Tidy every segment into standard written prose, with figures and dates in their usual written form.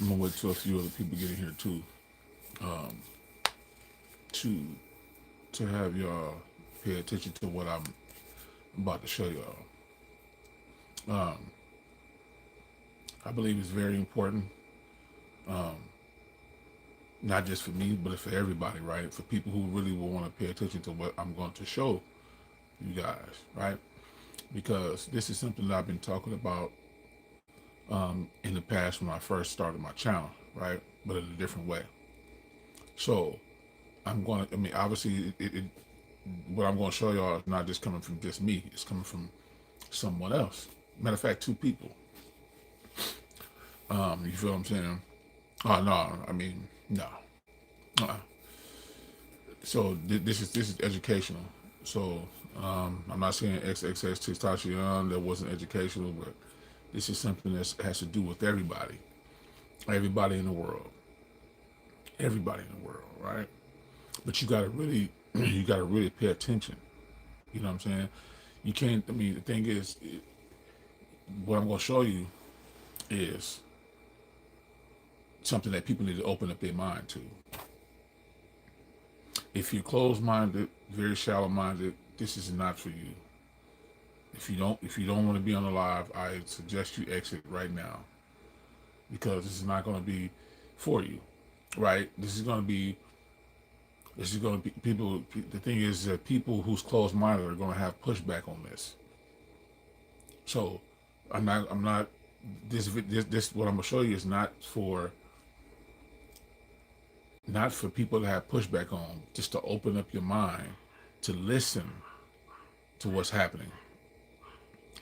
I'm gonna wait till a few other people get in here too, to have y'all pay attention to what I'm about to show y'all. Um, I believe it's very important, not just for me, but for everybody, right? For people who really will want to pay attention to what I'm going to show you guys, right? Because this is something that I've been talking about in the past when I first started my channel, right? But in a different way. So I mean, obviously, what I'm going to show y'all is not just coming from just me. It's coming from someone else. Matter of fact, two people. You feel what I'm saying? Oh no, I mean no. uh So this is educational. So I'm not saying XXX Tentacion that wasn't educational, but this is something that has to do with everybody in the world, everybody in the world, right? But you got to really, you got to really pay attention. You know what I'm saying? You can't. I mean, the thing is, what I'm going to show you is something that people need to open up their mind to. If you're closed-minded, very shallow-minded, this is not for you. If you don't want to be on the live, I suggest you exit right now because this is not going to be for you, right? This is going to be people. The thing is that people who's closed-minded are going to have pushback on this. So I'm not. This what I'm going to show you is not for people to have pushback on. Just to open up your mind to listen to what's happening,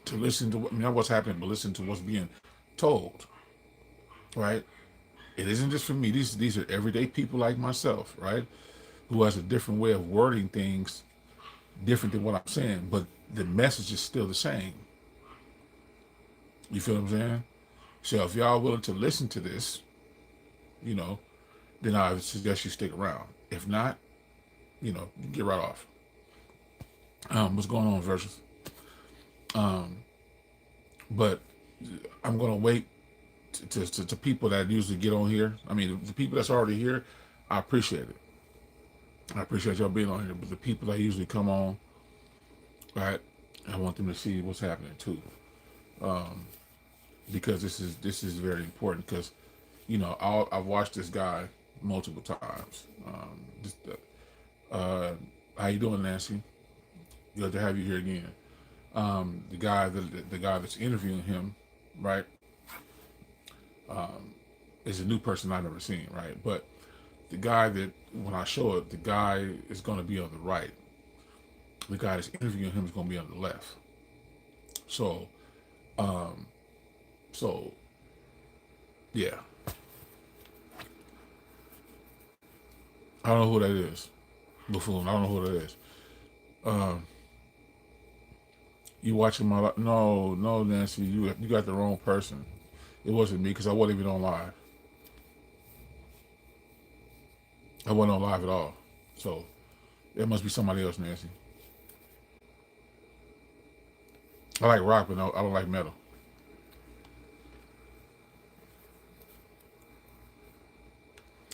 to listen to not what's happening, but listen to what's being told. Right? It isn't just for me. These are everyday people like myself, right? Who has a different way of wording things, different than what I'm saying, but the message is still the same. You feel what I'm saying? So if y'all willing to listen to this, you know, then I would suggest you stick around. If not, get right off. What's going on, Versus? But I'm gonna wait to people that usually get on here. I mean, the people that's already here, I appreciate it. I appreciate y'all being on here. But the people that usually come on, right, I want them to see what's happening too, because this is very important. Because I've watched this guy multiple times. How you doing, Nancy? Good to have you here again. The guy that's interviewing him, right, is a new person I've never seen, right? But the guy that when I show it, the guy is going to be on the right. The guy that's interviewing him is going to be on the left. So, um, so yeah, I don't know who that is. Buffoon. I don't know who that is. Um, you watching my live? No, no, Nancy, you got the wrong person. It wasn't me because I wasn't even on live. I wasn't on live at all. So it must be somebody else, Nancy. I like rock, but no, I don't like metal.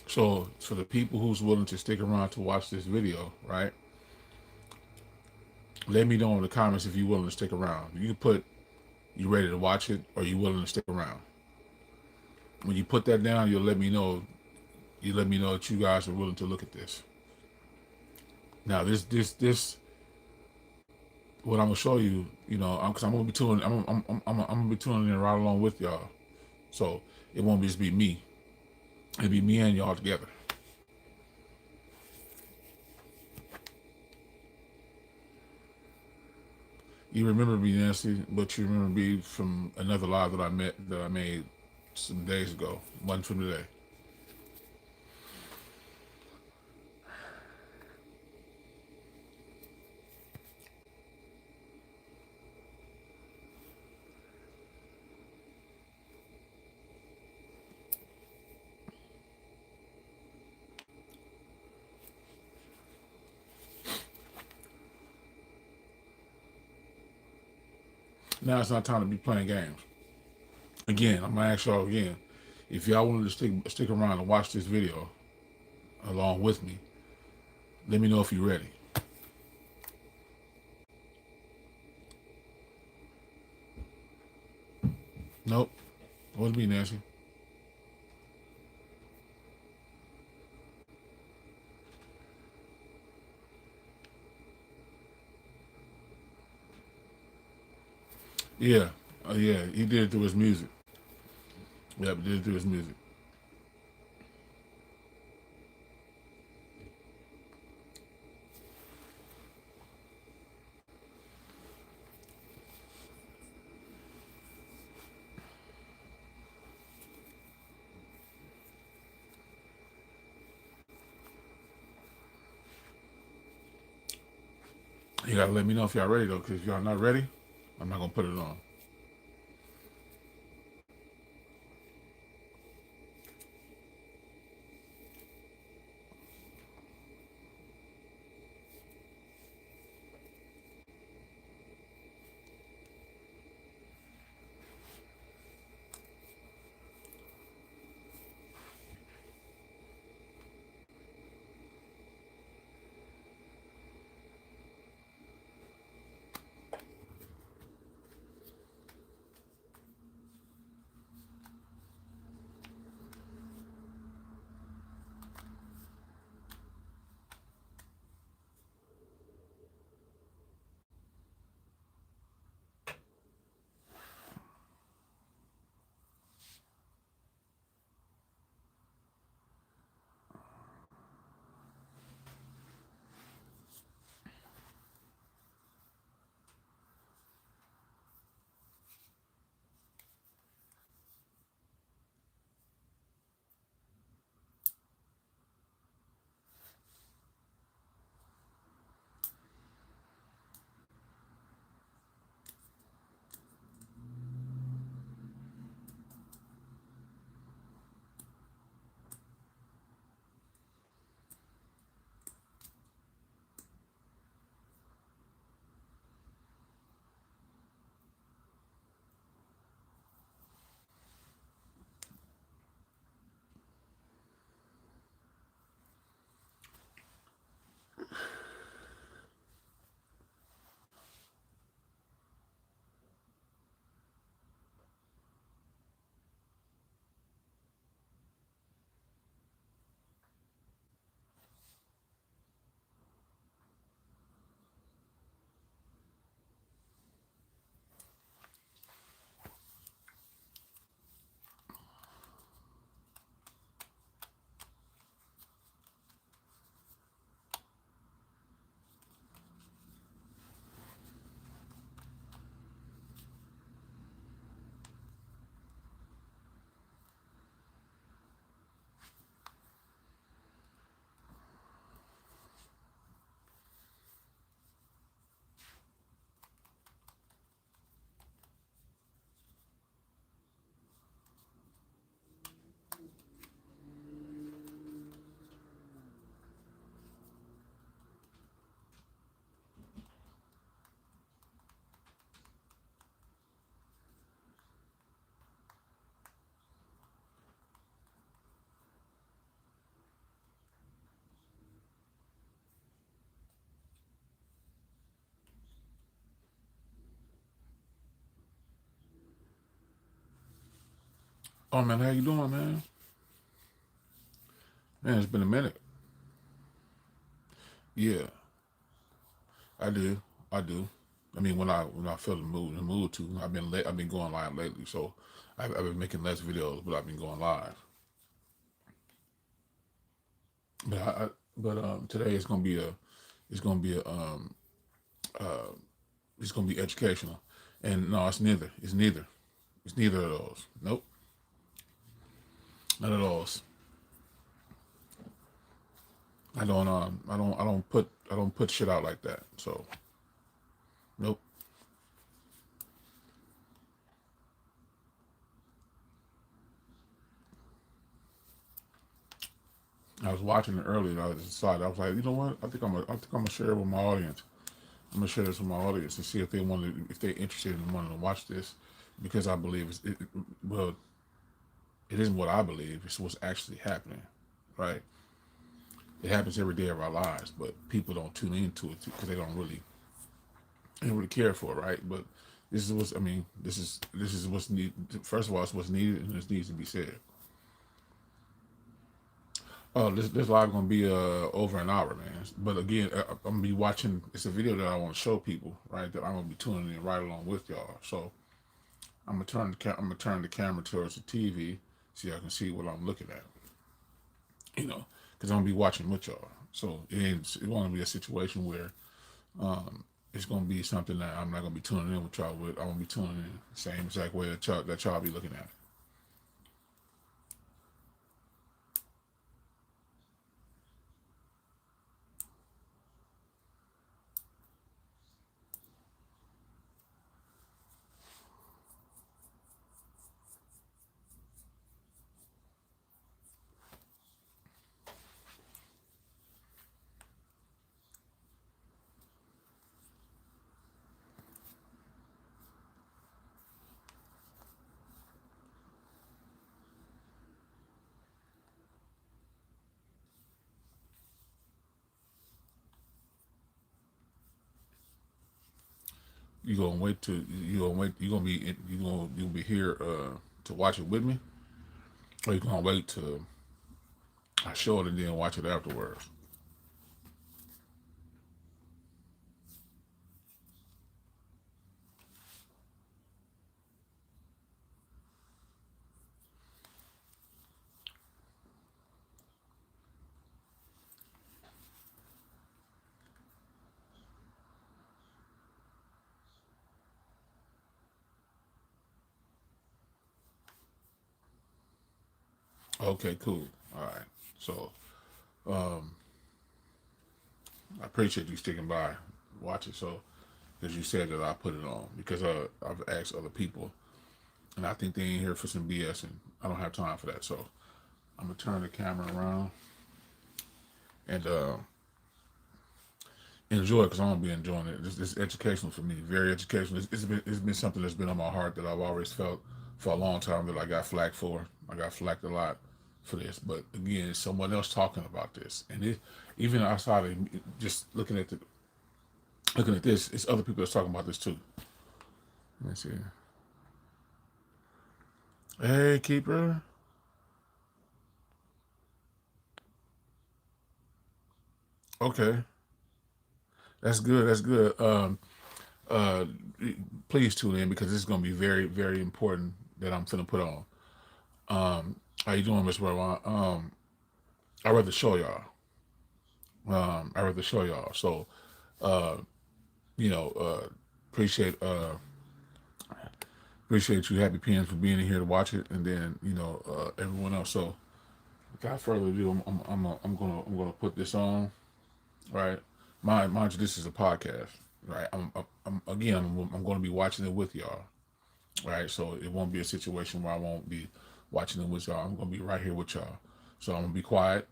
So for the people who's willing to stick around to watch this video, right? Let me know in the comments if you're willing to stick around. You can put you ready to watch it or you willing to stick around. When you put that down, you'll let me know. You let me know that you guys are willing to look at this. Now, this, what I'm gonna show you, because I'm gonna be tuning, I'm gonna be tuning in right along with y'all. So it won't just be me. It'll be me and y'all together. You remember me, Nancy, but you remember me from another live that I made some days ago. One from today. Now it's not time to be playing games. Again, I'm gonna ask y'all again. If y'all wanted to stick around and watch this video along with me, let me know if you're ready. Nope. It wasn't me, Nancy. Yeah. Yeah. He did it through his music. Yep, he did it through his music. You gotta let me know if y'all ready though, because if y'all not ready, I'm not gonna put it on. Oh man, how you doing, man? Man, it's been a minute. Yeah, I do. I do. I mean, when I feel the mood to, I've been going live lately, so I've been making less videos, but I've been going live. But today it's gonna be a uh, it's gonna be educational, and no, it's neither. It's neither. It's neither of those. Nope, none of those. I don't put shit out like that. So nope. I was watching it earlier, and I decided I was like, you know what? I think I'm gonna share it with my audience. I'm gonna share this with my audience and see if if they're interested in wanting to watch this, because I believe well, It isn't what I believe. It's what's actually happening, right? It happens every day of our lives, but people don't tune into it because they don't really care for it, right? But this is what's I mean, this is what's needed. First of all, it's what's needed, and this needs to be said. Oh, this live gonna be over an hour, man. But again, I'm gonna be watching. It's a video that I want to show people, right? That I'm gonna be tuning in right along with y'all. So I'm gonna turn the camera towards the TV so y'all can see what I'm looking at. You know, because I'm gonna be watching with y'all. So it won't be a situation where it's gonna be something that I'm not gonna be tuning in with y'all with. I'm gonna be tuning in the same exact way that y'all be looking at it. You gonna be here to watch it with me, or you gonna wait to I show it and then watch it afterwards. Okay, cool. All right. So I appreciate you sticking by, watch it. So because you said that I put it on because I've asked other people and I think they ain't here for some BS and I don't have time for that. So I'm gonna turn the camera around and enjoy it because I'm gonna be enjoying it. This educational for me, very educational. It's been something that's been on my heart that I've always felt for a long time that I got flack for. I got flacked a lot for this, but again, it's someone else talking about this, and it even outside of just looking at this, it's other people that's talking about this too. Let me see. Hey, keeper. Okay, that's good. That's good. Uh, please tune in because this is gonna be very, very important that I'm finna put on. How you doing, Miss Rowan? I rather show y'all. I rather show y'all. So, uh, you know, appreciate appreciate you, Happy Pins, for being in here to watch it, and then everyone else. So, without further ado, I'm gonna put this on. Right, mind you, this is a podcast. Right, I'm going to be watching it with y'all. Right, so it won't be a situation where I won't be watching it with y'all. I'm going to be right here with y'all. So I'm gonna be quiet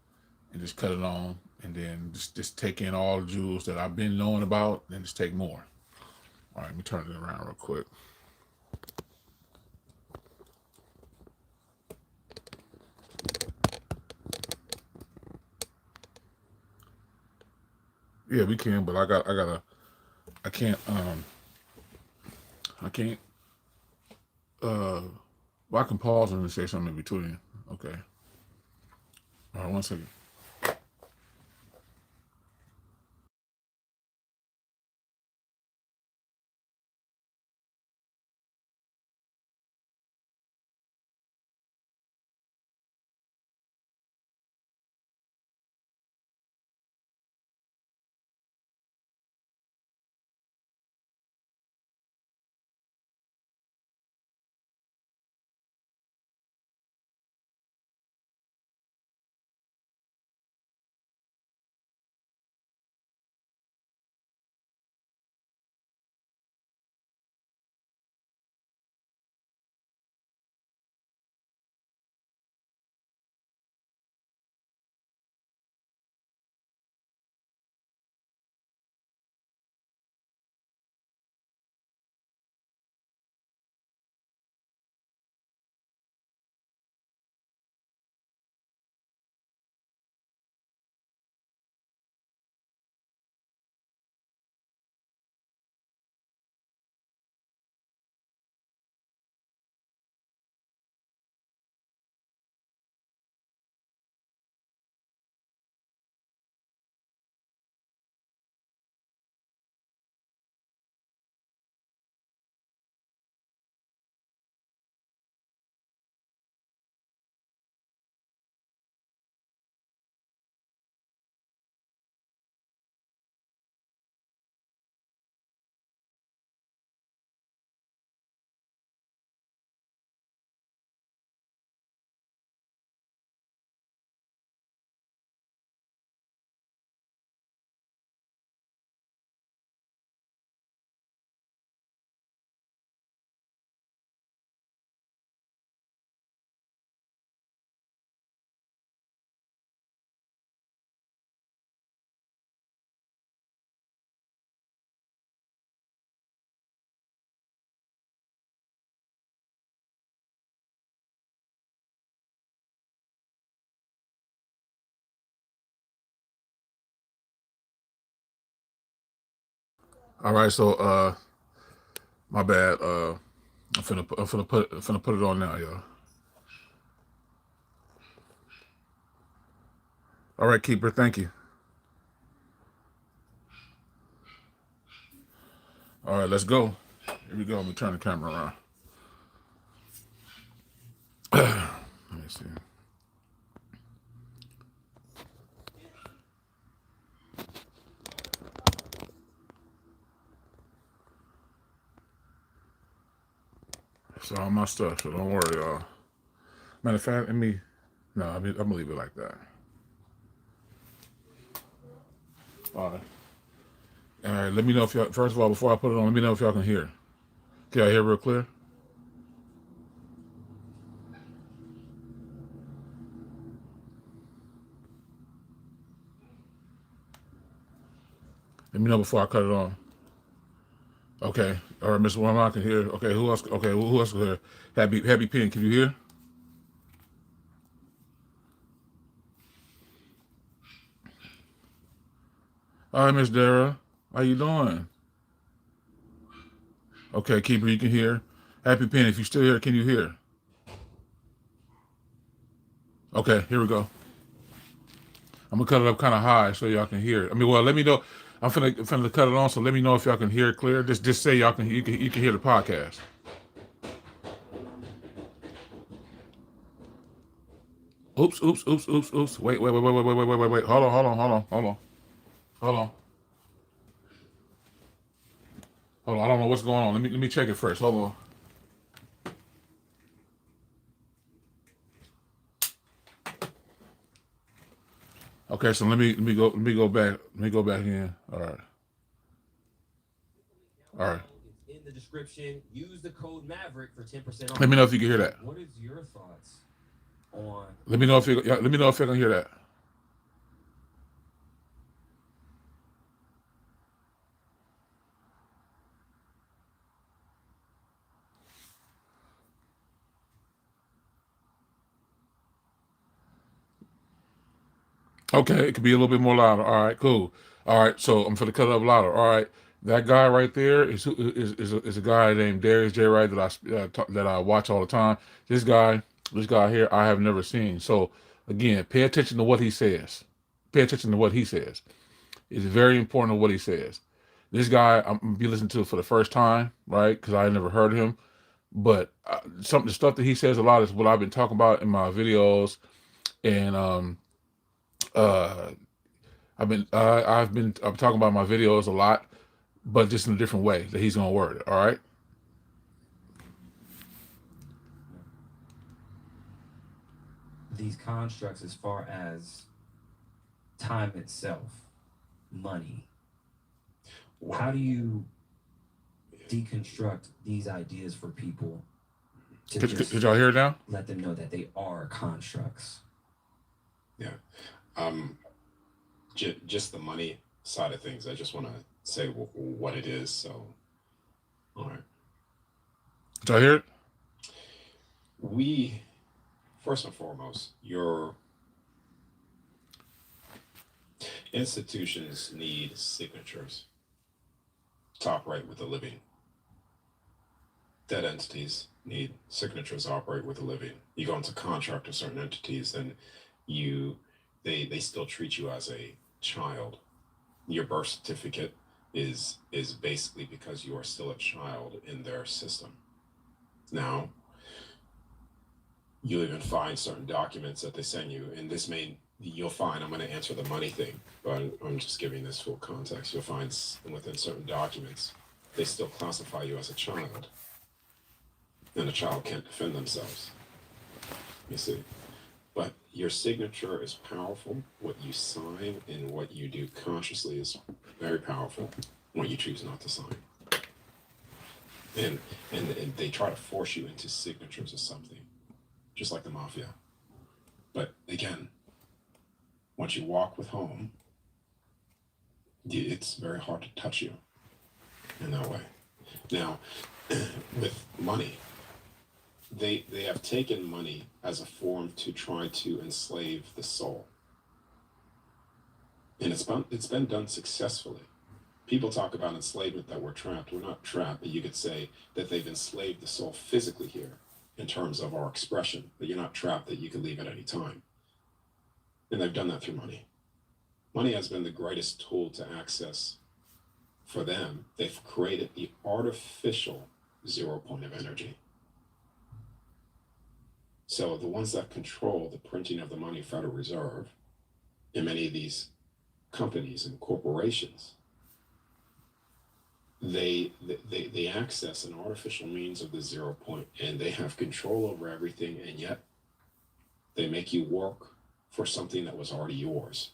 and just cut it on, and then just take in all the jewels that I've been knowing about, and just take more. All right, let me turn it around real quick. Yeah, we can, but I can't, I can't, well, I can pause and say something in between. Okay. All right, 1 second. All right, so my bad. I'm finna put it on now, y'all. All right, keeper, thank you. All right, let's go. Here we go. Let me turn the camera around. Let me see. It's all my stuff, so don't worry, y'all. Matter of fact, I'm gonna leave it like that. All right. All right, let me know if y'all, first of all, before I put it on, let me know if y'all can hear. Can y'all hear real clear? Let me know before I cut it on. Okay. All right, Mr. Warren, I can hear. Okay, who else? Okay, who else can hear? Happy Pin, can you hear? All right, Miss Dara, how you doing? Okay, Keeper, you can hear. Happy Pin, if you still here, can you hear? Okay, here we go. I'm gonna cut it up kind of high so y'all can hear it. I mean, well, let me know. I'm finna cut it on, so let me know if y'all can hear it clear. Just say y'all can you can hear the podcast. Oops. Wait. Hold on. Hold on. I don't know what's going on. Let me check it first. Hold on. Okay, so let me go back. Let me go back in. All right. All right. In the description, use the code Maverick for 10% Let off. me know if you can hear that. What is your thoughts on Let me know if you can hear that. Okay, it could be a little bit more louder. All right, cool. All right, so I'm gonna cut it up louder. All right, that guy right there is a guy named Darius J. Wright that that I watch all the time. This guy, this guy here, I have never seen. So again, pay attention to what he says. Pay attention to what he says. It's very important to what he says. This guy, I'm gonna be listening to for the first time, right? Because I never heard of him. But some of the stuff that he says a lot is what I've been talking about in my videos, and uh, I'm talking about my videos a lot, but just in a different way that he's gonna word it. All right. these constructs as far as time itself, money? How do you deconstruct these ideas for people to Could just y'all hear it now? let them know that they are constructs? Yeah. Um, just the money side of things. I just want to say what it is. So, all right. Could y'all hear it? We, first and foremost, your institutions need signatures to operate with the living. Dead entities need signatures to operate with the living. You go into contract with certain entities, then you they still treat you as a child. Your birth certificate is basically because you are still a child in their system. Now, you'll even find certain documents that they send you, and you'll find, I'm going to answer the money thing, but I'm just giving this full context. You'll find within certain documents, they still classify you as a child, and a child can't defend themselves. You see? But your signature is powerful. What you sign and what you do consciously is very powerful. What you choose not to sign, and they try to force you into signatures or something, just like the mafia. But again, once you walk with home, it's very hard to touch you in that way. Now, with money, they have taken money as a form to try to enslave the soul, and it's been done successfully. People talk about enslavement, that we're trapped. We're not trapped, but you could say that they've enslaved the soul physically here in terms of our expression, but you're not trapped that you can leave at any time. And they've done that through money. Money has been the greatest tool to access for them. They've created the artificial 0 point of energy. So the ones that control the printing of the money, Federal Reserve, and many of these companies and corporations, they access an artificial means of the 0 point, and they have control over everything, and yet they make you work for something that was already yours.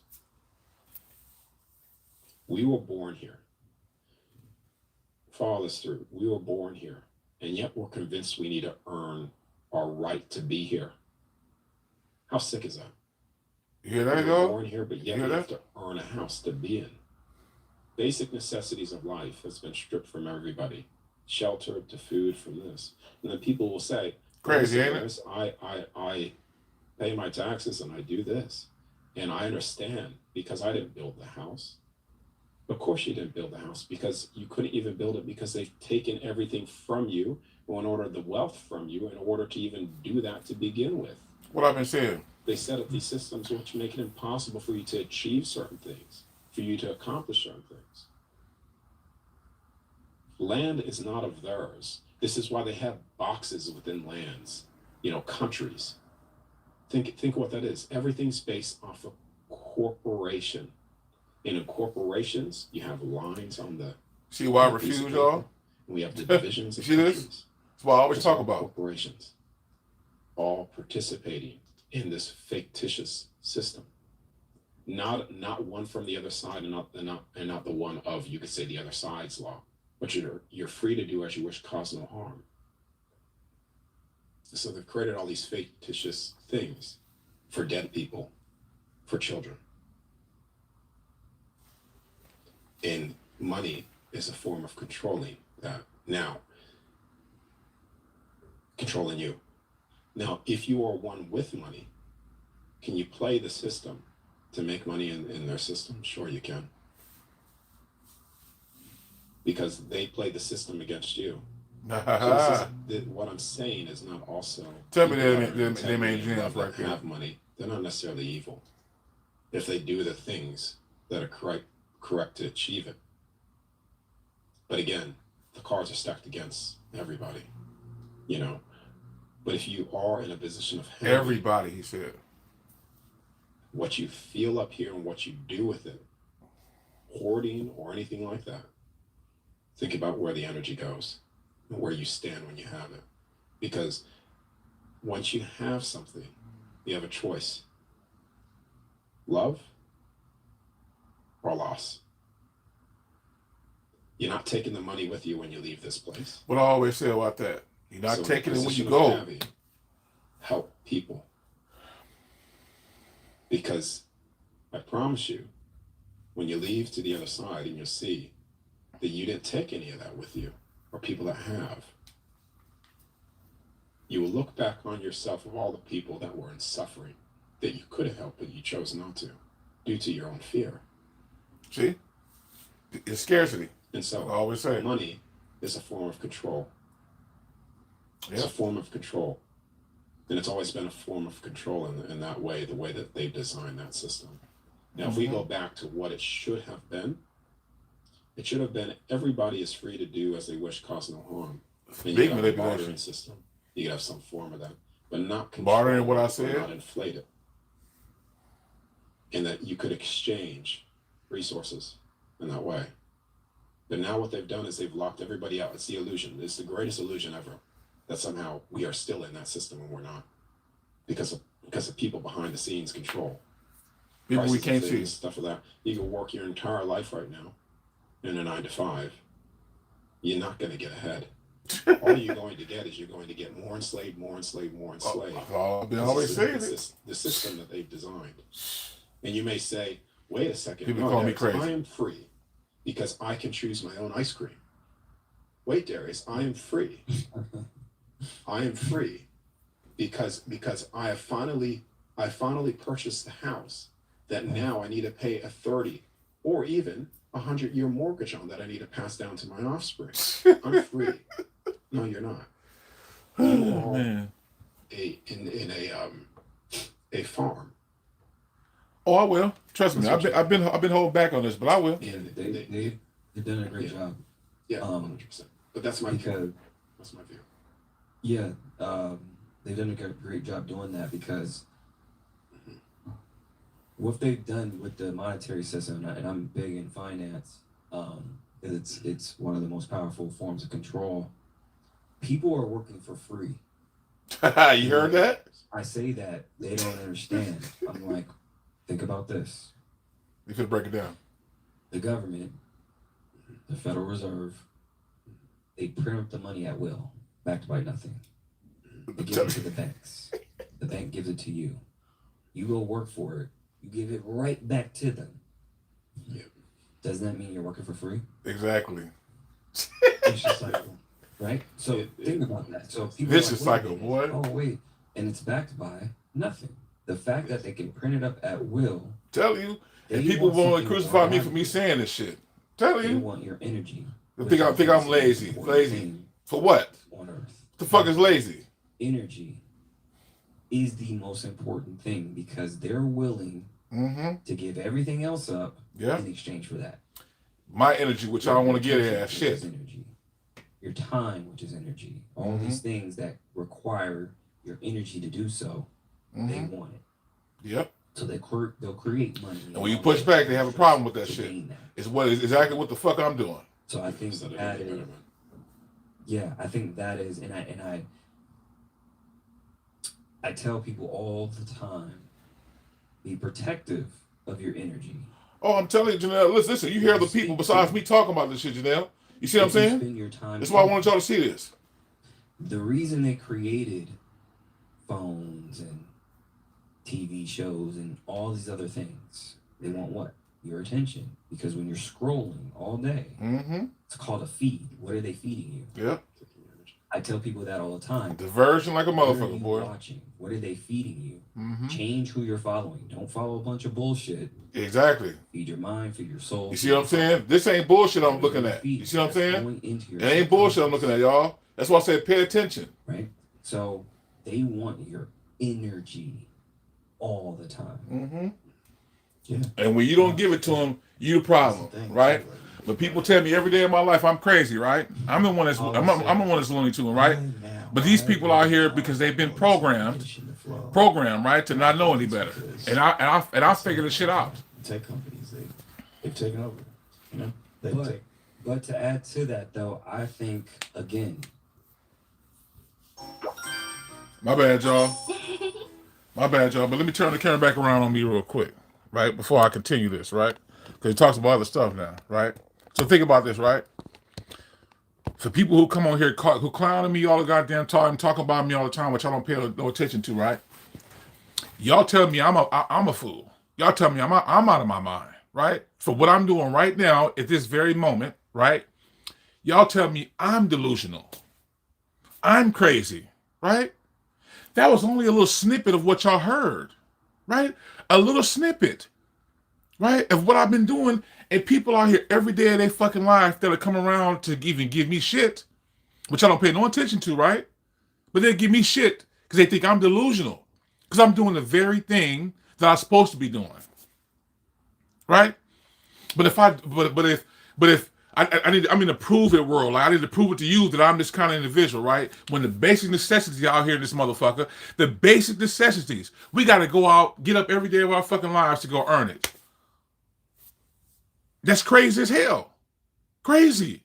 We were born here. Follow this through. We were born here, and yet we're convinced we need to earn our right to be here. How sick is that? You hear that, We were yo? born here, but yet You we hear have to earn a house to be in. Basic necessities of life has been stripped from everybody. Shelter to food from this. And then people will say, Crazy, "Listen, ain't it? guys, I pay my taxes and I do this. And I understand because I didn't build the house." Of course you didn't build the house, because you couldn't even build it, because they've taken everything from you in order the wealth from you in order to even do that to begin with. What I've been saying. They set up these systems which make it impossible for you to achieve certain things, for you to accomplish certain things. Land is not of theirs. This is why they have boxes within lands, countries. Think what that is. Everything's based off of corporation. And in corporations, you have lines on the See why I on the piece of refuse, paper, y'all? and we have the divisions You of see this? countries. That's what I always It's talk all about. corporations, all participating in this fictitious system. Not one from the other side, and not the one of, you could say, the other side's law. But you're free to do as you wish, cause no harm. So they've created all these fictitious things for dead people, for children. And money is a form of controlling that. Now, controlling you. Now, if you are one with money, can you play the system to make money in their system? Sure, you can. Because they play the system against you. So what I'm saying is not also. Tell me people they that are made integrity and gems love that right there. have money. They're not necessarily evil if they do the things that are correct to achieve it. But again, the cards are stacked against everybody, But if you are in a position of having Everybody, he said. what you feel up here and what you do with it, hoarding or anything like that, think about where the energy goes and where you stand when you have it. Because once you have something, you have a choice: love or loss. You're not taking the money with you when you leave this place. What I always say about that. You're not So taking it when you position of go. having, help people. Because I promise you, when you leave to the other side and you'll see that you didn't take any of that with you, or people that have, you will look back on yourself of all the people that were in suffering that you could have helped, but you chose not to, due to your own fear. See? It's scarcity. And so I always say. money is a form of control. It's a Yep. form of control. And it's always been a form of control in that way, the way that they've designed that system. Now, if we go back to what it should have been, it should have been everybody is free to do as they wish, cause no harm. And Big you have a bartering manipulation. system. You could have some form of that, but not Bartering, what I control it or said? not inflate it. And that you could exchange resources in that way. But now what they've done is they've locked everybody out. It's the illusion. It's the greatest illusion ever, that somehow we are still in that system and we're not, because of people behind the scenes control. People we Prices of can't see. things, stuff of that. You can work your entire life right now in a 9 to 5. You're not going to get ahead. All you're going to get is you're going to get more enslaved, more enslaved, more enslaved. I've been always saying it. It's the system that they've designed. And you may say, wait a second. People no, call me Darius, crazy. I am free because I can choose my own ice cream. Wait, Darius, I am free. I am free because I finally purchased the house that now I need to pay a 30 or even 100-year mortgage on that I need to pass down to my offspring. I'm free. No, you're not. You are Man. in a farm. Oh, I will. Trust me. That's what I've been holding back on this, but I will. And They've done a great job. Yeah, 100%. But that's my Because that's my view. yeah, they've done a great job doing that because what they've done with the monetary system, and I'm big in finance, it's one of the most powerful forms of control. People are working for free. You heard that? I say that they don't understand. I'm like, think about this: You could break it down. the government, the Federal Reserve, they print up the money at will, backed by nothing. They give it to the banks. The bank gives it to you. You go work for it. You give it right back to them. Yeah. Doesn't that mean you're working for free? Exactly. It's just like, right? So think about that. So people This are is like, cycle, wait, boy. oh wait, and it's backed by nothing. The fact that they can print it up at will. Tell you. And They people want want to something crucify me for automatic. me saying this shit. Tell They you. want your energy. Think I'm lazy. Lazy. For what? On earth. The fuck is lazy? Energy is the most important thing because they're willing to give everything else up Yeah. in exchange for that. My energy, which I don't want to get Your at, attention, shit. which is energy. Your time, which is energy. All these things that require your energy to do so, they want it. Yep. So they'll create money. And when you push back, they have a problem with that shit. It's exactly what the fuck I'm doing. So I think that is, yeah, I think that is, and I tell people all the time, be protective of your energy. Oh, I'm telling you, Janelle, listen, you hear other people besides me talking about this shit, Janelle. You see what I'm saying? Spend your time. That's why I wanted y'all to see this. The reason they created phones and TV shows and all these other things, they want what? Your attention. Because when you're scrolling all day, it's called a feed. What are they feeding you? Yeah. I tell people that all the time. Diversion like a What are motherfucker, you boy. watching? What are they feeding you? Change who you're following. Don't follow a bunch of bullshit. Exactly. Feed your mind, feed your soul. You see what I'm saying? This ain't bullshit I'm looking at. You see what I'm saying? It ain't bullshit I'm looking at, y'all. That's why I said pay attention. Right? So they want your energy all the time. Yeah. And when you don't give it to them, you the problem, right? But people tell me every day of my life I'm crazy, right? I'm the one that's I'm the one that's Looney Tune, right? But these people out here because they've been programmed, right, to not know any better. And I figure this shit out. Tech companies, they've taken over. You know, But to add to that though, I think again. My bad, y'all. My bad, y'all. But let me turn the camera back around on me real quick, right? Before I continue this, right? Because it talks about other stuff now, right? So think about this, right? For people who come on here who clown at me all the goddamn time, talk about me all the time, which I don't pay no attention to, right? Y'all tell me I'm a fool. Y'all tell me I'm out of my mind, right? For what I'm doing right now at this very moment, right? Y'all tell me I'm delusional. I'm crazy, right? That was only a little snippet of what y'all heard, right? A little snippet, right? Of what I've been doing. And people out here every day of their fucking life that are coming around to even give me shit, which I don't pay no attention to, right? But they give me shit because they think I'm delusional. Because I'm doing the very thing that I'm supposed to be doing. Right? But if I'm in a prove it world. Like I need to prove it to you that I'm this kind of individual, right? When the basic necessities out here in this motherfucker, the basic necessities, we got to go out, get up every day of our fucking lives to go earn it. That's crazy as hell. Crazy.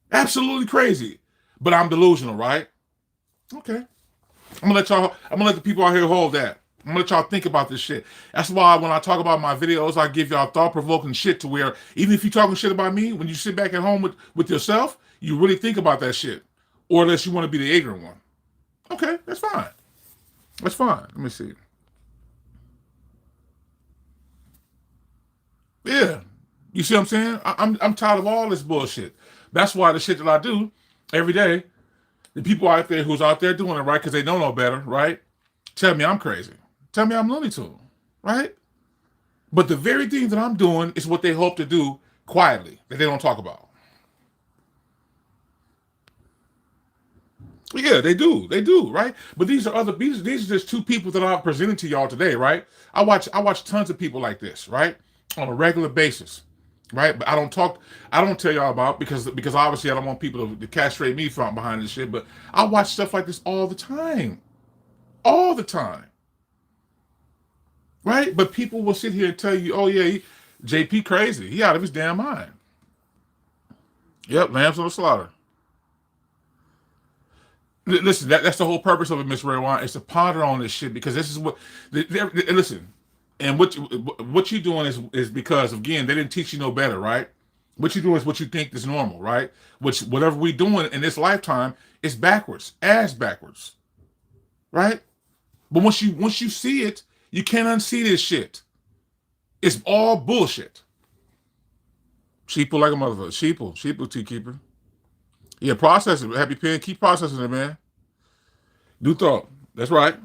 Absolutely crazy. But I'm delusional, right? Okay. I'm gonna let the people out here hold that. I'm gonna let y'all think about this shit. That's why when I talk about my videos, I give y'all thought-provoking shit to where even if you're talking shit about me, when you sit back at home with yourself, you really think about that shit. Or unless you want to be the ignorant one. Okay, that's fine. That's fine. Let me see. Yeah. You see what I'm saying? I'm tired of all this bullshit. That's why the shit that I do every day, the people out there who's out there doing it, right, because they don't know better, right, tell me I'm crazy. Tell me I'm Looney Tune, right? But the very thing that I'm doing is what they hope to do quietly, that they don't talk about. Yeah, they do. They do, right? But these are these are just two people that I'm presenting to y'all today, right? I watch tons of people like this, right? On a regular basis. Right? But I don't tell y'all about because obviously I don't want people to castrate me from behind this shit, but I watch stuff like this all the time. All the time. Right? But people will sit here and tell you, oh yeah, JP crazy. He out of his damn mind. Yep, lambs on the slaughter. Listen, that's the whole purpose of it, Miss Redwine, is to ponder on this shit because this is what. Listen, and what you doing is because again they didn't teach you no better, right? What you doing is what you think is normal, right? Which whatever we doing in this lifetime is backwards, ass backwards, right? But once you see it, you can't unsee this shit. It's all bullshit. Sheeple like a motherfucker. Sheeple tea keeper. Yeah, process it. Happy Pen, keep processing it, man. New thought. That's right.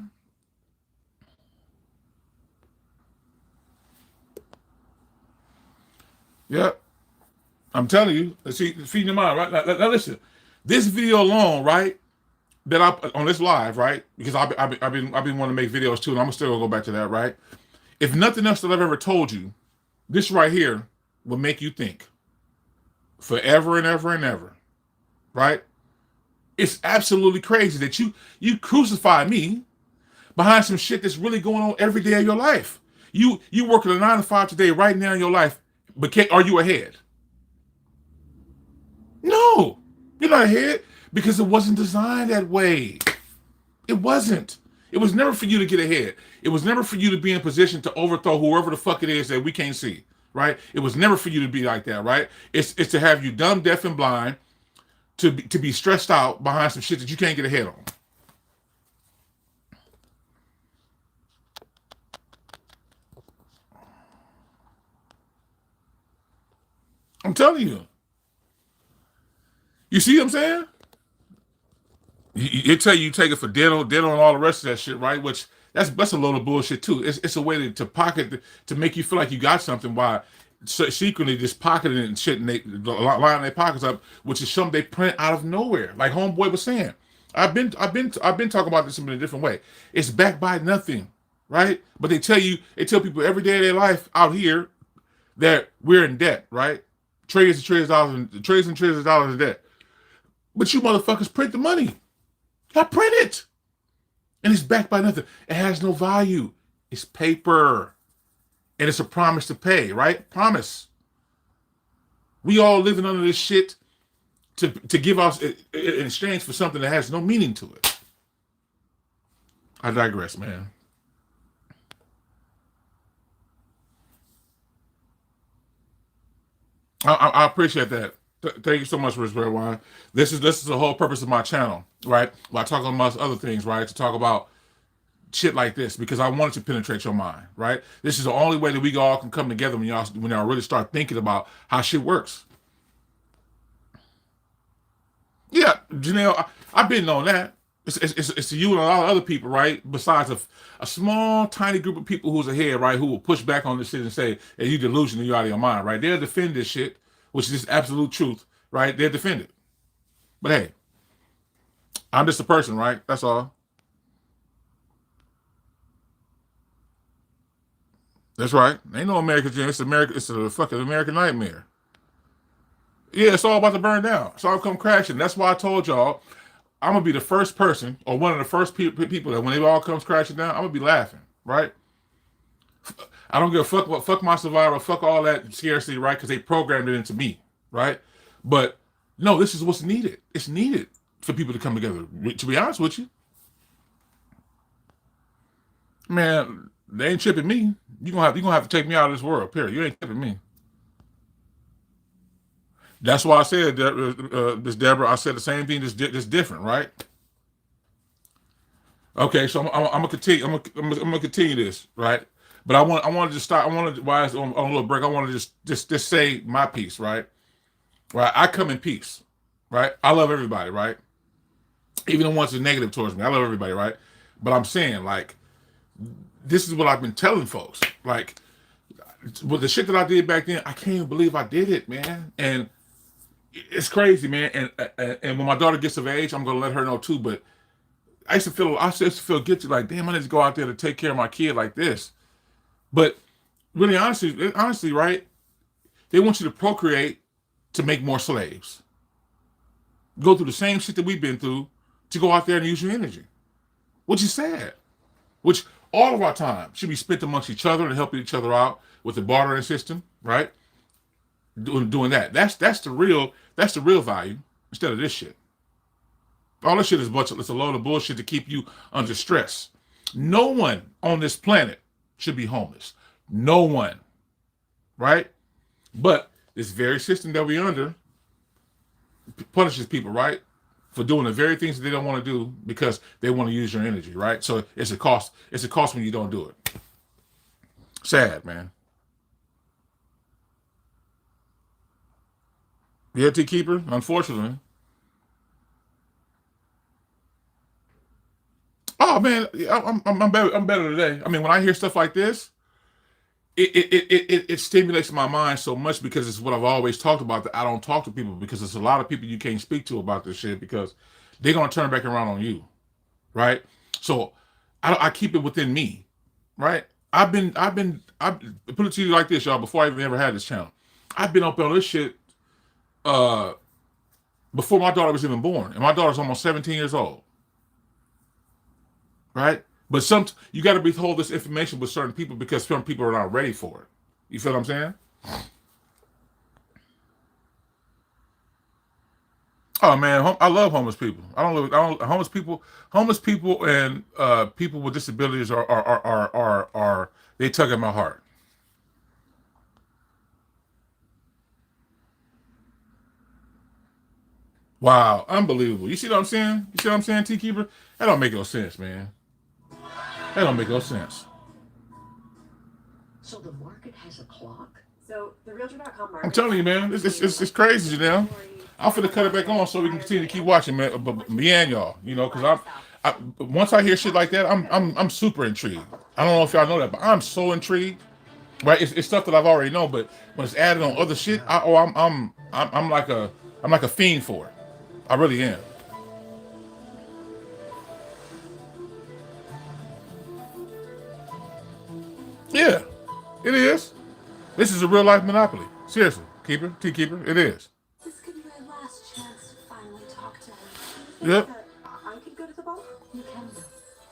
Yeah, I'm telling you. Let's see, feeding your mind, right? Now listen. This video alone, right? That I on this live, right? Because I've been wanting to make videos too, and I'm still gonna go back to that, right? If nothing else that I've ever told you, this right here will make you think forever and ever and ever, right? It's absolutely crazy that you crucify me behind some shit that's really going on every day of your life. You working a 9 to 5 today right now in your life, but are you ahead? No, you're not ahead because it wasn't designed that way. It wasn't. It was never for you to get ahead. It was never for you to be in position to overthrow whoever the fuck it is that we can't see, right? It was never for you to be like that, right? It's to have you dumb, deaf, and blind to be stressed out behind some shit that you can't get ahead on. I'm telling you. You see what I'm saying? It tell you take it for dental, and all the rest of that shit, right? Which that's a load of bullshit too. It's a way to pocket to make you feel like you got something while secretly just pocketing it and shit and they lining their pockets up, which is something they print out of nowhere. Like Homeboy was saying, I've been talking about this in a different way. It's backed by nothing, right? But they tell people every day of their life out here that we're in debt, right? Trillions and trillions of dollars and trillions of dollars in debt. But you motherfuckers print the money. I print it. And it's backed by nothing. It has no value. It's paper. And it's a promise to pay, right? Promise. We all living under this shit to give us in exchange for something that has no meaning to it. I digress, man. I appreciate that. Thank you so much, Rich Redwine. This is the whole purpose of my channel, right? Well, I talk about other things, right? To talk about shit like this because I wanted to penetrate your mind, right? This is the only way that we all can come together when y'all really start thinking about how shit works. Yeah, Janelle, I've been on that. It's you and a lot of other people, right? Besides a small, tiny group of people who's ahead, right? Who will push back on this shit and say, hey, you delusional, you out of your mind, right? They'll defend this shit, which is just absolute truth, right? They'll defend it. But hey, I'm just a person, right? That's all. That's right. Ain't no American dream. It's America. It's a fucking American nightmare. Yeah, it's all about to burn down. It's all come crashing. That's why I told y'all I'm gonna be the first person or one of the first people that when it all comes crashing down, I'm gonna be laughing, right? I don't give a fuck my survival, fuck all that scarcity, right? Because they programmed it into me, right? But no, this is what's needed. It's needed for people to come together. To be honest with you, man, they ain't tripping me. You gonna have to take me out of this world. Period. You ain't tripping me. That's why I said, Miss Deborah. I said the same thing, just different, right? Okay, so I'm gonna continue. I'm gonna continue this, right? But I wanted to start. I wanted while it's on a little break. I want to just say my piece, right? Right. I come in peace, right? I love everybody, right? Even the ones that are negative towards me, I love everybody, right? But I'm saying, like, this is what I've been telling folks. Like, with the shit that I did back then, I can't even believe I did it, man. And it's crazy, man. And when my daughter gets of age, I'm gonna let her know too. But I used to feel guilty, like, damn, I need to go out there to take care of my kid like this. But really, honestly, right? They want you to procreate to make more slaves. Go through the same shit that we've been through to go out there and use your energy, which is sad. Which all of our time should be spent amongst each other and helping each other out with the bartering system, right? Doing that. That's the real value instead of this shit. All this shit is it's a load of bullshit to keep you under stress. No one on this planet should be homeless. No one, right? But this very system that we're under punishes people, right? For doing the very things that they don't want to do because they want to use your energy, right? So it's a cost. It's a cost when you don't do it. Sad, man. Yeah, T Keeper, unfortunately. Oh man, I'm better. I'm better today. I mean, when I hear stuff like this, it stimulates my mind so much because it's what I've always talked about, that I don't talk to people because there's a lot of people you can't speak to about this shit because they're gonna turn back around on you, right? So I keep it within me, right? I put it to you like this, y'all. Before I even ever had this channel, I've been up on this shit before my daughter was even born, and my daughter's almost 17 years old, right? But you got to withhold this information with certain people because certain people are not ready for it. You feel what I'm saying? Oh man, I love homeless people. Homeless people, and people with disabilities are they tug at my heart. Wow, unbelievable. You see what I'm saying? You see what I'm saying, T Keeper? That don't make no sense, man. That don't make no sense. So the market has a clock? So the Realtor.com market. I'm telling you, man, it's crazy, Janelle. I'm finna cut it back on so we can continue to keep watching, man. But me and y'all, you know, because once I hear shit like that, I'm super intrigued. I don't know if y'all know that, but I'm so intrigued. Right? It's stuff that I've already known, but when it's added on other shit, I'm like a fiend for it. I really am. Yeah, it is. This is a real life monopoly. Seriously, T Keeper, it is. This could be my last chance to finally talk to him. Yep. I could go to the ball? You can.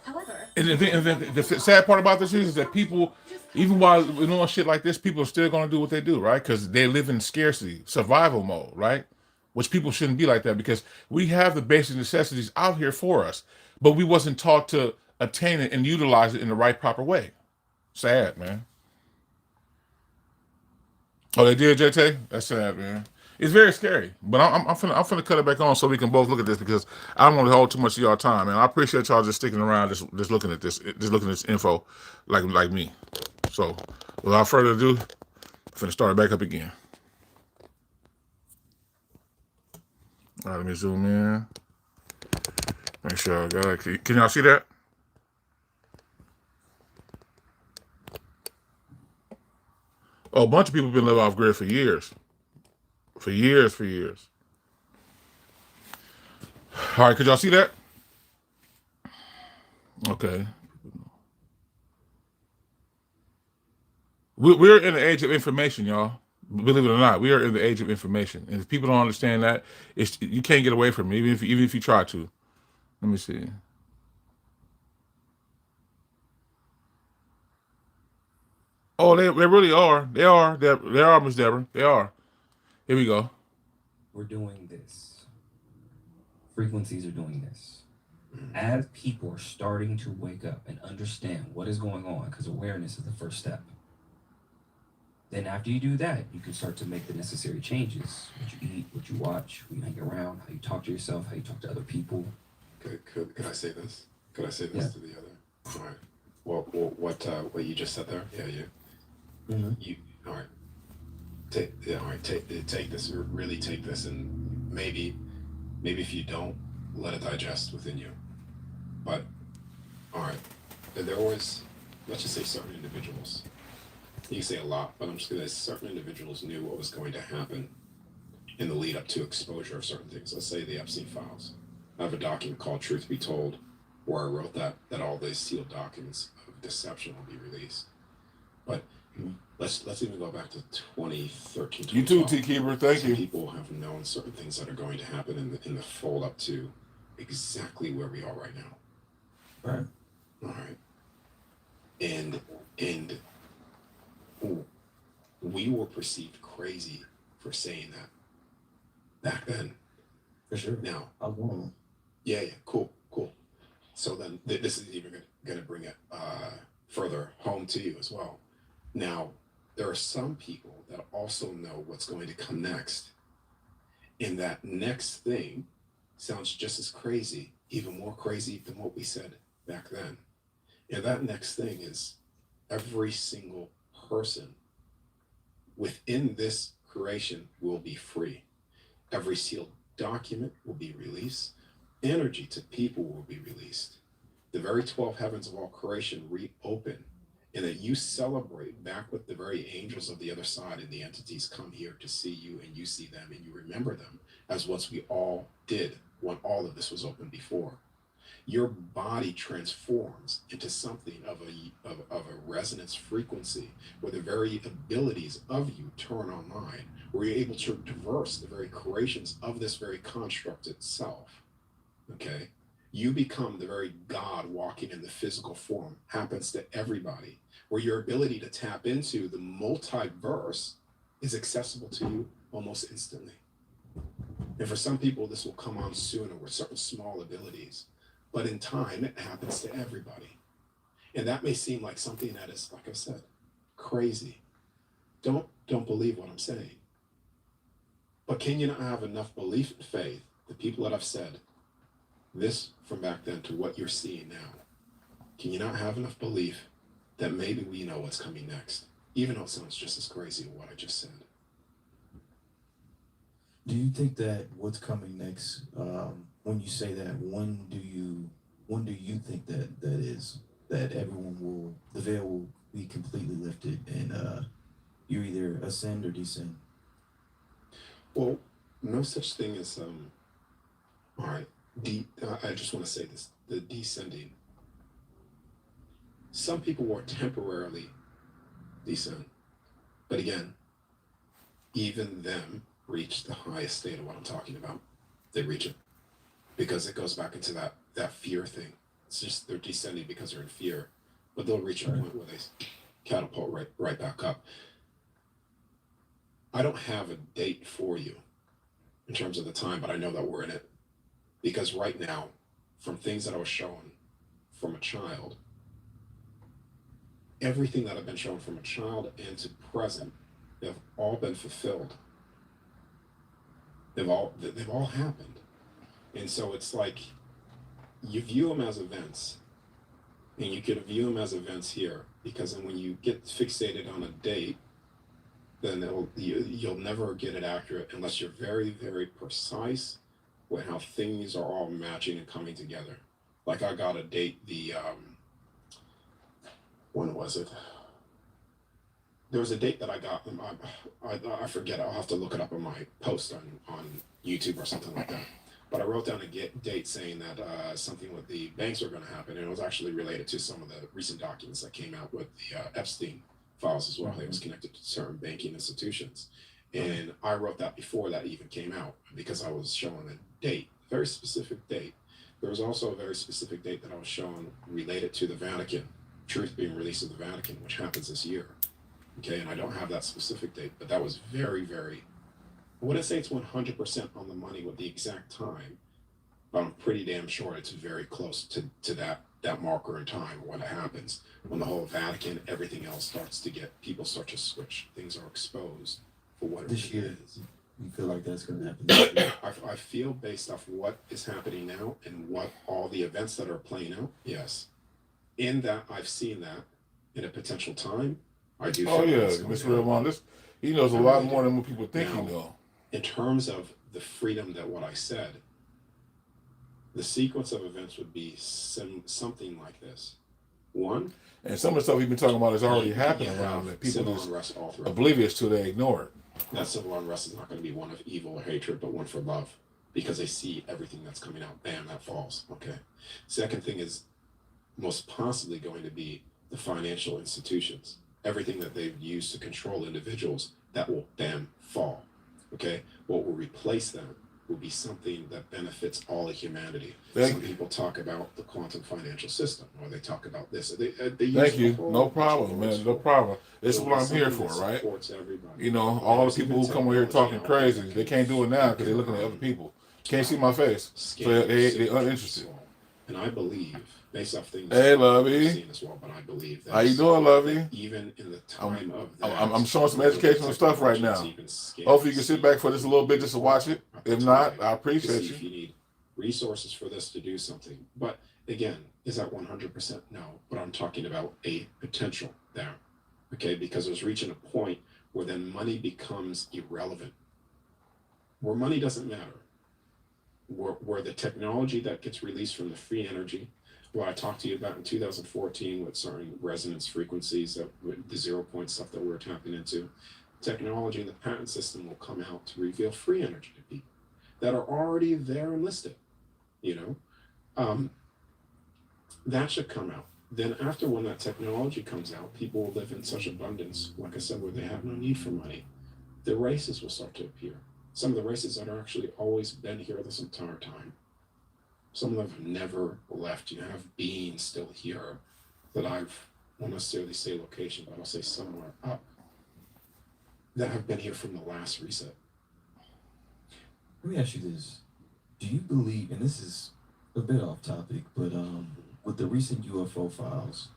However, And the sad part about this is that people, even while we know shit like this, people are still going to do what they do, right? Because they live in scarcity, survival mode, right? Which people shouldn't be like that because we have the basic necessities out here for us, but we wasn't taught to obtain it and utilize it in the right, proper way. Sad, man. Oh, they did, JT? That's sad, man. It's very scary, but I'm finna cut it back on so we can both look at this because I don't want to hold too much of y'all time, man. I appreciate y'all just sticking around, just looking at this, just looking at this info, like me. So, without further ado, I'm finna start it back up again. All right, let me zoom in. Make sure I got it. Can y'all see that? Oh, a bunch of people have been living off grid for years. For years. All right, could y'all see that? Okay. We're in the age of information, y'all. Believe it or not, we are in the age of information. And if people don't understand that, you can't get away from it, even if you try to. Let me see. Oh, they really are. They are, Miss Deborah. They are. Here we go. We're doing this. Frequencies are doing this. As people are starting to wake up and understand what is going on, because awareness is the first step. Then after you do that, you can start to make the necessary changes. What you eat, what you watch, who you hang around, how you talk to yourself, how you talk to other people. Could I say this? Could I say this Yeah. to the other? All right. Well, what you just said there? Yeah, you. Mm-hmm. You. All right. Take this. Really take this, and maybe if you don't, let it digest within you. But all right, there was, let's just say, certain individuals you say a lot, but I'm just gonna say certain individuals knew what was going to happen in the lead up to exposure of certain things. Let's say the Epstein files. I have a document called Truth Be Told, where I wrote that all these sealed documents of deception will be released. But let's even go back to 2013. You too, T. Keeper. Thank Some you. people have known certain things that are going to happen in the fold up to exactly where we are right now. Right. All right. And we were perceived crazy for saying that back then. For sure. Now, I was one of them. yeah, cool. So then this is even going to bring it further home to you as well. Now, there are some people that also know what's going to come next. And that next thing sounds just as crazy, even more crazy than what we said back then. And that next thing is every single person within this creation will be free. Every sealed document will be released. Energy to people will be released. The very 12 heavens of all creation reopen, and that you celebrate back with the very angels of the other side, and the entities come here to see you, and you see them, and you remember them as what we all did when all of this was open before. Your body transforms into something of a resonance frequency where the very abilities of you turn online, where you're able to traverse the very creations of this very construct itself. Okay? You become the very God walking in the physical form. Happens to everybody, where your ability to tap into the multiverse is accessible to you almost instantly. And for some people, this will come on sooner with certain small abilities. But in time, it happens to everybody. And that may seem like something that is, like I said, crazy. Don't believe what I'm saying. But can you not have enough belief and faith, the people that I've said this from back then to what you're seeing now? Can you not have enough belief that maybe we know what's coming next, even though it sounds just as crazy as what I just said? Do you think that what's coming next, when you say that, when do you think that is, that the veil will be completely lifted and you either ascend or descend? Well, no such thing as all right. I just want to say this: the descending. Some people will temporarily descend, but again, even them reach the highest state of what I'm talking about. They reach it because it goes back into that fear thing. It's just they're descending because they're in fear, but they'll reach a point where they catapult right back up. I don't have a date for you in terms of the time, but I know that we're in it. Because right now, from things that I was shown from a child, everything that I've been shown from a child and to present, they've all been fulfilled. They've all happened. And so it's like you view them as events, and you could view them as events here, because then when you get fixated on a date, then you'll never get it accurate unless you're very, very precise with how things are all matching and coming together. Like I got a date, when was it? There was a date that I got, I forget, I'll have to look it up on my post on YouTube or something like that. But I wrote down a date saying that something with the banks were going to happen, and it was actually related to some of the recent documents that came out with the Epstein files as well. It was connected to certain banking institutions. And I wrote that before that even came out because I was showing a date, very specific date. There was also a very specific date that I was showing related to the Vatican, truth being released in the Vatican, which happens this year. Okay, and I don't have that specific date, but that was very, very, I wouldn't say it's 100% on the money with the exact time, but I'm pretty damn sure it's very close to that marker in time when it happens, when the whole Vatican, everything else starts to get, people start to switch, things are exposed for what This it year. is. You feel like that's going to happen this year? I feel based off what is happening now and what all the events that are playing out, yes. In that I've seen that in a potential time, I do feel Oh yeah, it's going Mr. to happen. Redmond, he knows a I lot really more do. than what people think he Now, know. In terms of the freedom that what I said, the sequence of events would be something like this. One, And some of the stuff we've been talking about is already you happening have around that people civil just unrest all throughout. oblivious to, they ignore it. That civil unrest is not going to be one of evil or hatred, but one for love, because they see everything that's coming out. Bam, that falls. Okay. Second thing is most possibly going to be the financial institutions. Everything that they've used to control individuals, that will bam fall. Okay. What will replace that will be something that benefits all of humanity. Some people talk about the quantum financial system, or they talk about this. They use Thank a you. whole No bunch of problem, words man. No for it. problem. This is It'll what be I'm here something for, that right? supports everybody. You know, all the people who come over here talking crazy, they can't do it now because they're looking at other people. Can't see my face, so they're uninterested. And I believe, based off things Hey, I've Lovey. seen as well, but I believe that How you doing, Lovey? that even in the time of that, I'm showing some educational stuff right now. Hopefully you can sit back for this a little bit just to watch it. If not, I appreciate If you need resources for this to do something. But again, is that 100%? No. But I'm talking about a potential there. Okay, because there's reaching a point where then money becomes irrelevant. Where money doesn't matter. Where the technology that gets released from the free energy, what I talked to you about in 2014 with certain resonance frequencies, that the 0 point stuff that we're tapping into, technology and the patent system will come out to reveal free energy to people that are already there and listed. You know, that should come out. Then after, when that technology comes out, people will live in such abundance, like I said, where they have no need for money. The races will start to appear. Some of the races that are actually always been here this entire time. Some of them have never left. You have beings still here that I've, won't necessarily say location, but I'll say somewhere up, that have been here from the last reset. Let me ask you this. Do you believe, and this is a bit off topic, but with the recent UFO files,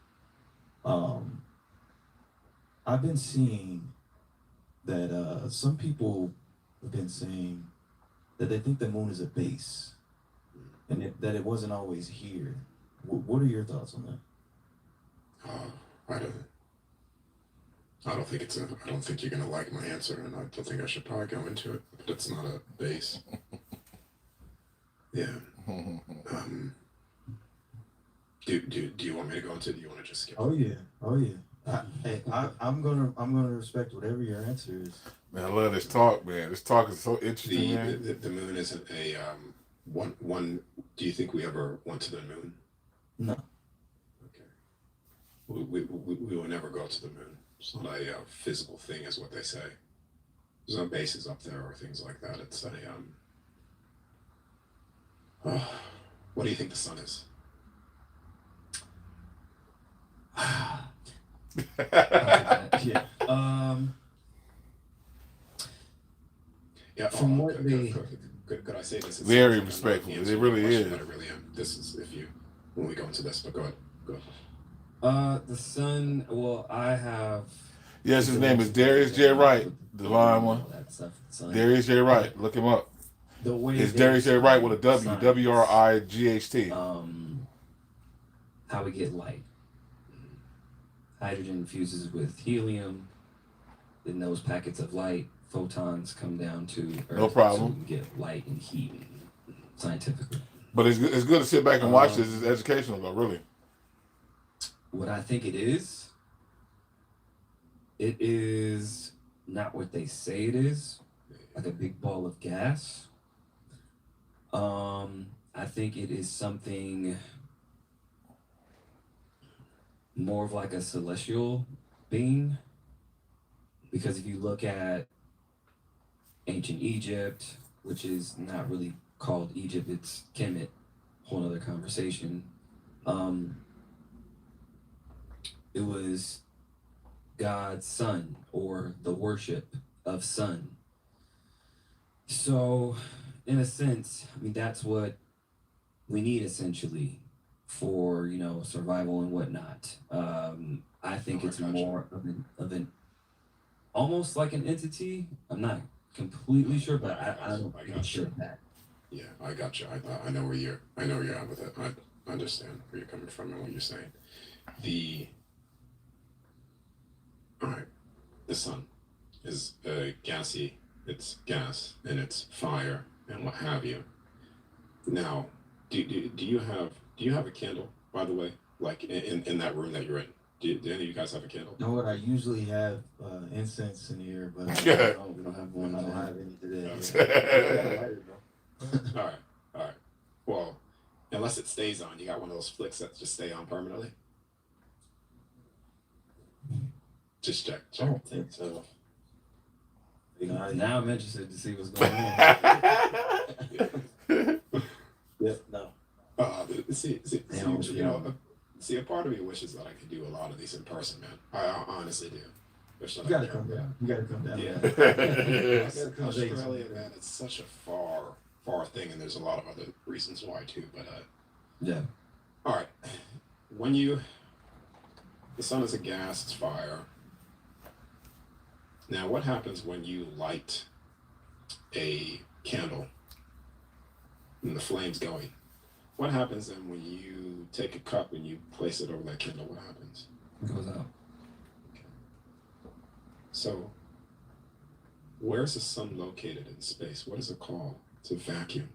I've been seeing that some people have been saying that they think the moon is a base, and that it wasn't always here. What are your thoughts on that? I don't think I don't think you're gonna like my answer, and I don't think I should probably go into it. But it's not a base. Yeah. Do you want me to go into it? Do you want to just skip? Oh yeah. I'm gonna respect whatever your answer is. Man, I love this talk, man. This talk is so interesting, man. The moon isn't a one. Do you think we ever went to the moon? No. Okay. We will never go to the moon. It's not a physical thing, is what they say. There's no bases up there or things like that. It's a what do you think the sun is? Yeah. Yeah. From what could I say this? It's Very something respectful. I'm not It answering really the question, is. but I really am. This is when we go into this. But go ahead. The sun. Well, I have. Yes, his name is Darius J. Wright, divine one. That stuff. Sun. Darius J. Wright. Look him up. The way It's they Darius J. Wright with a W. science, W-R-I-G-H-T. How we get light. Hydrogen fuses with helium. Then those packets of light, photons, come down to Earth. No problem. So we get light and heat, scientifically. But it's good to sit back and watch this. It's educational, though, really. What I think it is not what they say it is, like a big ball of gas. I think it is something more of like a celestial being, because if you look at ancient Egypt, which is not really called Egypt, it's Kemet, whole other conversation. It was God's sun, or the worship of sun. So, in a sense, I mean, that's what we need essentially for, survival and whatnot. I think it's more of an almost like an entity. I'm not completely sure, but I don't think it's sure that. Yeah, I got you. I know where you're at with it. I understand where you're coming from and what you're saying. All right, the sun is gassy. It's gas and it's fire and what have you. Now, do you have a candle, by the way? Like in that room that you're in? Do any of you guys have a candle? You know what? I usually have incense in here, but Yeah. we don't have one. I don't have any today. All right, all right. Well, unless it stays on, you got one of those flicks that just stay on permanently. Just check. I don't think so. You know, Now I'm interested to see what's going on. yeah, no. See, a part of me wishes that I could do a lot of these in person, man. I honestly do. You gotta come down. You gotta come down. Yeah. Australia, man, it's such a far thing, and there's a lot of other reasons why too. But Yeah. all right, the sun is a gas, it's fire. Now, what happens when you light a candle and the flame's going? What happens then when you take a cup and you place it over that candle? What happens? It goes out. So, where's the sun located in space? What is it called? It's a vacuum.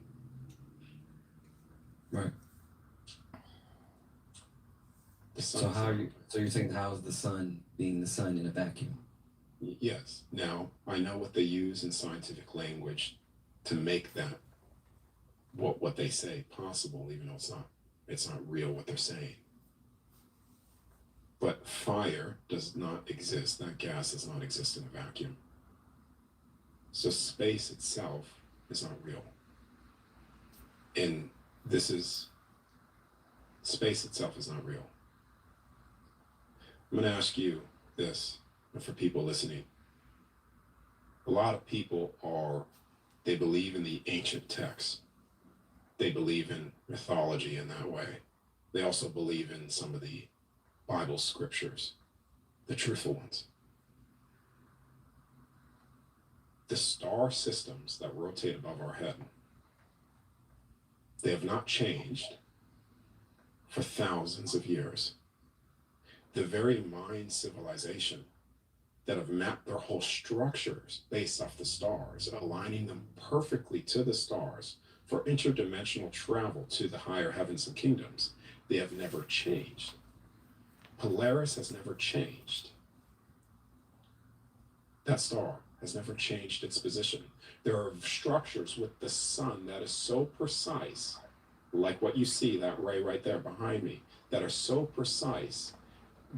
Right. The sun So is how a- are you? So you're saying how is the sun being the sun in a vacuum? Yes. Now, I know what they use in scientific language to make that what they say possible, even though it's not real what they're saying. But fire does not exist. That gas does not exist in a vacuum. So space itself is not real. And space itself is not real. I'm going to ask you this, and for people listening. A lot of people they believe in the ancient texts. They believe in mythology in that way. They also believe in some of the Bible scriptures, the truthful ones. The star systems that rotate above our head, they have not changed for thousands of years. The very Mayan civilization that have mapped their whole structures based off the stars, aligning them perfectly to the stars for interdimensional travel to the higher heavens and kingdoms, they have never changed. Polaris has never changed. That star has never changed its position. There are structures with the sun that is so precise, like what you see, that ray right there behind me, that are so precise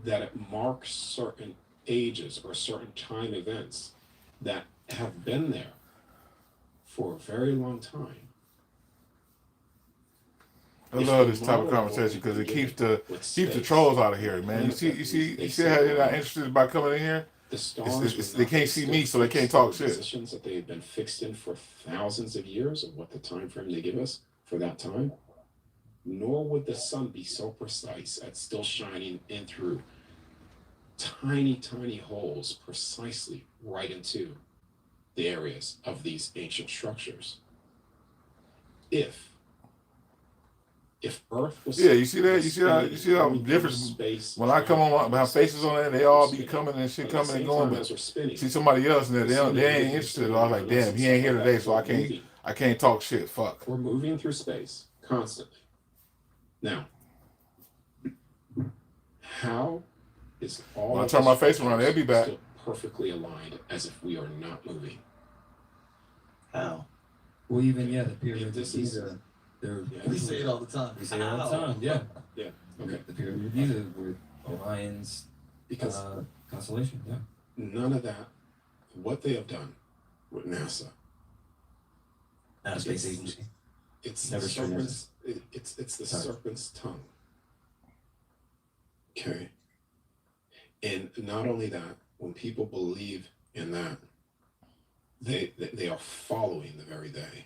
that it marks certain ages or certain time events that have been there for a very long time. I love this type of conversation because it keeps the trolls out of here, man. You see how they're not interested about coming in here? The stars They can't see me, so they can't talk shit. Positions that they've been fixed in for thousands of years, of what the time frame they give us for that time. Nor would the sun be so precise at still shining in through tiny, tiny holes precisely right into the areas of these ancient structures. If Earth was you see that? You see how different space when I come on my faces on there, they all be coming and shit coming and going, but see somebody else and they ain't interested. I was like, damn, he ain't here today, so I can't talk shit. Fuck. We're moving through space constantly. Now, how is all When I of turn my this face around, they'll be back. still perfectly aligned as if we are not moving? How? Well, even the pyramids If of this is Giza, they're We say it all the time. we say it all the time. Yeah. yeah, okay, The pyramid of Giza with Orion's because constellation. Yeah. none of that, what they have done with NASA, Not a space agency. it's Never the sure serpent's, it's the Sorry. serpent's tongue. Okay, and not only that, when people believe in that, they are following the very day.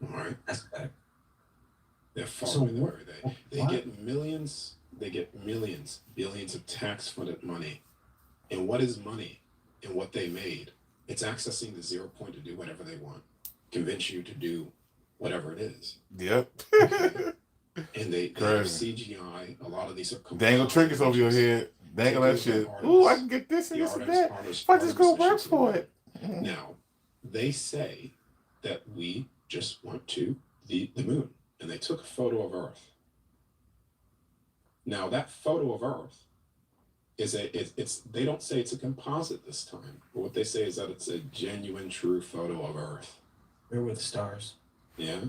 All right, That's bad. they're following the what- very day. They what? get millions, billions of tax-funded money. And what is money and what they made? It's accessing the 0 point to do whatever they want, convince you to do whatever it is. Yep. And they have Crazy. CGI. A lot of these are Dangle trinkets over your head. Dangle that shit. Ooh, I can get this and this and that. If I just go work for it. Now, they say that we just went to the moon, and they took a photo of Earth. Now that photo of Earth is it's they don't say it's a composite this time, but what they say is that it's a genuine, true photo of Earth. Where were the stars? Yeah,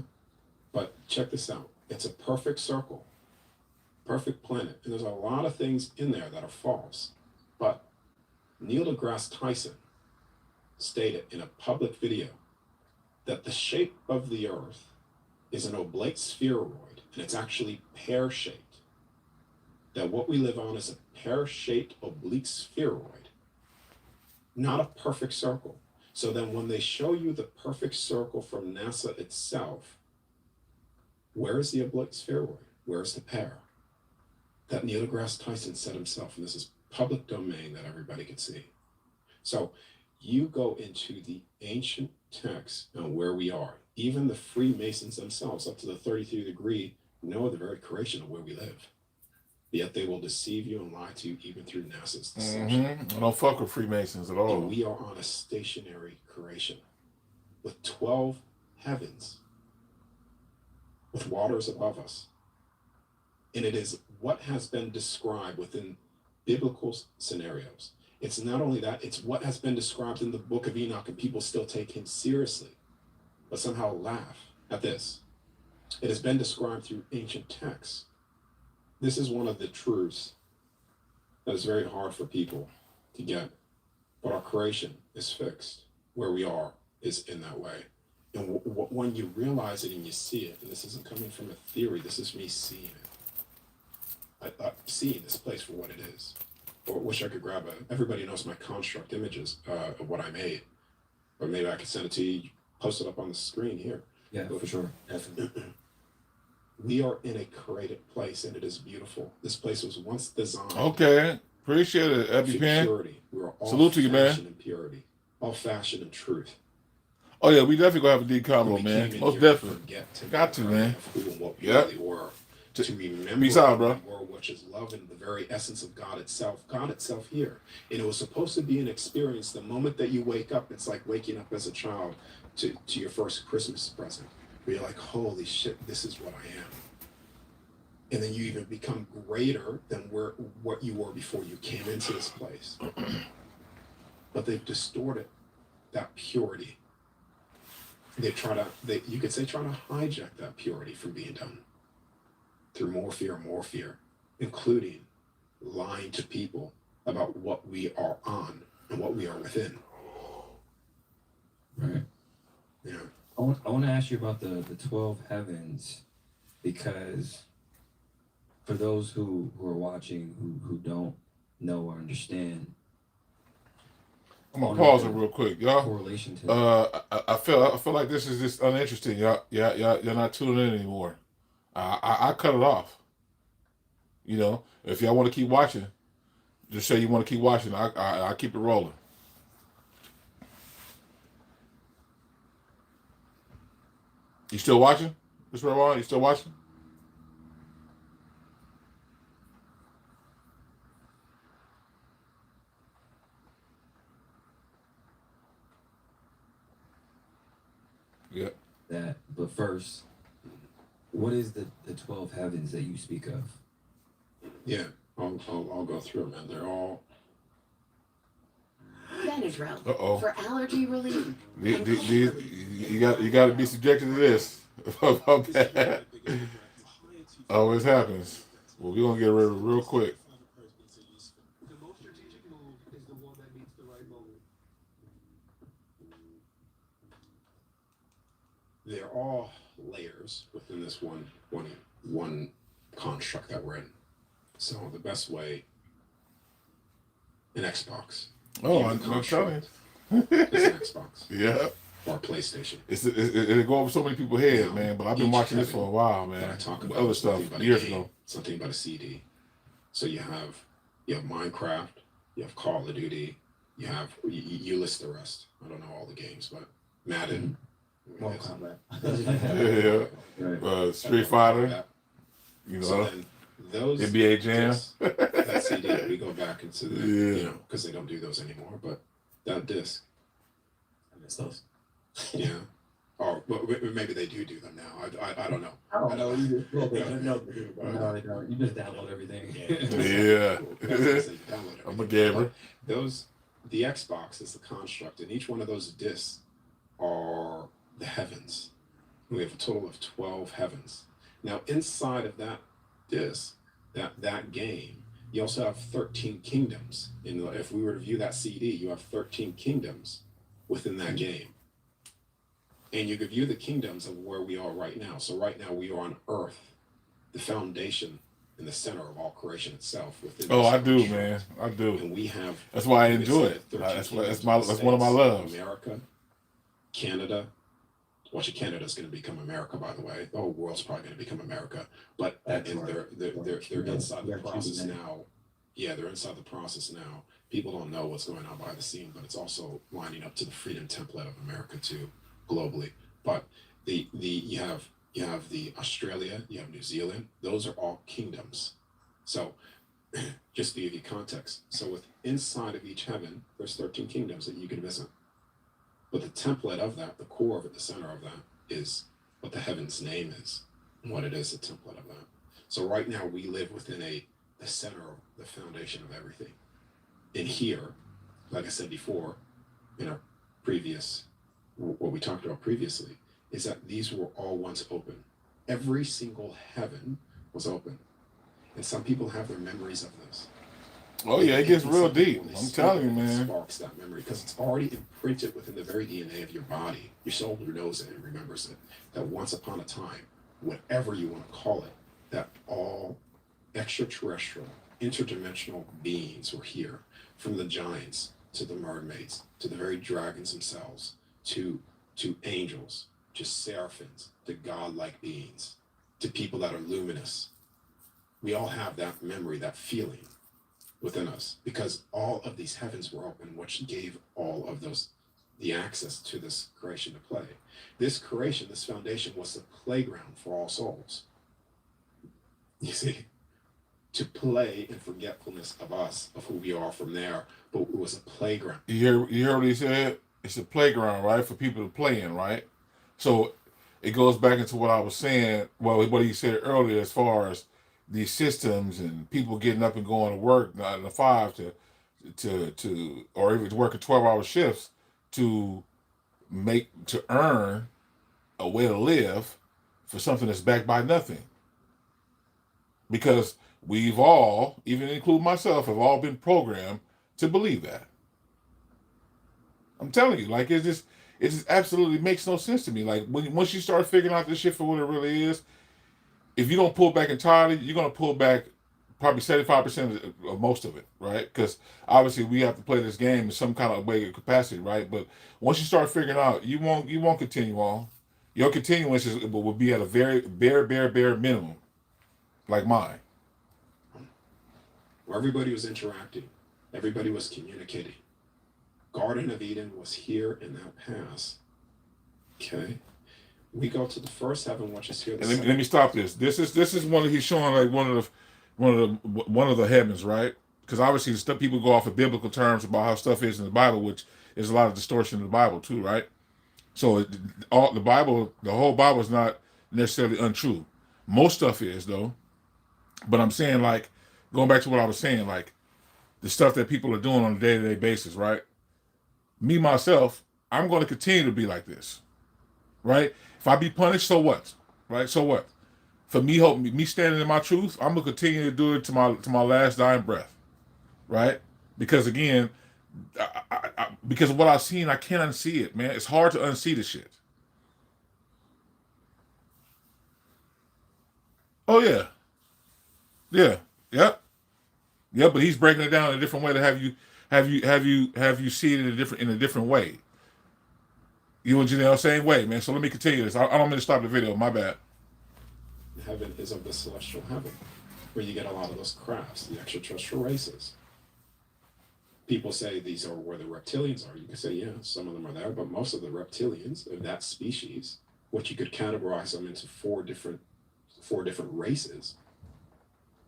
but check this out. It's a perfect circle, perfect planet, and there's a lot of things in there that are false. But Neil deGrasse Tyson stated in a public video that the shape of the Earth is an oblate spheroid, and it's actually pear-shaped. That what we live on is a pear-shaped oblique spheroid, not a perfect circle. So then when they show you the perfect circle from NASA itself, where is the oblique spheroid? Where is the pear? That Neil deGrasse Tyson said himself, and this is public domain that everybody can see. So you go into the ancient texts and where we are, even the Freemasons themselves, up to the 33rd degree, know the very creation of where we live. Yet they will deceive you and lie to you even through NASA's deception. I don't fuck with Freemasons at all. And we are on a stationary creation with 12 heavens, with waters above us. And it is what has been described within biblical scenarios. It's not only that, it's what has been described in the book of Enoch, and people still take him seriously, but somehow laugh at this. It has been described through ancient texts. This is one of the truths that is very hard for people to get. But our creation is fixed. Where we are is in that way. And when you realize it and you see it, and this isn't coming from a theory, this is me seeing it. I'm seeing this place for what it is. I wish I could grab everybody knows my construct images of what I made. Or maybe I could send it to you, post it up on the screen here. Yeah, for sure. Definitely. We are in a created place, and it is beautiful. This place was once designed. Okay, appreciate it, EpiPen. Purity. We are all Salute to you, man. fashion and purity, all fashion and truth. Oh yeah, we definitely gonna have a decombo, We man. came in Most here to definitely. forget to Got to, man. who and what we Yep. really were. To remember Peace out, who bro. we were, which is love and the very essence of God itself. God itself here, and it was supposed to be an experience. The moment that you wake up, it's like waking up as a child to your first Christmas present. Where you're like, holy shit, this is what I am. And then you even become greater than what you were before you came into this place. But they've distorted that purity. You could say try to hijack that purity from being done through more fear, including lying to people about what we are on and what we are within. Right. Yeah. I want to ask you about the 12 heavens, because for those who are watching who don't know or understand, I'm gonna pause it real quick, y'all. correlation to I feel like this is just uninteresting. Y'all not tuning in anymore. I cut it off. You know, if y'all want to keep watching, just say you want to keep watching. I keep it rolling. You still watching, Mr. Ramon? You still watching? Yeah. that. But first, what is the 12 heavens that you speak of? Yeah. I'll go through them, and they're all. Benadryl Uh-oh. for allergy relief. You got to be subjected to this. Always happens. Well, we're gonna get rid of it real quick. The most strategic move is the one that meets the right moment. They're all layers within this one construct that we're in. So the best way, an Xbox. Oh, Even I'm telling construct is an Xbox you. Yeah. or a PlayStation. It go over so many people's heads, Yeah. man. But I've been Each watching this heaven for a while, That man. I talk With about other stuff something about a years game, ago. something about a CD. So you have Minecraft, you have Call of Duty, you list the rest. I don't know all the games, but Madden, Mortal Kombat. Yeah. Right. Street Fighter, that. you So know, then those NBA Jam. discs, that CD, we go back into the, Yeah. because they don't do those anymore. But that disc, I miss those. yeah, Or maybe they do them now. I don't know. I don't know either. Yeah, they Okay. no, No, they don't. You just download everything. Yeah. That's what I say, you download I'm a everything. gamer. But the Xbox is the construct, and each one of those discs are the heavens. We have a total of 12 heavens. Now, inside of that disc, that game, you also have 13 kingdoms. If we were to view that CD, you have 13 kingdoms within that game. And you could view the kingdoms of where we are right now. So right now we are on Earth, the foundation in the center of all creation itself. Within Oh, this I do, construct. man. I do. And we have. That's why I we could enjoy say it. 13 That's kingdoms one of my States, loves. America, Canada. Watch, Canada's going to become America, by the way. The whole world's probably going to become America. But That's and right. they're inside the Yeah, process Cuba. now. Yeah, they're inside the process now. People don't know what's going on behind the scene, but it's also lining up to the freedom template of America too, globally. But you have the Australia, you have New Zealand. Those are all kingdoms. So just to give you context, so with inside of each heaven, there's 13 kingdoms that you can visit. But the template of that, the core of it, the center of that, is what the heaven's name is, and what it is, the template of that. So right now we live within the center of the foundation of everything. In here, like I said before, in our previous, what we talked about previously, is that these were all once open. Every single heaven was open. And some people have their memories of this. Oh yeah, it gets And real some people, deep. when they I'm speak telling you, of it, it man. sparks that memory because it's already imprinted within the very DNA of your body. Your soul knows it and remembers it. That once upon a time, whatever you want to call it, that all extraterrestrial, interdimensional beings were here, from the giants to the mermaids to the very dragons themselves to angels, to seraphims, to godlike beings, to people that are luminous. We all have that memory, that feeling within us because all of these heavens were open, which gave all of those the access to this creation to play. This creation, this foundation was the playground for all souls. You see, to play in forgetfulness of us, of who we are from there, but it was a playground. You hear what he said? It's a playground, right, for people to play in, right? So it goes back into what I was saying. Well, what he said earlier, as far as these systems and people getting up and going to work 9 to 5 to or even working 12-hour shifts to earn a way to live for something that's backed by nothing. Because we've all, even include myself, have all been programmed to believe that. I'm telling you, like it just absolutely makes no sense to me. Like once you start figuring out this shit for what it really is, if you don't pull back entirely, you're gonna pull back probably 75% of most of it, right? Because obviously we have to play this game in some kind of way of capacity, right? But once you start figuring out, you won't continue on. Your continuance will be at a very bare minimum, like mine. Where everybody was interacting, everybody was communicating. Garden of Eden was here in that past. Okay, we go to the first heaven, which is here. And let me stop this. This is one that he's showing like one of the heavens, right? Because obviously stuff people go off of biblical terms about how stuff is in the Bible, which is a lot of distortion in the Bible too, right? So the whole Bible is not necessarily untrue. Most stuff is though. But I'm saying, like, going back to what I was saying, like the stuff that people are doing on a day-to-day basis, right? Me myself, I'm going to continue to be like this, right? If I be punished, so what, right? So what? For me standing in my truth, I'm gonna continue to do it to my last dying breath, right? Because again, because of what I've seen, I can't unsee it, man. It's hard to unsee the shit. Oh yeah, yeah, yep, yeah. But he's breaking it down in a different way to have you see it in a different way. You and Janelle, same way, man. So let me continue this. I don't mean to stop the video. My bad. Heaven is of the celestial heaven, where you get a lot of those crafts, the extraterrestrial races. People say these are where the reptilians are. You can say, yeah, some of them are there, but most of the reptilians of that species, which you could categorize them into four different races,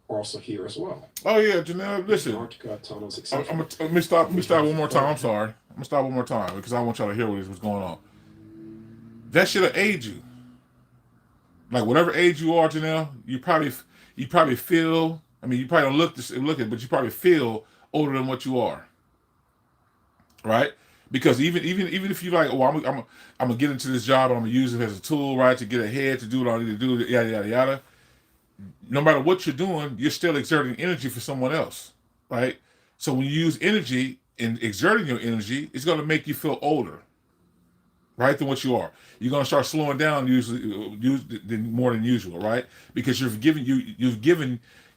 are also here as well. Oh yeah, Janelle, listen. Antarctica, tunnels, etc. Let me stop one more time. I'm sorry. I'm gonna stop one more time because I want y'all to hear what's going on. that should have aged you. Like whatever age you are to now, you probably feel. I mean, you probably don't look it, but you probably feel older than what you are, right? Because even if you like, oh, I'm gonna get into this job, and I'm gonna use it as a tool, right, to get ahead, to do what I need to do, yada yada yada. No matter what you're doing, you're still exerting energy for someone else, right? So when you use energy and exerting your energy, it's gonna make you feel older, right, than what you are. You're gonna start slowing down more than usual, right? Because you've given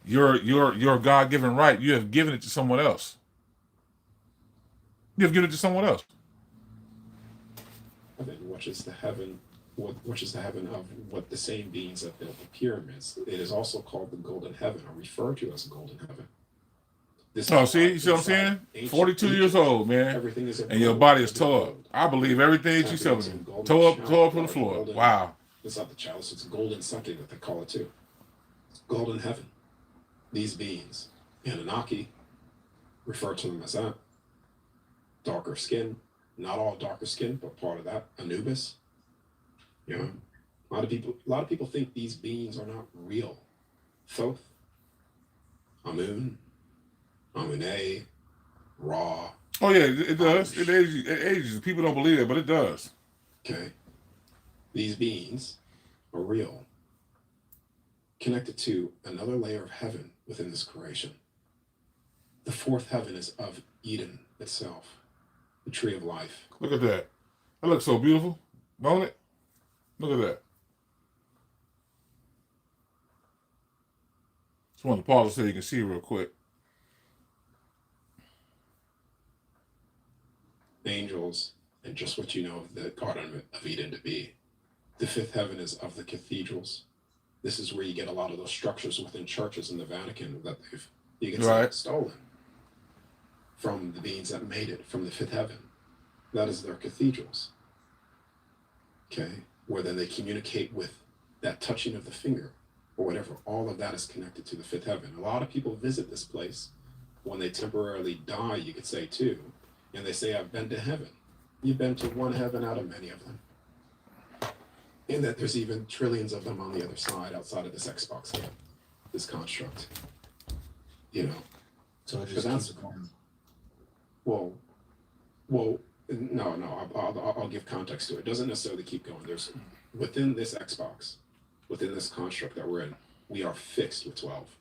your God given right. You have given it to someone else. You have given it to someone else. Heaven, which is the heaven, which is the heaven of what the same beings that built the pyramids. It is also called the golden heaven, or referred to as golden heaven. This Oh, is see, why you see what I'm inside saying? ancient 42 years Egypt, old, man, everything is of and your gold, body is of tore up. gold. I believe everything she's Tapping telling into you. golden Tore up chalice, from the or floor. golden, Wow. it's not the chalice, it's golden something that they call it too. Golden heaven. These beings, Anunnaki, refer to them as that. Darker skin, not all darker skin, but part of that. Anubis. You know, a lot of people think these beings are not real. Thoth, Amun, Amunay, Ra. Oh yeah, it does. It ages. It ages. People don't believe it, but it does. Okay, these beings are real, connected to another layer of heaven within this creation. The fourth heaven is of Eden itself, the tree of life. Look at that. That looks so beautiful, don't it? Look at that. Just want to pause it so you can see real quick. Angels, and just what you know of the Garden of Eden to be. The fifth heaven is of the cathedrals. This is where you get a lot of those structures within churches in the Vatican that you can say, stolen from the beings that made it from the fifth heaven. That is their cathedrals. Okay, where then they communicate with that touching of the finger or whatever. All of that is connected to the fifth heaven. A lot of people visit this place when they temporarily die, you could say too, and they say, I've been to heaven. You've been to one heaven out of many of them. And that there's even trillions of them on the other side, outside of this Xbox game, this construct. You know. So it just keeps going. Well, no. I'll give context to it. It doesn't necessarily keep going. There's within this Xbox, within this construct that we're in, we are fixed with 12.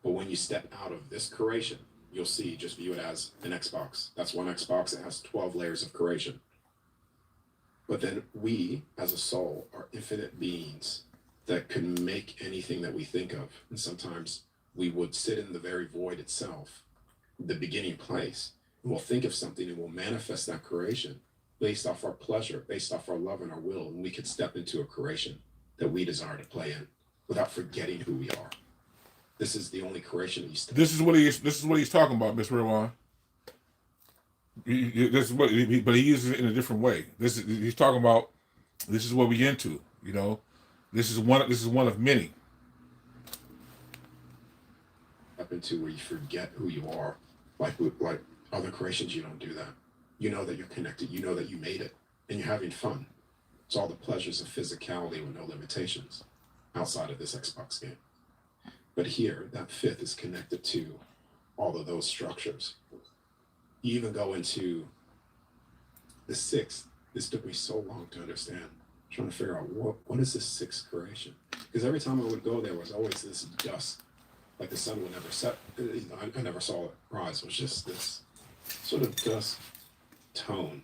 But when you step out of this creation, you'll see, just view it as an Xbox. That's one Xbox. It has 12 layers of creation. But then we, as a soul, are infinite beings that can make anything that we think of. And sometimes we would sit in the very void itself, the beginning place, and we'll think of something and we'll manifest that creation based off our pleasure, based off our love and our will. And we could step into a creation that we desire to play in without forgetting who we are. This is the only creation that you step This is what he's talking about, Miss Rewan. This is what, but he uses it in a different way. He's talking about. This is what we into. You know, this is one of many. up into where you forget who you are. Like other creations, you don't do that. You know that you're connected. You know that you made it, and you're having fun. It's all the pleasures of physicality with no limitations outside of this Xbox game. But here, that fifth is connected to all of those structures. You even go into the sixth. This took me so long to understand. I'm trying to figure out what is this sixth creation? Because every time I would go, there was always this dust, like the sun would never set. I never saw it rise. It was just this sort of dust tone.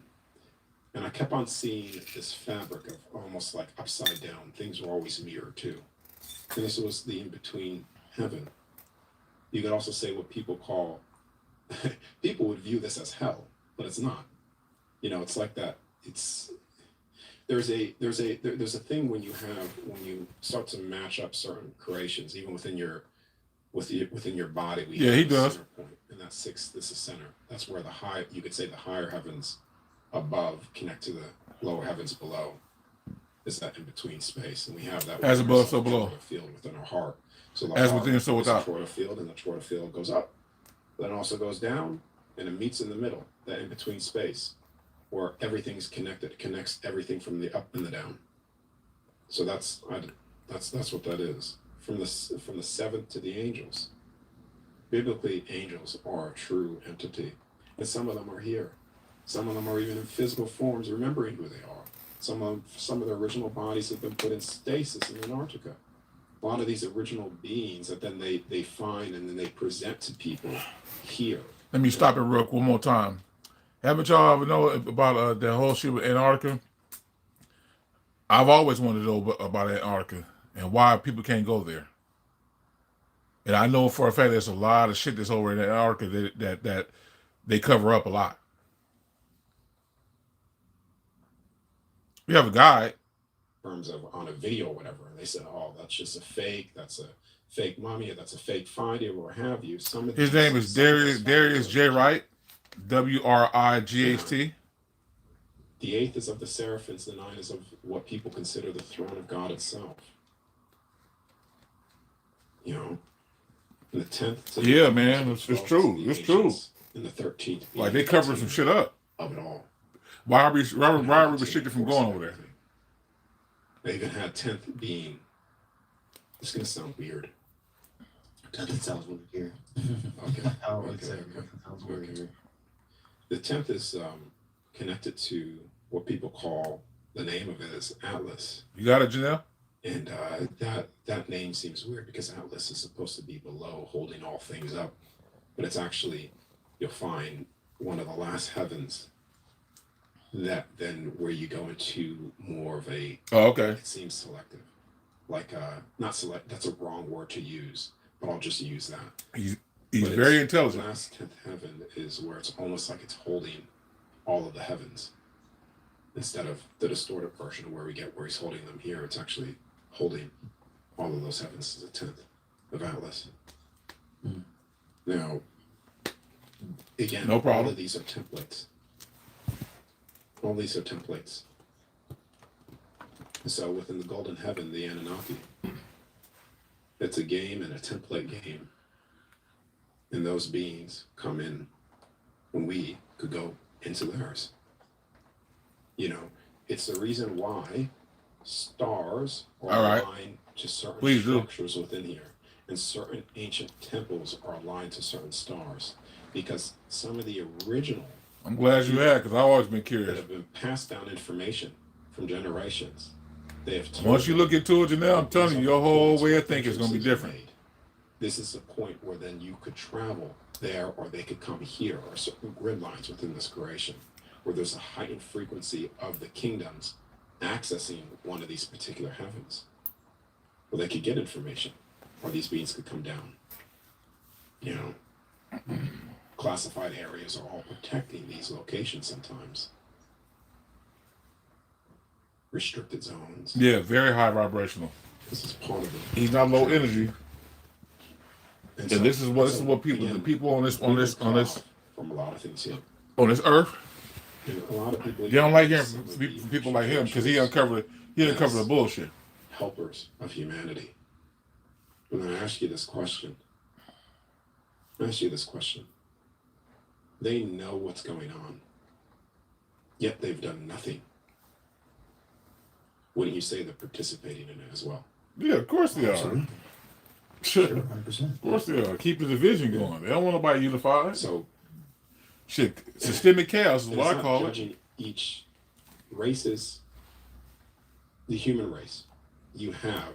And I kept on seeing this fabric of almost like upside down. Things were always mirrored too. And this was the in-between heaven. You could also say what people call, people would view this as hell, but it's not. You know, it's like that. There's a thing when you start to match up certain creations, even within your body. He does. Center point, and that sixth, this is center. That's where you could say the higher heavens above connect to the lower heavens below. Is that in between space, and we have that as above, so below. Field within our heart. So as within, so without. Toroidal field, and the toroidal field goes up, then also goes down, and it meets in the middle, that in between space. where everything's connected. It connects everything from the up and the down. So that's what that is. From the seventh to the angels. Biblically, angels are a true entity, and some of them are here. Some of them are even in physical forms, remembering who they are. Some of their original bodies have been put in stasis in Antarctica. A lot of these original beings that then they find and then they present to people here. Let me stop it real quick one more time. Haven't y'all ever know about that whole shit with Antarctica? I've always wanted to know about Antarctica and why people can't go there. And I know for a fact there's a lot of shit that's over in Antarctica that they cover up a lot. We have a guy. In terms of on a video or whatever, and they said, "Oh, that's just a fake. That's a fake mummy. That's a fake finding, or what have you." His name is Darius J. Wright, WRIGHT. The 8th is of the seraphims. The 9 is of what people consider the throne of God itself. You know, and the 10th. Yeah, man, it's true. It's true. And the 13th. Like they cover some shit up. Of it all. Why are we restricted from going over there? They even had 10th being. It's gonna sound weird. That sounds weird here. Okay. I would Okay. say that sounds weird here. The 10th is connected to what people call, the name of it is Atlas. You got it, Janelle? And that name seems weird because Atlas is supposed to be below, holding all things up. But it's actually, you'll find, one of the last heavens that then where you go into more of a, Oh, okay. it seems selective. Like, not select, that's a wrong word to use, but I'll just use that. He's But very The intelligent. last 10th heaven is where it's almost like it's holding all of the heavens. Instead of the distorted version where he's holding them here, it's actually holding all of those heavens as a 10th of Atlas. Now, again, No problem. all of these are templates. All these are templates. So within the golden heaven, the Anunnaki, it's a game and a template game. And those beings come in when we could go into theirs. You know, it's the reason why stars are All right. aligned to certain Please do. structures within here. And certain ancient temples are aligned to certain stars. Because some of the original I'm glad you had, because I've always been that curious. have been passed down information from generations, they have told Once you look into it, Janelle, I'm these telling you, are your the whole points way where of thinking is going to be entrances are different. made. This is the point where then you could travel there, or they could come here, or certain grid lines within this creation, where there's a heightened frequency of the kingdoms accessing one of these particular heavens, where they could get information, or these beings could come down. You know, classified areas are all protecting these locations sometimes. Restricted zones. Yeah, very high vibrational. This is part of it. He's not low energy. And And this is what people, again, the people on this from a lot of things here. on this earth, And a lot of people they don't like hearing some from of people, the people like him because he spirituals, uncovered the bullshit. helpers of humanity. When I ask you this question, they know what's going on, yet they've done nothing. Wouldn't you say they're participating in it as well? Yeah, of course they are. Absolutely. Sure. Sure, 100%. Of course they are. Keeping the vision going. They don't want nobody unified. So Shit, systemic chaos is and what it's I not call it. judging each races, the human race. You have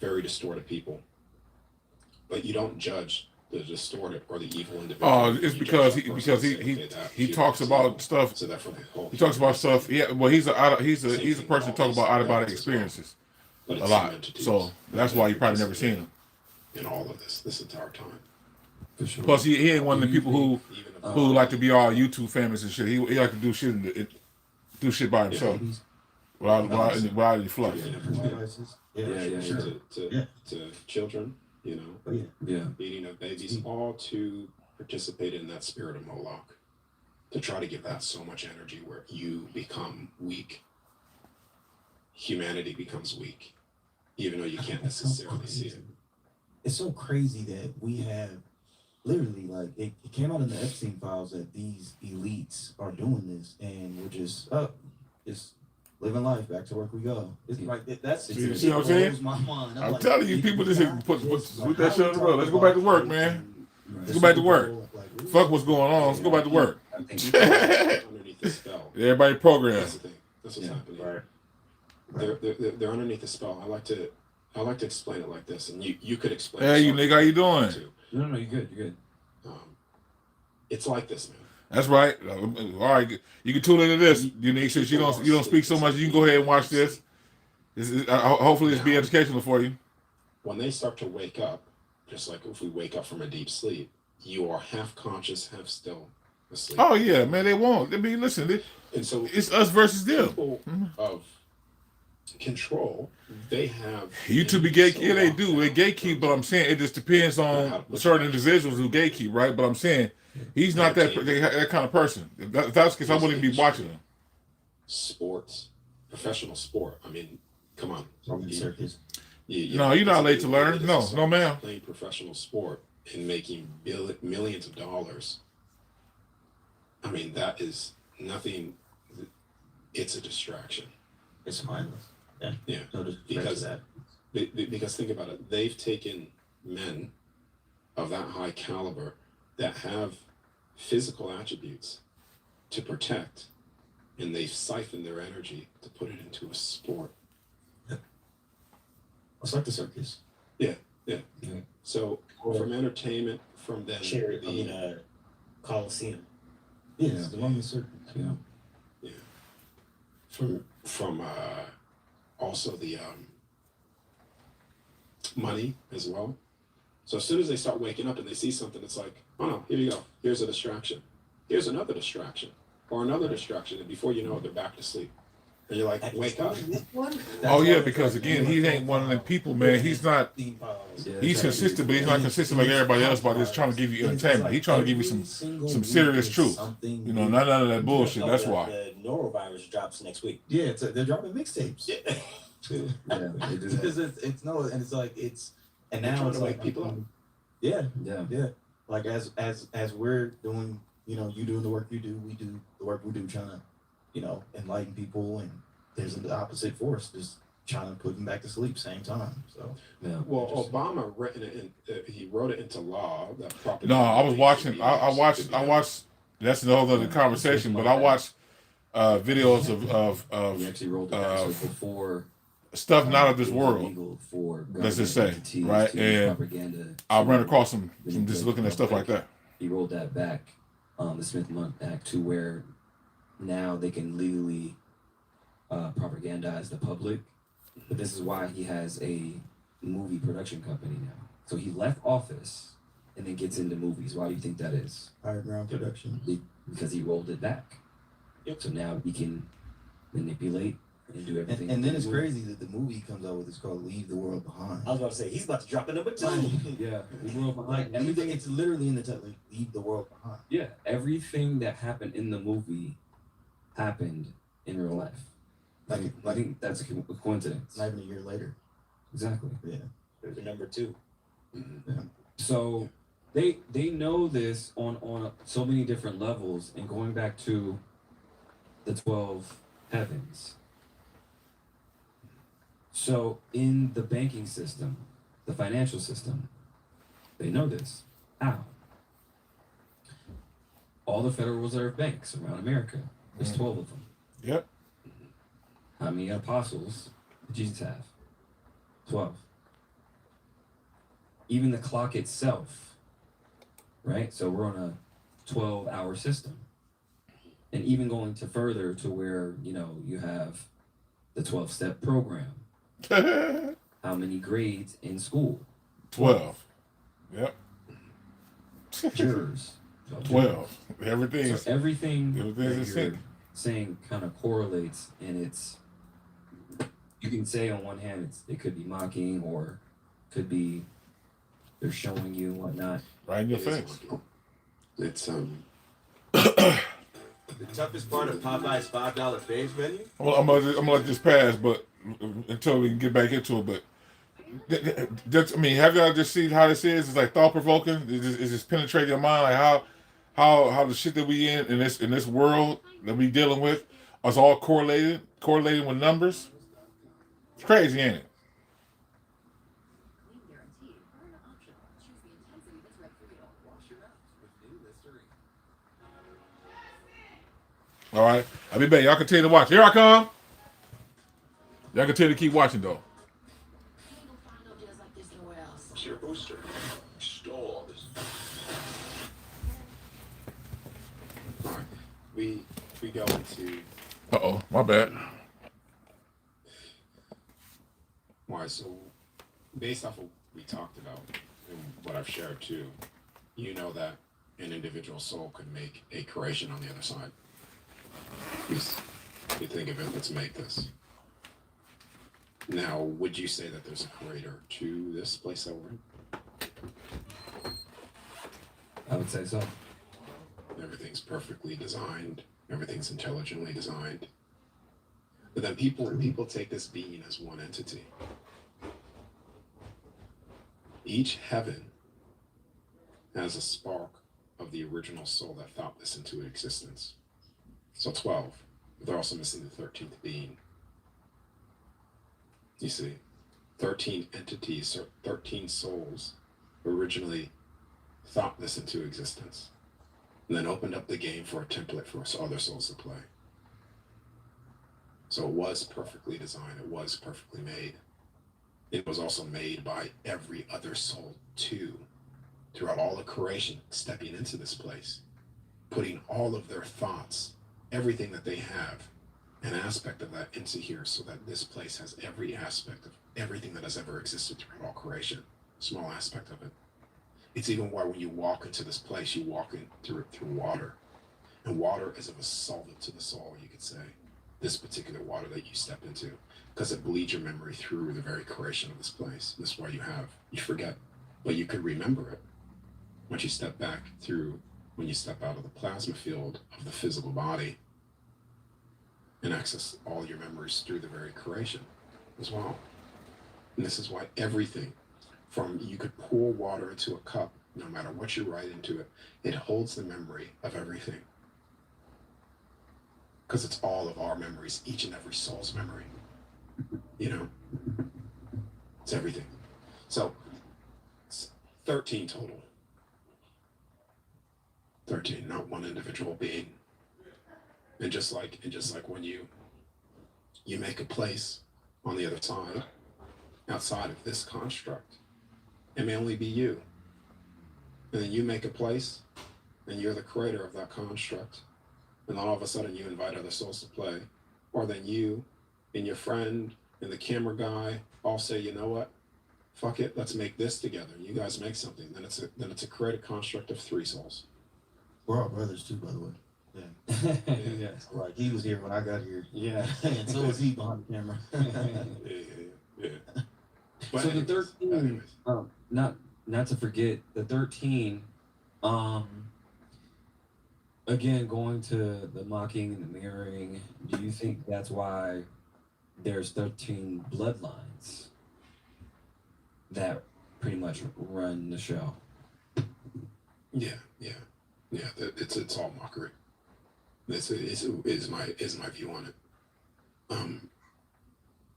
very distorted people, but you don't judge the distorted or the evil individual. Oh, it's You because judge that person and say, okay, that he human talks is about evil. stuff. So therefore the whole He talks about human stuff. race Yeah, well, he's a Same person thing who with talks all about out of body these as well. experiences but a it's lot. some entities So that that's have why you probably never seen him. in all of this entire time. For sure. Plus, he ain't one of the people who Even like to be all YouTube famous and shit. He like to do shit by himself without any fluff. to children, you know, Oh, yeah. Yeah. eating of babies, all to participate in that spirit of Moloch, to try to give that so much energy where you become weak. Humanity becomes weak, even though you can't necessarily see it. It's so crazy that we have literally, like it came out in the Epstein files that these elites are doing this, and we're just living life. Back to work we go. It's like that's See it what I'm saying? blows my mind. I'm like, telling you, people just not put like, that how shit we on the road. talk Let's go back to about work, it man. and Right. Let's go back to work. Super Bowl, like, really? Fuck what's going on. Let's go back to work. I think underneath the spell. Everybody program. That's the thing. That's what's happening. Right. They're underneath the spell. I like to explain it like this, and you could explain. Hey, it you nigga, how you doing? too. no, you're good. You're good. It's like this, man. That's right. All right, you can tune into this. You need since you don't speak so much. You can go ahead and watch this. Hopefully, this be educational for you. When they start to wake up, just like if we wake up from a deep sleep, you are half conscious, half still asleep. Oh yeah, man, they won't. I mean, listen, And so it's us versus them. people of control, they have YouTube be gatekeep. Yeah, they do. They gatekeep, but I'm saying it just depends on certain individuals who gatekeep, right? But I'm saying he's not that kind of person. If that's because I wouldn't be watching him. Sports, professional sport. I mean, come on. From the circus. No, you're not late to learn. No, ma'am. Playing professional sport and making millions of dollars. I mean, that is nothing. It's a distraction. It's mindless. Yeah. Yeah. No, just Because that. Because think about it, they've taken men of that high caliber that have physical attributes to protect, and they've siphoned their energy to put it into a sport. It's like the circus. So from entertainment, from then Coliseum. Yeah, the Roman circus. Yeah. from also the money as well. So as soon as they start waking up and they see something, it's like, oh no, here you go. Here's a distraction. Here's another distraction, or another distraction, and before you know it, they're back to sleep. And you're like, wake up. Oh yeah, because again, he ain't one of them people, man. He's not. He's consistent, but he's not consistent like everybody else by just trying to give you entertainment. He's trying to give you some serious truth. You know, none of that bullshit. That's why. The norovirus drops next week. Yeah, they're dropping mixtapes. Yeah. Yeah, they do Because that. it's no, and it's like and They're now trying it's to like wake people up. Yeah, Yeah. like as we're doing, you doing the work you do, we do the work we do, trying to, enlighten people, and there's the opposite force, just trying to put them back to sleep same time. So Yeah. Well, Obama he wrote it into law that property. No, I was watching. I watched. That's another conversation. But I watched videos of He actually rolled it back so before stuff not of this it was world. illegal for Let's just government say, entities right? to use And propaganda I to ran across some just manipulate looking at stuff like that. He rolled that back, the Smith-Mundt Act, to where now they can legally propagandize the public. But this is why he has a movie production company now. So he left office and then gets into movies. Why do you think that is? higher ground production. Because he rolled it back. Yep. So now he can manipulate and do everything. And then with it's the crazy that the movie comes out with it's called Leave the World Behind. I was about to say he's about to drop a number 2. Yeah, the world behind Like everything. everything, it's literally in the title. Like, Leave the World Behind. Yeah, everything that happened in the movie happened in real life. I think that's a coincidence. Not even a year later. Exactly. Yeah. There's a number 2. So they know this on so many different levels, and going back to the 12 heavens. So in the banking system, the financial system, they know this. How? All the Federal Reserve banks around America, there's 12 of them. Yep. How many apostles did Jesus have? 12. Even the clock itself, right? So we're on a 12-hour system. And even going to further to where, you have the 12-step program. How many grades in school? 12. Yep. Jurors. 12. Everything. So everything Everything's that in you're sync. saying kind of correlates, and you can say on one hand it could be mocking, or could be they're showing you whatnot. Right in your It is face. It's The toughest part of Popeye's $5 faves menu? Well, I'm gonna let this pass, but until we can get back into it. But I mean, have y'all just seen how this is? It's like thought provoking. It's just penetrating your mind, like how the shit that we in this world that we dealing with is all correlated with numbers. It's crazy, ain't it? All right, I'll be back. Y'all continue to watch. Here I come. Y'all continue to keep watching though. It's your booster. Stole all this. All right. We go into My bad. why. So based off of what we talked about and what I've shared too, you know that an individual soul could make a creation on the other side. You think of it, let's make this. Now, would you say that there's a creator to this place that we're in? I would say so. Everything's perfectly designed. Everything's intelligently designed. But then people take this being as one entity. Each heaven has a spark of the original soul that thought this into existence. So 12. But they're also missing the 13th being. You see, 13 entities or 13 souls originally thought this into existence and then opened up the game for a template for other souls to play. So it was perfectly designed, it was perfectly made. It was also made by every other soul too, throughout all of creation, stepping into this place, putting all of their thoughts, everything that they have, an aspect of that into here so that this place has every aspect of everything that has ever existed throughout all creation, small aspect of it. It's even why when you walk into this place, you walk in through water. And water is of a solvent to the soul, you could say, this particular water that you step into, because it bleeds your memory through the very creation of this place. This is why you forget, but you could remember it once you step back through, when you step out of the plasma field of the physical body and access all your memories through the very creation as well. And this is why everything from, you could pour water into a cup, no matter what you write into it, it holds the memory of everything. Because it's all of our memories, each and every soul's memory. You know? It's everything. So, it's 13 total. 13, not one individual being. And just like when you make a place on the other side, outside of this construct, it may only be you. And then you make a place, and you're the creator of that construct. And then all of a sudden you invite other souls to play. Or then you and your friend and the camera guy all say, you know what? Fuck it, let's make this together. You guys make something. Then it's a created construct of 3 souls. We're all brothers too, by the way. Yeah. Yeah. Like he was here when I got here. Yeah. And so was he behind the camera. Yeah. But So the anyways, 13, not to forget the 13, again, going to the mocking and the mirroring, do you think that's why there's 13 bloodlines that pretty much run the show? Yeah. It's all mockery. This is my view on it.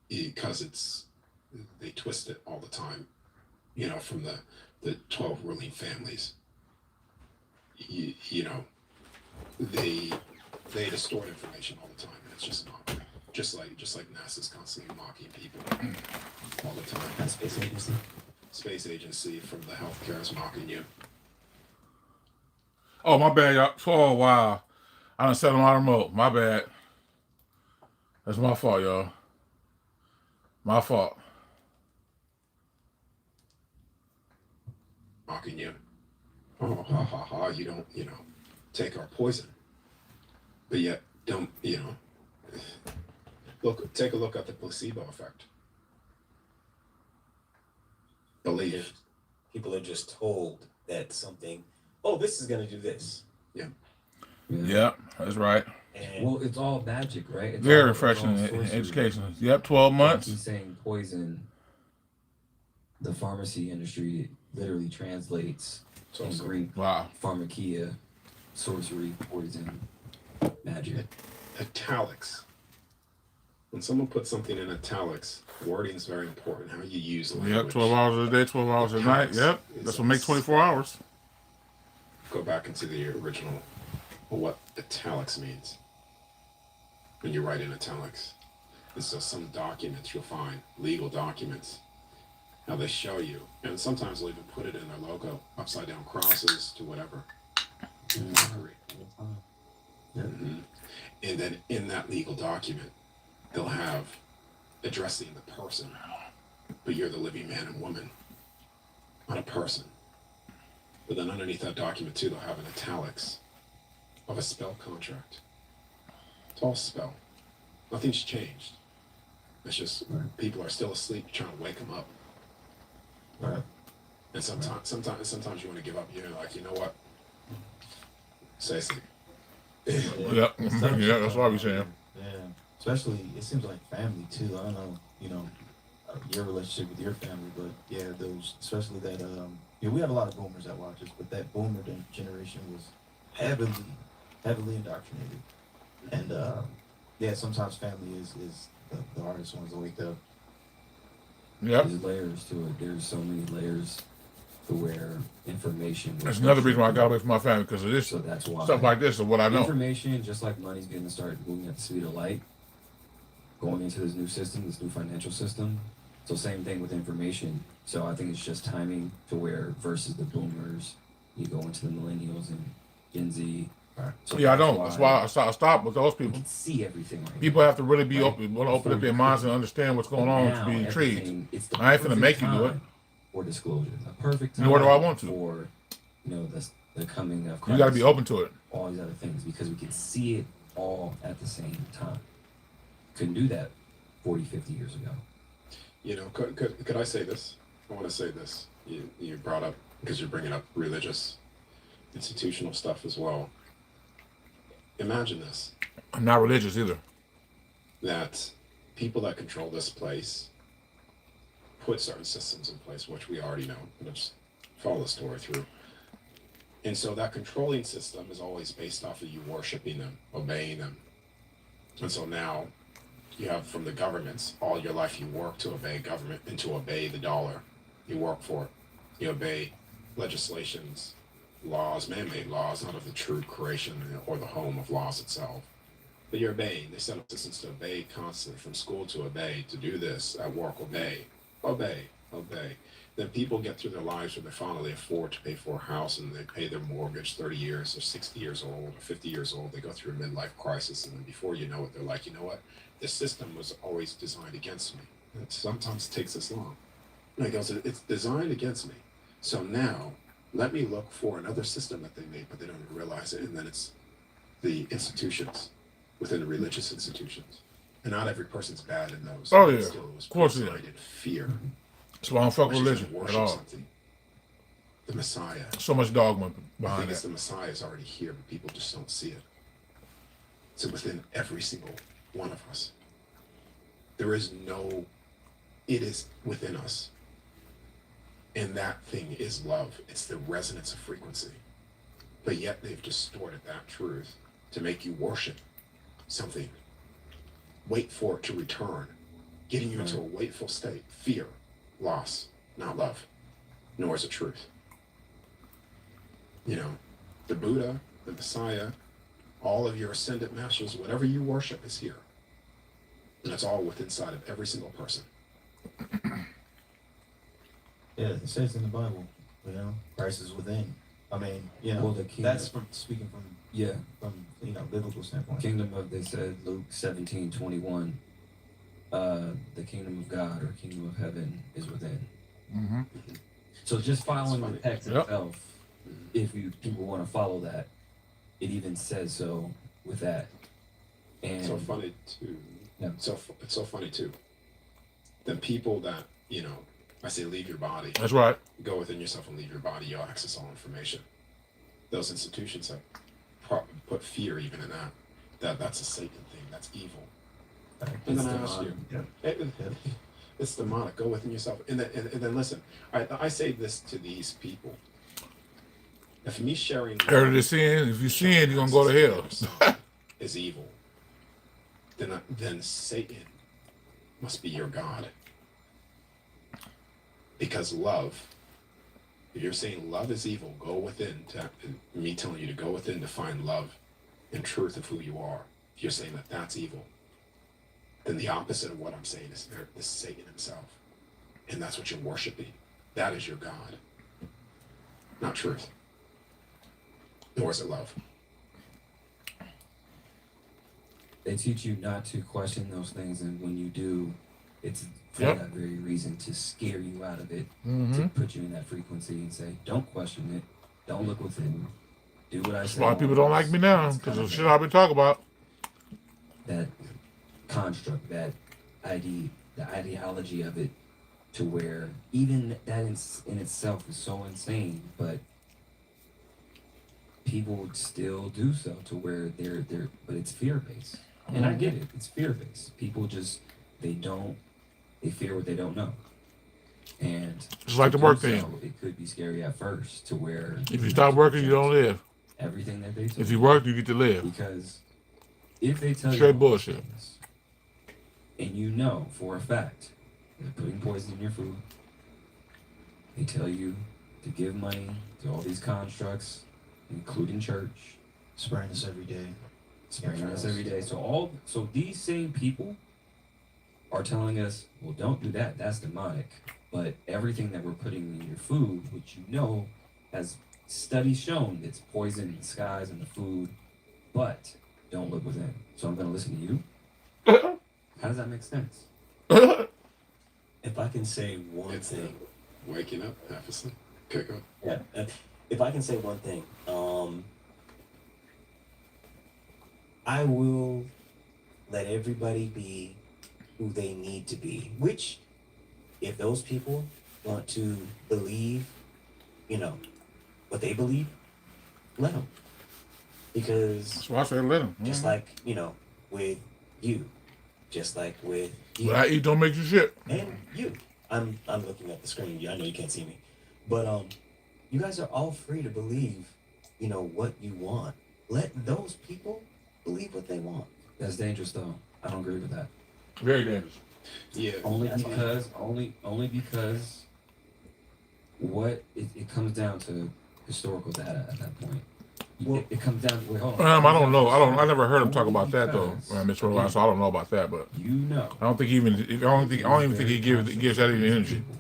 Because they twist it all the time, you know, from the 12 ruling families. You know, they distort information all the time, and it's just mockery. Just like NASA's constantly mocking people all the time. That's Space Agency. Space Agency from the healthcare is mocking you. Oh, my bad, y'all. Oh, wow. I done set on my remote. My bad. That's my fault, y'all. My fault. Mocking you. Oh, ha ha ha! You don't, take our poison, but yet don't, take a look at the placebo effect. Belief. People are just told that something, oh, this is gonna do this. Yep, that's right. And Well, it's all magic, right? It's Very all refreshing sorcery. education. Yep, 12 Like months. he's saying poison. The pharmacy industry literally translates So, in Greek Wow. pharmakia, sorcery, poison, magic. italics. When someone puts something in italics, wording is very important. How you use language. Yep, 12 hours a day, 12 hours a night. Yep, that's what makes 24 hours. Go back into the original, what italics means. When you write in italics. And so some documents you'll find, legal documents, how they show you. And sometimes they'll even put it in their logo, upside down crosses to whatever. Mhm. And then in that legal document, they'll have addressing the person, but you're the living man and woman, not a person. But then underneath that document too, they'll have an italics of a spell contract. It's all spell. Nothing's changed. It's just people are still asleep, trying to wake them up. Right. And sometimes you want to give up. You're like, you know what? Stay asleep. Yep, yeah, that's what I be saying. Yeah, especially it seems like family too. I don't know, your relationship with your family, but yeah, those especially that we have a lot of boomers that watch us, but that boomer generation was heavily indoctrinated, and yeah, sometimes family is the hardest ones to wake up. Yep. There's layers to it. There's so many layers to where information. That's another reason why I got away from my family, because of this So that's why stuff like this is what I know. information, just like money's going to start moving at the speed of light, going into this new system, this new financial system. So same thing with information. So I think it's just timing to where versus the boomers, you go into the millennials and Gen Z. So Yeah, I don't. That's why I stop with those we people. can see everything. Right People now. have to really be Right. open, want to open up their minds and understand what's going on to be Now, intrigued. everything- it's the I ain't finna perfect make you do it. time for disclosure. A perfect time. Nor do I want to. For the coming of Christ. You got to be open to it. All these other things because we can see it all at the same time. Couldn't do that 40, 50 years ago. You know, could I say this? I want to say this. You brought up, because you're bringing up religious, institutional stuff as well. Imagine this, I'm not religious either. that people that control this place put certain systems in place, which we already know. Let's follow the story through. And so that controlling system is always based off of you worshiping them, obeying them. And so now you have from the governments, all your life you work to obey government and to obey the dollar. You work for it. You obey legislations, laws, man-made laws, not of the true creation or the home of laws itself. But you're obeying. They set up systems to obey constantly, from school to obey, to do this, at work, obey, obey, obey. Then people get through their lives where they finally afford to pay for a house and they pay their mortgage 30 years or 60 years old or 50 years old. They go through a midlife crisis, and then before you know it, they're like, you know what? The system was always designed against me. And sometimes it takes this long. And he goes, it's designed against me. So now let me look for another system that they made, but they don't even realize it. And then it's the institutions within the religious institutions. And not every person's bad in those. Oh, But yeah. still, it was Of course it is. designed in fear. That's why I don't fuck with Especially if religion you at worship all. something. The Messiah. So much dogma The thing behind is, that. the Messiah is already here, but people just don't see it. So within every single one of us, there is no, it is within us. And that thing is love. It's the resonance of frequency. But yet they've distorted that truth to make you worship something. Wait for it to return, getting you into a waitful state. Fear, loss, not love, nor is it truth. You know, the Buddha, the Messiah, all of your ascended masters, whatever you worship is here. And it's all within inside of every single person. Yeah, it says in the Bible, Christ is within. I mean, Well, the kingdom- that's from speaking from Yeah. biblical standpoint. Kingdom of, they said, Luke 17:21, the kingdom of God or kingdom of heaven is within. Mm-hmm. So just following It's the funny. text Yep. itself, if people want to follow that, it even says so with that. And It's so funny too. Yeah. It's so funny too. Then people that, I say leave your body, That's right. go within yourself and leave your body, you'll access all information. Those institutions have put fear even in that. That's a Satan thing. That's evil. And then I ask you, It's demonic. Go within yourself. And then listen, I say this to these people. If me sharing Heard of this sin? If you sin, you're gonna go to hell. is evil, then Satan must be your God. Because love, if you're saying love is evil, go within to me telling you to go within to find love and truth of who you are. If you're saying that that's evil, then the opposite of what I'm saying is Satan himself. And that's what you're worshiping. That is your God. Not truth. Nor is it love. They teach you not to question those things, and when you do, it's for Yep. that very reason, to scare you out of it, Mm-hmm. to put you in that frequency and say, don't question it, don't look within, do what I say. A lot of people don't like me now It's because kind of of shit I've been talking about. that construct, that idea, the ideology of it, to where even that in itself is so insane, but people still do so to where they're but it's fear based. And I get it, it's fear based. People just they fear what they don't know. And Just like to the work do thing. so, it could be scary at first to where If you stop working, you don't live. everything that they tell If you work, you get to live. because if they tell Straight you all these bullshit. things, and you know for a fact they're putting poison in your food, they tell you to give money to all these constructs, including church, Spraying us every day. spraying us every day. So these same people are telling us, well, don't do that. That's demonic. But everything that we're putting in your food, which you know has studies shown it's poison in the skies and the food, but don't look within. So I'm going to listen to you. How does that make sense? If I can say one It's thing, waking up, half asleep. Okay, go. yeah. If I can say one thing, I will let everybody be who they need to be. Which, if those people want to believe, what they believe, let them. Because That's why I say let him. just like with you, just like with you. What I eat don't make you shit. And you. I'm looking at the screen. I know you can't see me. But you guys are all free to believe, what you want. Let those people believe what they want. That's dangerous, though. I don't agree with that. Very dangerous. Yeah. Only That's because what it comes down to historical data at that point. Well- It comes down to I don't know. I never heard him talk Only about that though, because, Mr. Rowan, so I don't know about that. But you know, I don't think he even. I don't even think he gives that any energy. people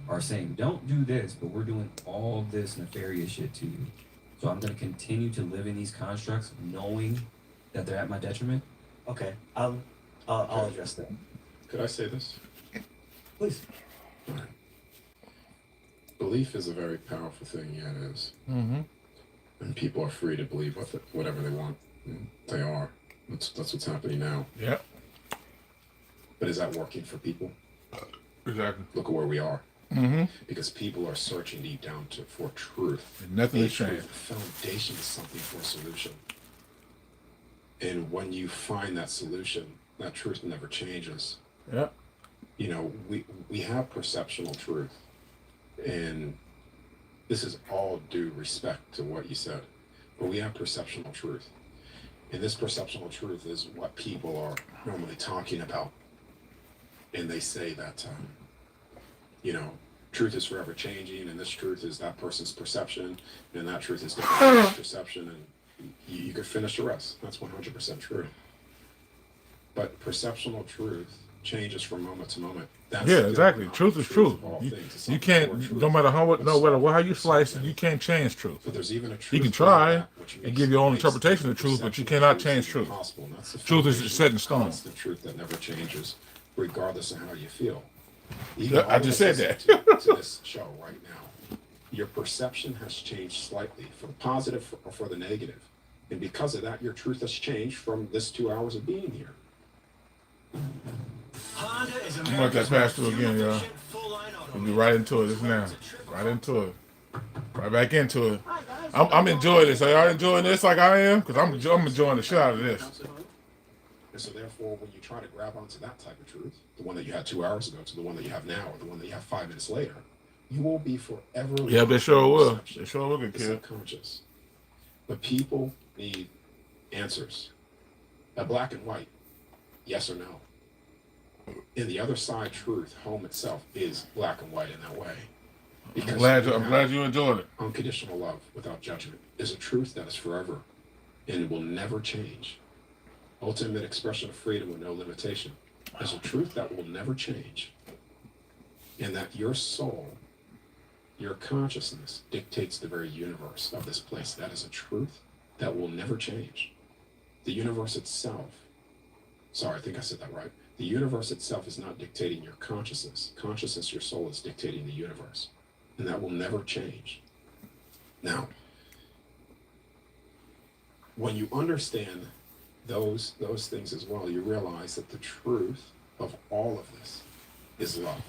are saying, don't do this, but we're doing all this nefarious shit to you. So I'm going to continue to live in these constructs, knowing that they're at my detriment. Okay. I'll address that. Could I say this? Please. Belief is a very powerful thing. Yeah, it is. Mm-hmm. And people are free to believe whatever they want. And they are. That's what's happening now. Yeah. But is that working for people? Exactly. Look at where we are. Mm-hmm. Because people are searching deep down for truth. And nothing A has truth. changed. The foundation is something for a solution. And when you find that solution, that truth never changes. Yeah. We have perceptual truth. And this is all due respect to what you said. But we have perceptual truth. And this perceptual truth is what people are normally talking about. And they say that, truth is forever changing, and this truth is that person's perception, and that truth is different person's perception, and you could finish the rest. That's 100% true. But perceptual truth changes from moment to moment. That's Yeah, still exactly. not Truth the is truth. of all You things. It's something can't, for truth. no matter how you slice it, you can't change truth. But there's even a truth You can beyond try that, which and makes- give your own makes interpretation of truth, but you cannot change even truth. possible. And that's the Truth is foundation set in of stone. constant truth that never changes, regardless of how you feel. Yeah, I all of just us said listening that. to this show right now, your perception has changed slightly for the positive or for the negative. And because of that, your truth has changed from this 2 hours of being here. Honda is I'm gonna let that pass through again, y'all. fuel-efficient, full-line auto. We'll be right into it just now. Right into it. Right back into it. I'm enjoying this. Are y'all enjoying this like I am? Because I'm enjoying the shit out of this. And so therefore, when you try to grab onto that type of truth, the one that you had 2 hours ago to the one that you have now, or the one that you have 5 minutes later, you will be forever. Yeah, they sure will. Perception, They sure will get the killed. subconscious. But people need answers. A black and white, yes or no. And the other side truth, home itself, is black and white in that way. I'm glad you enjoyed it. Unconditional love without judgment is a truth that is forever and it will never change. Ultimate expression of freedom with no limitation is a truth that will never change. And that your soul, your consciousness, dictates the very universe of this place. That is a truth that will never change. The universe itself, sorry, I think I said that right. The universe itself is not dictating your consciousness. Consciousness, your soul, is dictating the universe. And that will never change. Now, when you understand those things as well, you realize that the truth of all of this is love.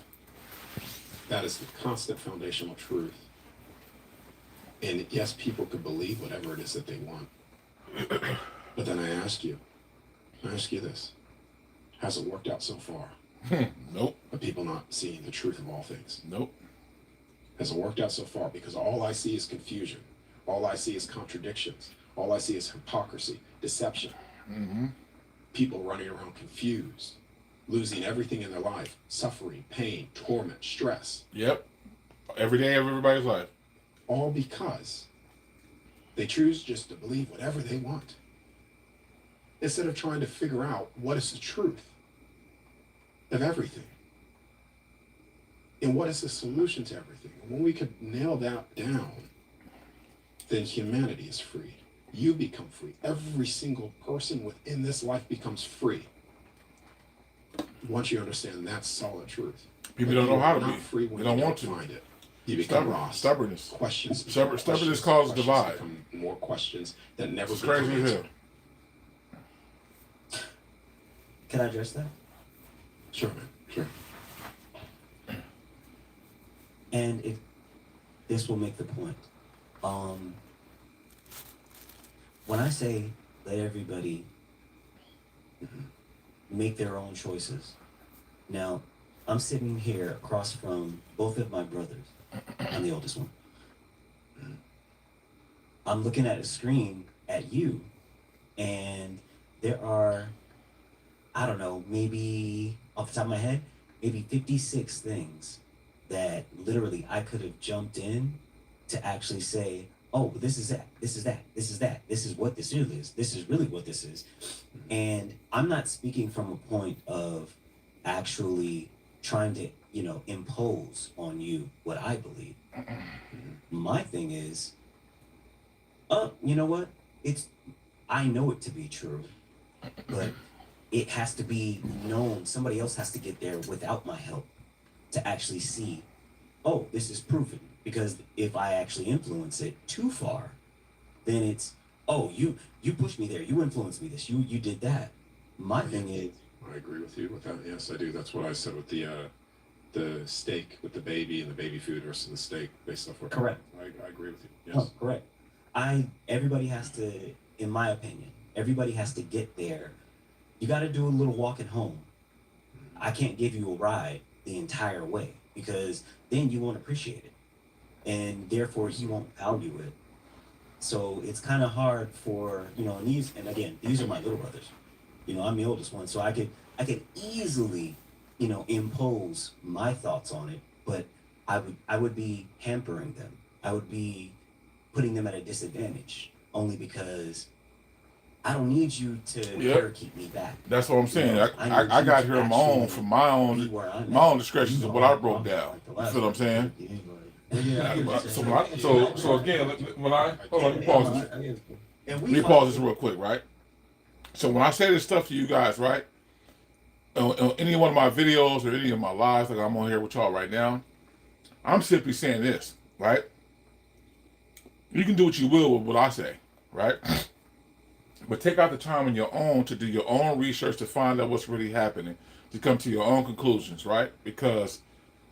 That is the constant foundational truth. And yes, people could believe whatever it is that they want. But then I ask you this. Has it worked out so far? Nope. Are people not seeing the truth of all things? Nope. Has it worked out so far? Because all I see is confusion. All I see is contradictions. All I see is hypocrisy, deception. Mm-hmm. People running around confused, losing everything in their life, suffering, pain, torment, stress. Yep. Every day of everybody's life. All because they choose just to believe whatever they want, instead of trying to figure out what is the truth of everything. And what is the solution to everything? And when we could nail that down, then humanity is free. You become free. Every single person within this life becomes free. Once you understand that solid truth. People don't know how to not be. Free when They don't you want to. find it. You become lost. Stubbornness. Questions. Stubbornness causes divide. Become more questions that never It's become crazy as hell. answered. Can I address that? Sure, man. Sure. And if this will make the point. When I say let everybody make their own choices, now I'm sitting here across from both of my brothers. I'm the oldest one. I'm looking at a screen at you, and there are, I don't know, maybe off the top of my head, maybe 56 things that literally I could have jumped in to actually say, oh, this is that, this is that, this is that, this is what this is, this is really what this is. And I'm not speaking from a point of actually trying to, impose on you what I believe. My thing is, you know what? I know it to be true, but it has to be known. Somebody else has to get there without my help to actually see, oh, this is proven. Because if I actually influence it too far, then it's, oh, you pushed me there, you influenced me this, you did that. My thing is, I agree with you with that. Yes, I do. That's what I said with the steak with the baby and the baby food versus the steak based off what. Correct. I agree with you. Yes. no, correct. Everybody has to, in my opinion, everybody has to get there. You got to do a little walking home. I can't give you a ride the entire way because then you won't appreciate it. And therefore he won't value it. So it's kind of hard for, and these are my little brothers. I'm the oldest one, so I could easily, impose my thoughts on it, but I would be hampering them. I would be putting them at a disadvantage only because I don't need you to keep me back. That's what I'm saying. I got here on my own from my own discretions of what I broke down. You feel what I'm saying? So again, when I hold on, let me pause this. Let me pause this real quick, right? So when I say this stuff to you guys, right, on any one of my videos or any of my lives, like I'm on here with y'all right now, I'm simply saying this, right? You can do what you will with what I say, right? But take out the time on your own to do your own research to find out what's really happening, to come to your own conclusions, right? Because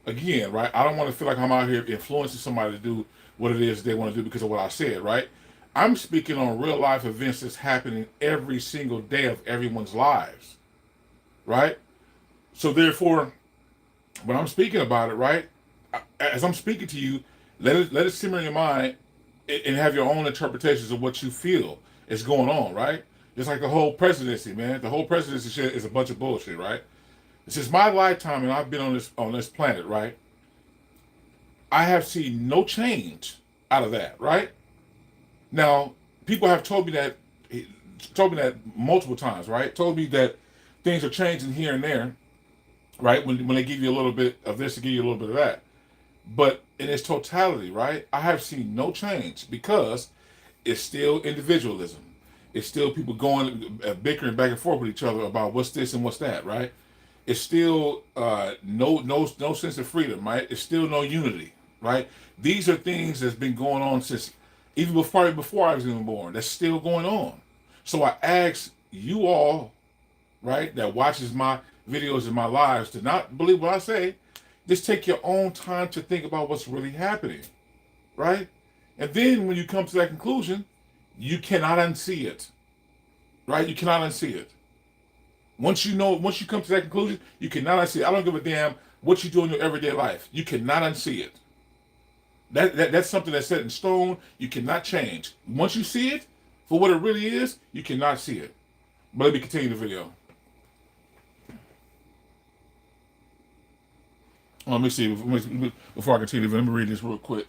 again, right, I don't want to feel like I'm out here influencing somebody to do what it is they want to do because of what I said, right? I'm speaking on real life events that's happening every single day of everyone's lives, right? So therefore, when I'm speaking about it, right, as I'm speaking to you, let it simmer in your mind and have your own interpretations of what you feel is going on, right? Just like the whole presidency, man. The whole presidency shit is a bunch of bullshit, right? Since my lifetime and I've been on this planet, right, I have seen no change out of that, right? Now, people have told me that multiple times, right? Told me that things are changing here and there, right? When they give you a little bit of this, to give you a little bit of that. But in its totality, right, I have seen no change because it's still individualism. It's still people going bickering back and forth with each other about what's this and what's that, right? It's still no sense of freedom, right? It's still no unity, right? These are things that's been going on since even before I was even born. That's still going on. So I ask you all, right, that watches my videos and my lives to not believe what I say. Just take your own time to think about what's really happening, right? And then when you come to that conclusion, you cannot unsee it, right? You cannot unsee it. Once you come to that conclusion, you cannot unsee it. I don't give a damn what you do in your everyday life. You cannot unsee it. That's something that's set in stone. You cannot change. Once you see it for what it really is, you cannot see it. But let me continue the video. Let me see. Before I continue, let me read this real quick.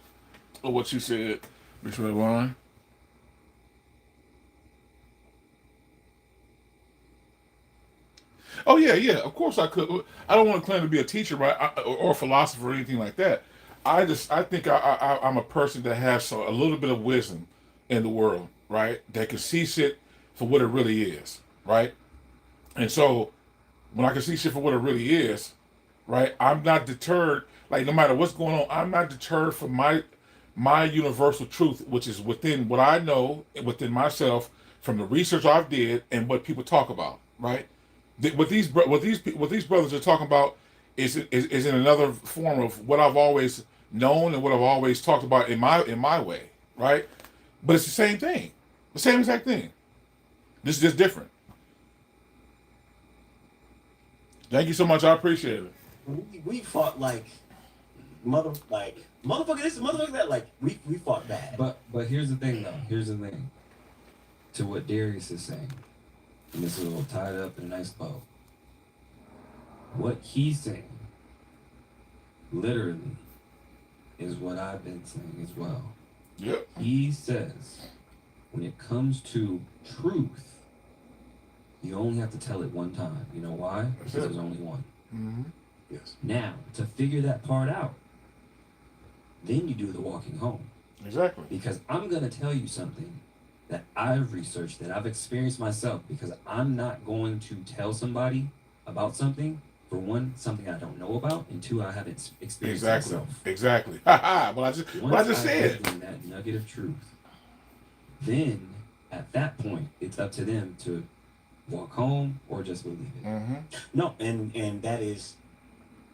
What you said, Miss Red Wine. Oh yeah, yeah. Of course I could. I don't want to claim to be a teacher, right, or a philosopher or anything like that. I think I'm a person that has a little bit of wisdom in the world, right? That can see shit for what it really is, right? And so when I can see shit for what it really is, right? I'm not deterred. Like no matter what's going on, I'm not deterred from my universal truth, which is within what I know, within myself, from the research I've did and what people talk about, right? What these brothers are talking about is in another form of what I've always known and what I've always talked about in my way, right? But it's the same thing, the same exact thing. This is just different. Thank you so much. I appreciate it. We fought like motherfucker this, motherfucker that. Like we fought bad. But here's the thing though. Here's the thing. To what Darius is saying, and this is all tied up in a nice bow. What he's saying, literally, is what I've been saying as well. Yep. He says, when it comes to truth, you only have to tell it one time. You know why? Because there's only one. Mm-hmm. Yes. Now, to figure that part out, then you do the walking home. Exactly. Because I'm going to tell you something that I've researched, that I've experienced myself, because I'm not going to tell somebody about something, for one, something I don't know about, and two, I haven't experienced myself. Exactly. What I just said. Give them that nugget of truth, then at that point, it's up to them to walk home or just believe it. Mm-hmm. No, and that is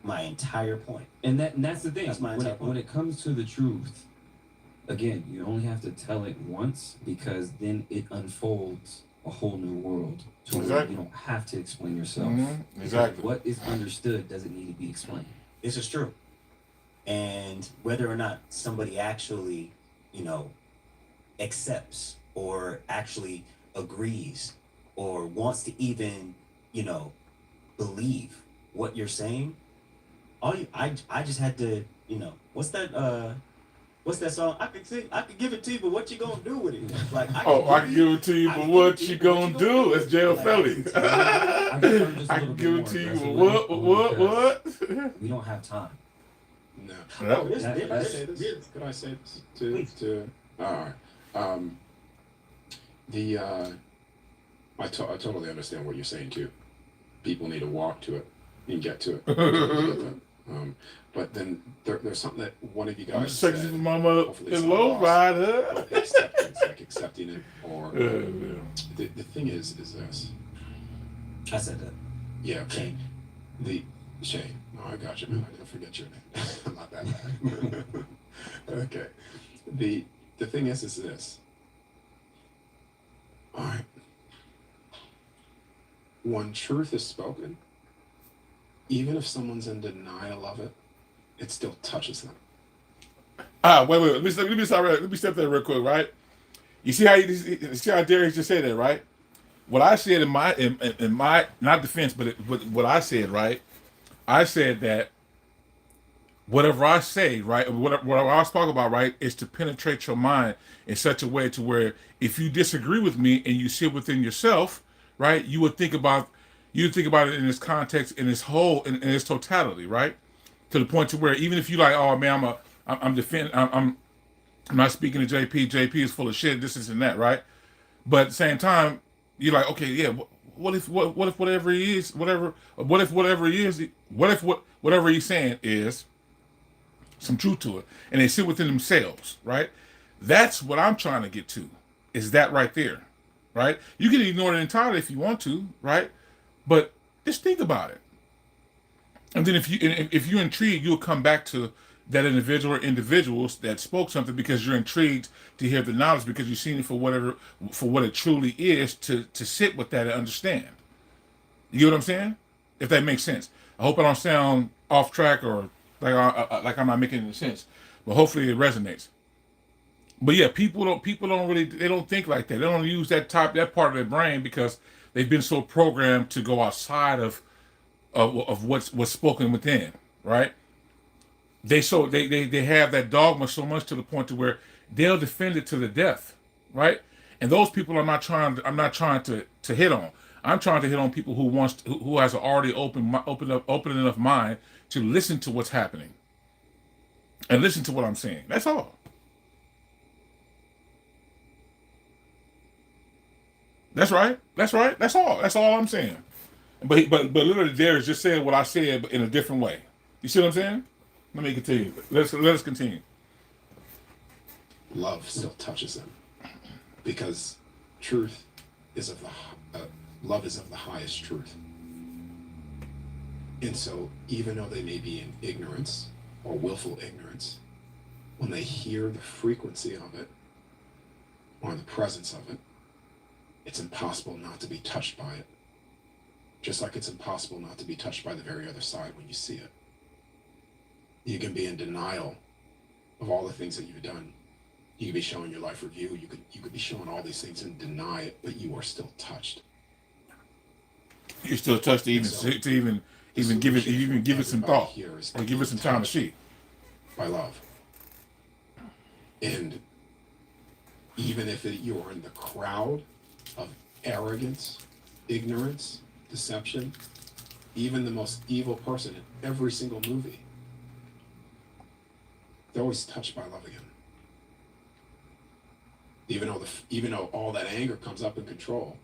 my entire point. And that's the thing. That's my entire point. When it comes to the truth, again, you only have to tell it once, because then it unfolds a whole new world. So Exactly. you don't have to explain yourself. Mm-hmm. Exactly. What is understood doesn't need to be explained. This is true. And whether or not somebody actually, accepts or actually agrees or wants to even, believe what you're saying, I just had to, what's that song? I could give it to you, but what you gonna do with it? Like I can give it to you, but what you gonna do? It's Jail Felly. I can give it to you, but what? We don't have time. No. Yep. Could I say this? Could I say this to all right. I totally understand what you're saying too. People need to walk to it and get to it. But then there's something that one of you guys said. For my mother-in-law rider. Like accepting it, or the thing is this. I said that. Yeah. Okay. Shane. Oh, I got you, man. I didn't forget your name. I'm not that bad. Okay. The thing is this. when truth is spoken, even if someone's in denial of it, it still touches them. Wait. Let me step there real quick, right? You see how Darius just said that, right? What I said in my not defense, but what I said, right? I said that whatever I say, right, whatever I was talking about, right, is to penetrate your mind in such a way to where if you disagree with me and you sit within yourself, right, you think about it in this context, in its whole, in its totality, right, to the point to where even if you like, oh man, I'm defending, I'm not speaking to JP. JP is full of shit. This and that, right? But at the same time, you're like, okay, yeah. What if whatever he is, whatever he's saying is some truth to it, and they sit within themselves, right? That's what I'm trying to get to. Is that right there, right? You can ignore it entirely if you want to, right? But just think about it, and then if you're intrigued, you'll come back to that individual or individuals that spoke something because you're intrigued to hear the knowledge because you've seen it for what it truly is to sit with that and understand. You get what I'm saying? If that makes sense. I hope I don't sound off track or like I'm not making any sense, but hopefully it resonates. But yeah, people don't really they don't think like that. They don't use that part of their brain because they've been so programmed to go outside of what's spoken within, right? They have that dogma so much to the point to where they'll defend it to the death, right? And those people I'm not trying to hit on. I'm trying to hit on people who has an already open enough mind to listen to what's happening and listen to what I'm saying. That's all. That's right. That's right. That's all. That's all I'm saying. But literally, Darius just said what I said, but in a different way. You see what I'm saying? Let me continue. Let us continue. Love still touches them because truth is love is of the highest truth. And so, even though they may be in ignorance or willful ignorance, when they hear the frequency of it or the presence of it, it's impossible not to be touched by it. Just like it's impossible not to be touched by the very other side when you see it. You can be in denial of all the things that you've done. You could be showing your life review. You could be showing all these things and deny it, but you are still touched. You're still touched to even give it some thought or give it some time to see. By love. And even if you are in the crowd of arrogance, ignorance, deception, even the most evil person in every single movie, they're always touched by love again. Even though all that anger comes up in control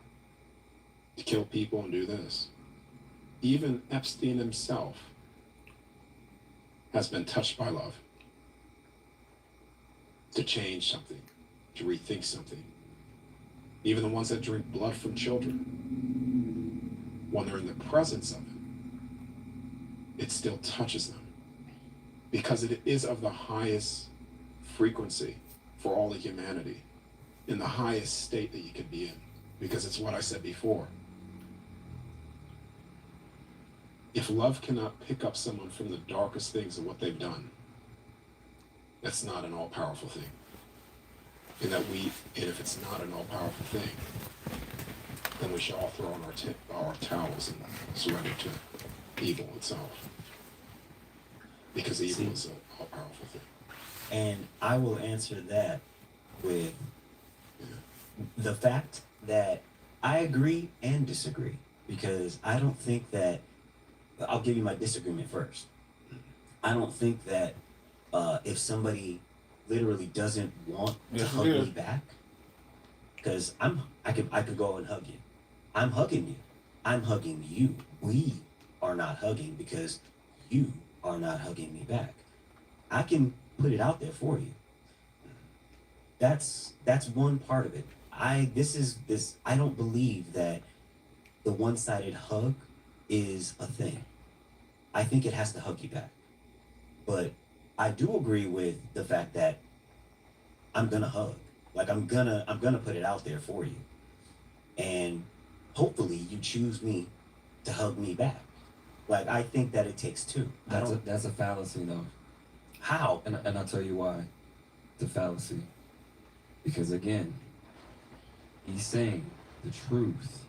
to kill people and do this, even Epstein himself has been touched by love to change something, to rethink something. Even the ones that drink blood from children, when they're in the presence of it, it still touches them because it is of the highest frequency for all of humanity, in the highest state that you can be in, because it's what I said before. If love cannot pick up someone from the darkest things of what they've done, that's not an all-powerful thing. And if it's not an all-powerful thing, then we should all throw on our towels and surrender to evil itself. Because evil is an all-powerful thing. And I will answer that with the fact that I agree and disagree. Because I don't think that, I'll give you my disagreement first. I don't think that if somebody literally doesn't want to hug me back, because I could go and hug you. I'm hugging you. I'm hugging you. We are not hugging because you are not hugging me back. I can put it out there for you. That's one part of it. I don't believe that the one-sided hug is a thing. I think it has to hug you back. But I do agree with the fact that I'm gonna hug. Like I'm gonna put it out there for you. And hopefully you choose me to hug me back. Like, I think that it takes two. That's a fallacy, though. How? And I'll tell you why. The fallacy. Because again, he's saying the truth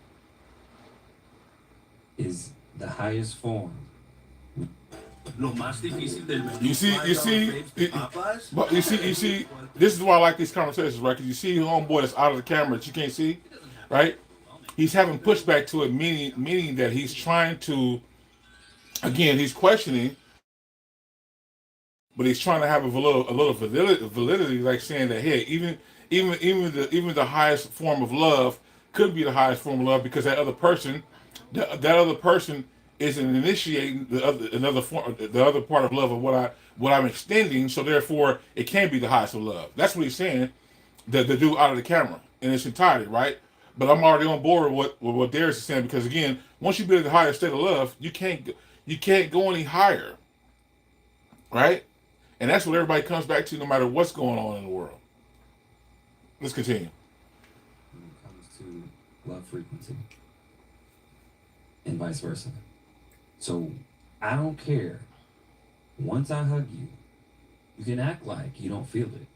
is the highest form. Lo más difícil del menú You see, but you see, this is why I like these conversations, right? Because you see homeboy that's out of the camera that you can't see, right? He's having pushback to it, meaning that he's trying to, again, he's questioning, but he's trying to have a little validity, like saying that, hey, even the highest form of love could be the highest form of love because that other person isn't initiating the other part of love of what I'm extending, so therefore it can't be the highest of love. That's what he's saying. The dude out of the camera in its entirety, right? But I'm already on board with what Darius is saying, because again, once you've been in the highest state of love, you can't go any higher, right? And that's what everybody comes back to, no matter what's going on in the world. Let's continue. When it comes to love frequency and vice versa. So I don't care. Once I hug you, you can act like you don't feel it,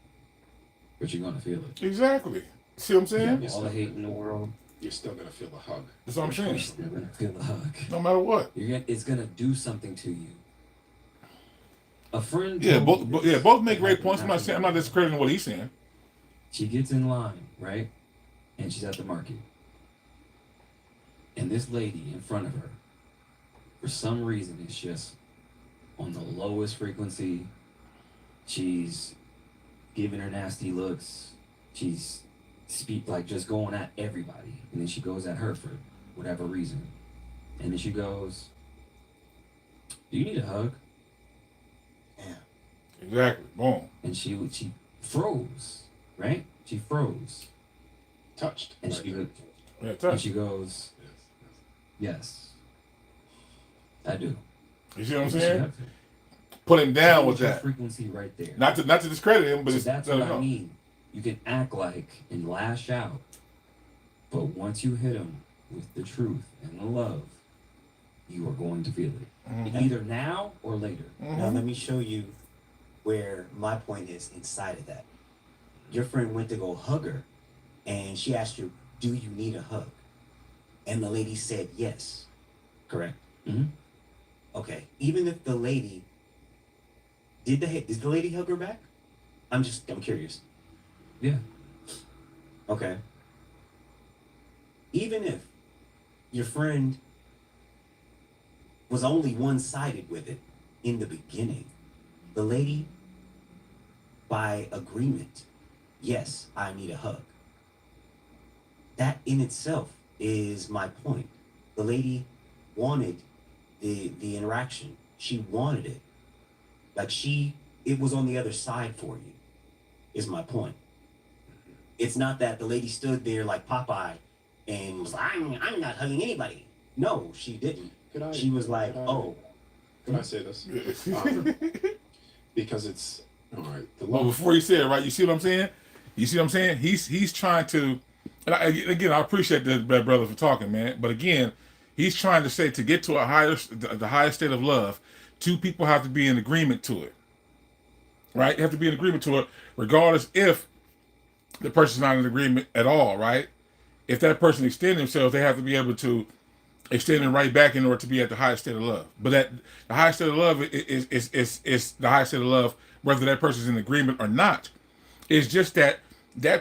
but you're gonna feel it. Exactly. See what I'm saying? You got all the hate in the world. You're still gonna feel the hug. That's what I'm saying. You're still gonna feel the hug. No matter what. It's gonna do something to you. A friend. Yeah, told me this. both make great It points. happened I'm not discrediting what he's saying. She gets in line, right? And she's at the market. And this lady in front of her, for some reason, is just on the lowest frequency. She's giving her nasty looks. She's just going at everybody. And then she goes at her for whatever reason. And then she goes, "Do you need a hug?" Yeah. Exactly. Boom. And she froze, right? She froze. Touched. And Right she there. goes, Yeah, and touch. she goes, Yes, "Yes, I do." You see what I'm She saying? hugged her. Put him down with Change your that. frequency right there. Not to discredit him, but So it's, that's I don't what I know. mean. You can act like and lash out, but once you hit them with the truth and the love, you are going to feel it. Mhm. Either now or later. Now Mhm. let me show you where my point is inside of that. Your friend went to go hug her, and she asked you, "Do you need a hug?" And the lady said yes. Correct. Mhm. Okay. Even if the lady did the lady hug her back? I'm curious. Yeah. Okay. Even if your friend was only one-sided with it in the beginning, the lady, by agreement, yes, I need a hug. That in itself is my point. The lady wanted the interaction. She wanted it. Like it was on the other side for you, is my point. It's not that the lady stood there like Popeye and was like, I'm not hugging anybody. No, she didn't. She was like, oh. Could I say this? Because it's all right. The Well, love. before you say it, right? You see what I'm saying? You see what I'm saying? He's trying to. And again, I appreciate that brother for talking, man. But again, he's trying to say to get to the highest state of love, two people have to be in agreement to it, right? They have to be in agreement to it, regardless if the person's not in agreement at all, right? If that person extends themselves, they have to be able to extend it right back in order to be at the highest state of love. But that the highest state of love is the highest state of love, whether that person's in agreement or not. It's just that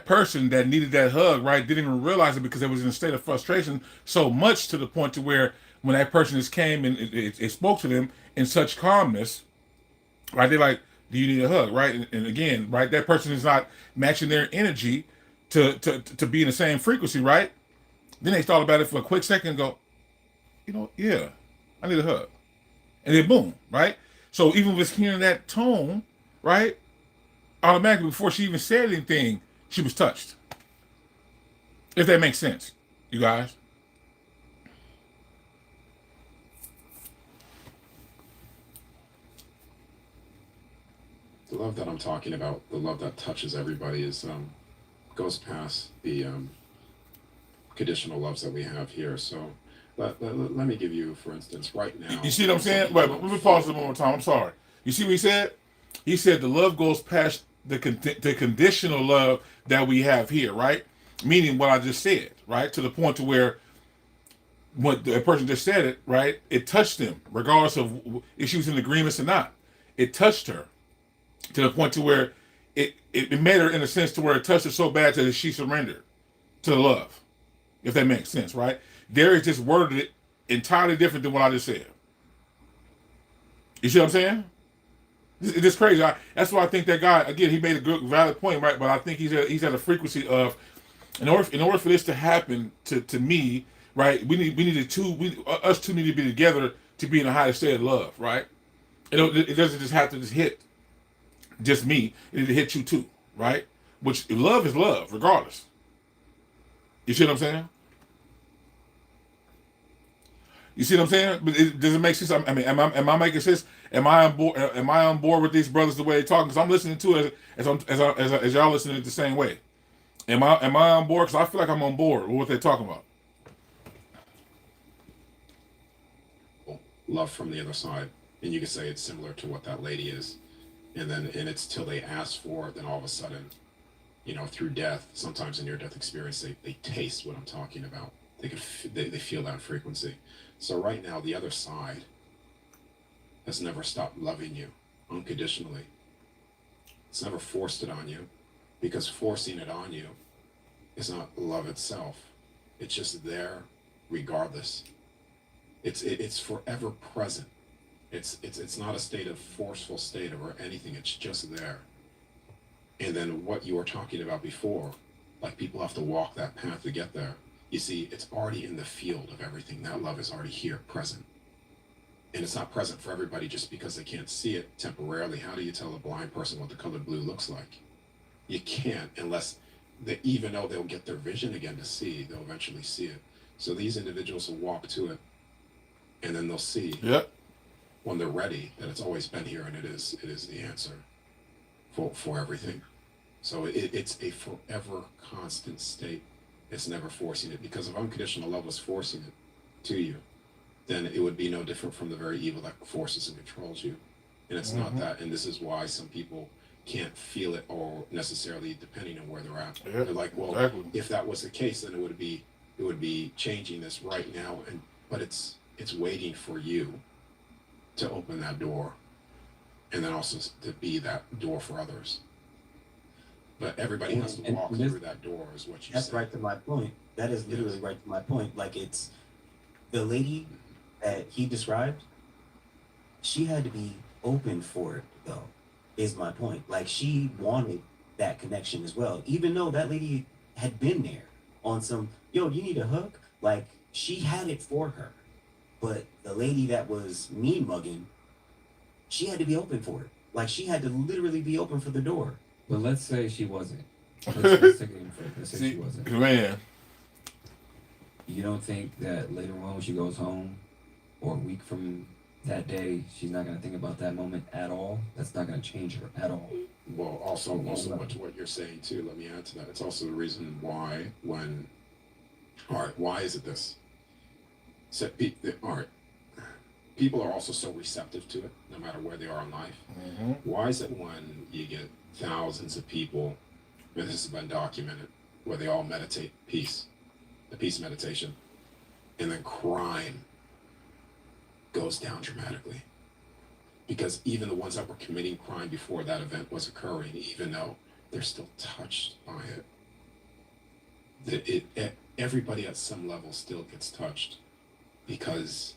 person that needed that hug, right, didn't even realize it because it was in a state of frustration so much to the point to where when that person just came and it spoke to them in such calmness, right, they're like, do you need a hug, right? And again, right, that person is not matching their energy to be in the same frequency, right? Then they thought about it for a quick second and go, yeah, I need a hug. And then boom, right? So even with hearing that tone, right, automatically before she even said anything, she was touched. If that makes sense, you guys. The love that I'm talking about, the love that touches everybody, is goes past the conditional loves that we have here. So let me give you, for instance, right now. You see what I'm saying? some Wait, people let me don't pause it feel- one more time. I'm sorry. You see what he said? He said the love goes past the conditional love that we have here, right? Meaning what I just said, right? To the point to where what the person just said it, right? It touched them, regardless of if she was in agreement or not. It touched her to the point to where it made her in a sense to where it touched her so bad that she surrendered to the love. If that makes sense, right? Derek just worded it entirely different than what I just said. You see what I'm saying? It's just crazy. That's why I think that guy again. He made a good, valid point, right? But I think he's at a frequency of in order for this to happen to me, right? Us two need to be together to be in a higher state of love, right? It doesn't just have to just hit just me. It need to hit you too, right? Which love is love, regardless. You see what I'm saying? You see what I'm saying? But does it make sense? I mean, am I making sense? Am I on board? Am I on board with these brothers the way they talk? Because I'm listening to it as y'all listening it the same way. Am I on board? Because I feel like I'm on board with what they're talking about. love from the other side, and you could say it's similar to what that lady is, and it's till they ask for it, then all of a sudden, through death, sometimes in near-death experience, they taste what I'm talking about. They feel that frequency. So right now, the other side has never stopped loving you unconditionally. It's never forced it on you, because forcing it on you is not love itself. It's just there regardless. It's forever present. It's not a state of forceful state or anything. It's just there. And then what you were talking about before, like people have to walk that path to get there. You see, it's already in the field of everything. That love is already here, present. And it's not present for everybody just because they can't see it temporarily. How do you tell a blind person what the color blue looks like? You can't unless even though they'll get their vision again to see, they'll eventually see it. So these individuals will walk to it, and then they'll see when they're ready that it's always been here, and it is the answer for everything. So it's a forever constant state. It's never forcing it, because if unconditional love was forcing it to you, then it would be no different from the very evil that forces and controls you. And it's not that. And this is why some people can't feel it, or necessarily depending on where they're at. They're like, well, exactly. If that was the case, then it would be changing this right now. But it's waiting for you to open that door, and then also to be that door for others. But everybody has to walk through that door, is what you said. That's right to my point. That is literally right to my point. Like, it's the lady that he described, she had to be open for it, though, is my point. Like, she wanted that connection as well, even though that lady had been there on some, yo, you need a hug? Like, she had it for her. But the lady that was mean mugging, she had to be open for it. Like, she had to literally be open for the door. But let's say she wasn't. Let's take it in first. Let's say she wasn't. Man. You don't think that later on when she goes home, or a week from that day, she's not going to think about that moment at all? That's not going to change her at all. Well, also what you're saying too, let me add to that. It's also the reason why why is it this? So, all right, people are also so receptive to it, no matter where they are in life. Mm-hmm. Why is it when you get thousands of people, and this has been documented, where they all meditate the peace meditation, and then crime goes down dramatically? Because even the ones that were committing crime before that event was occurring, even though they're still touched by it, everybody at some level still gets touched. Because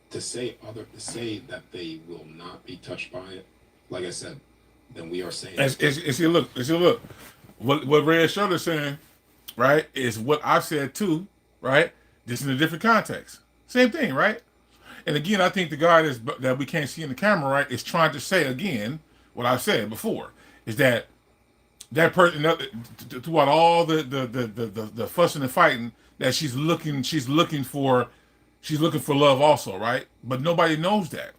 to say that they will not be touched by it, like I said, then we are saying Look. What Red Shirt is saying, right, is what I've said too, right? Just in a different context. Same thing, right? And again, I think the guy that we can't see in the camera, right, is trying to say again what I said before, is that person throughout all the fussing and fighting, that she's looking for love also, right? But nobody knows that.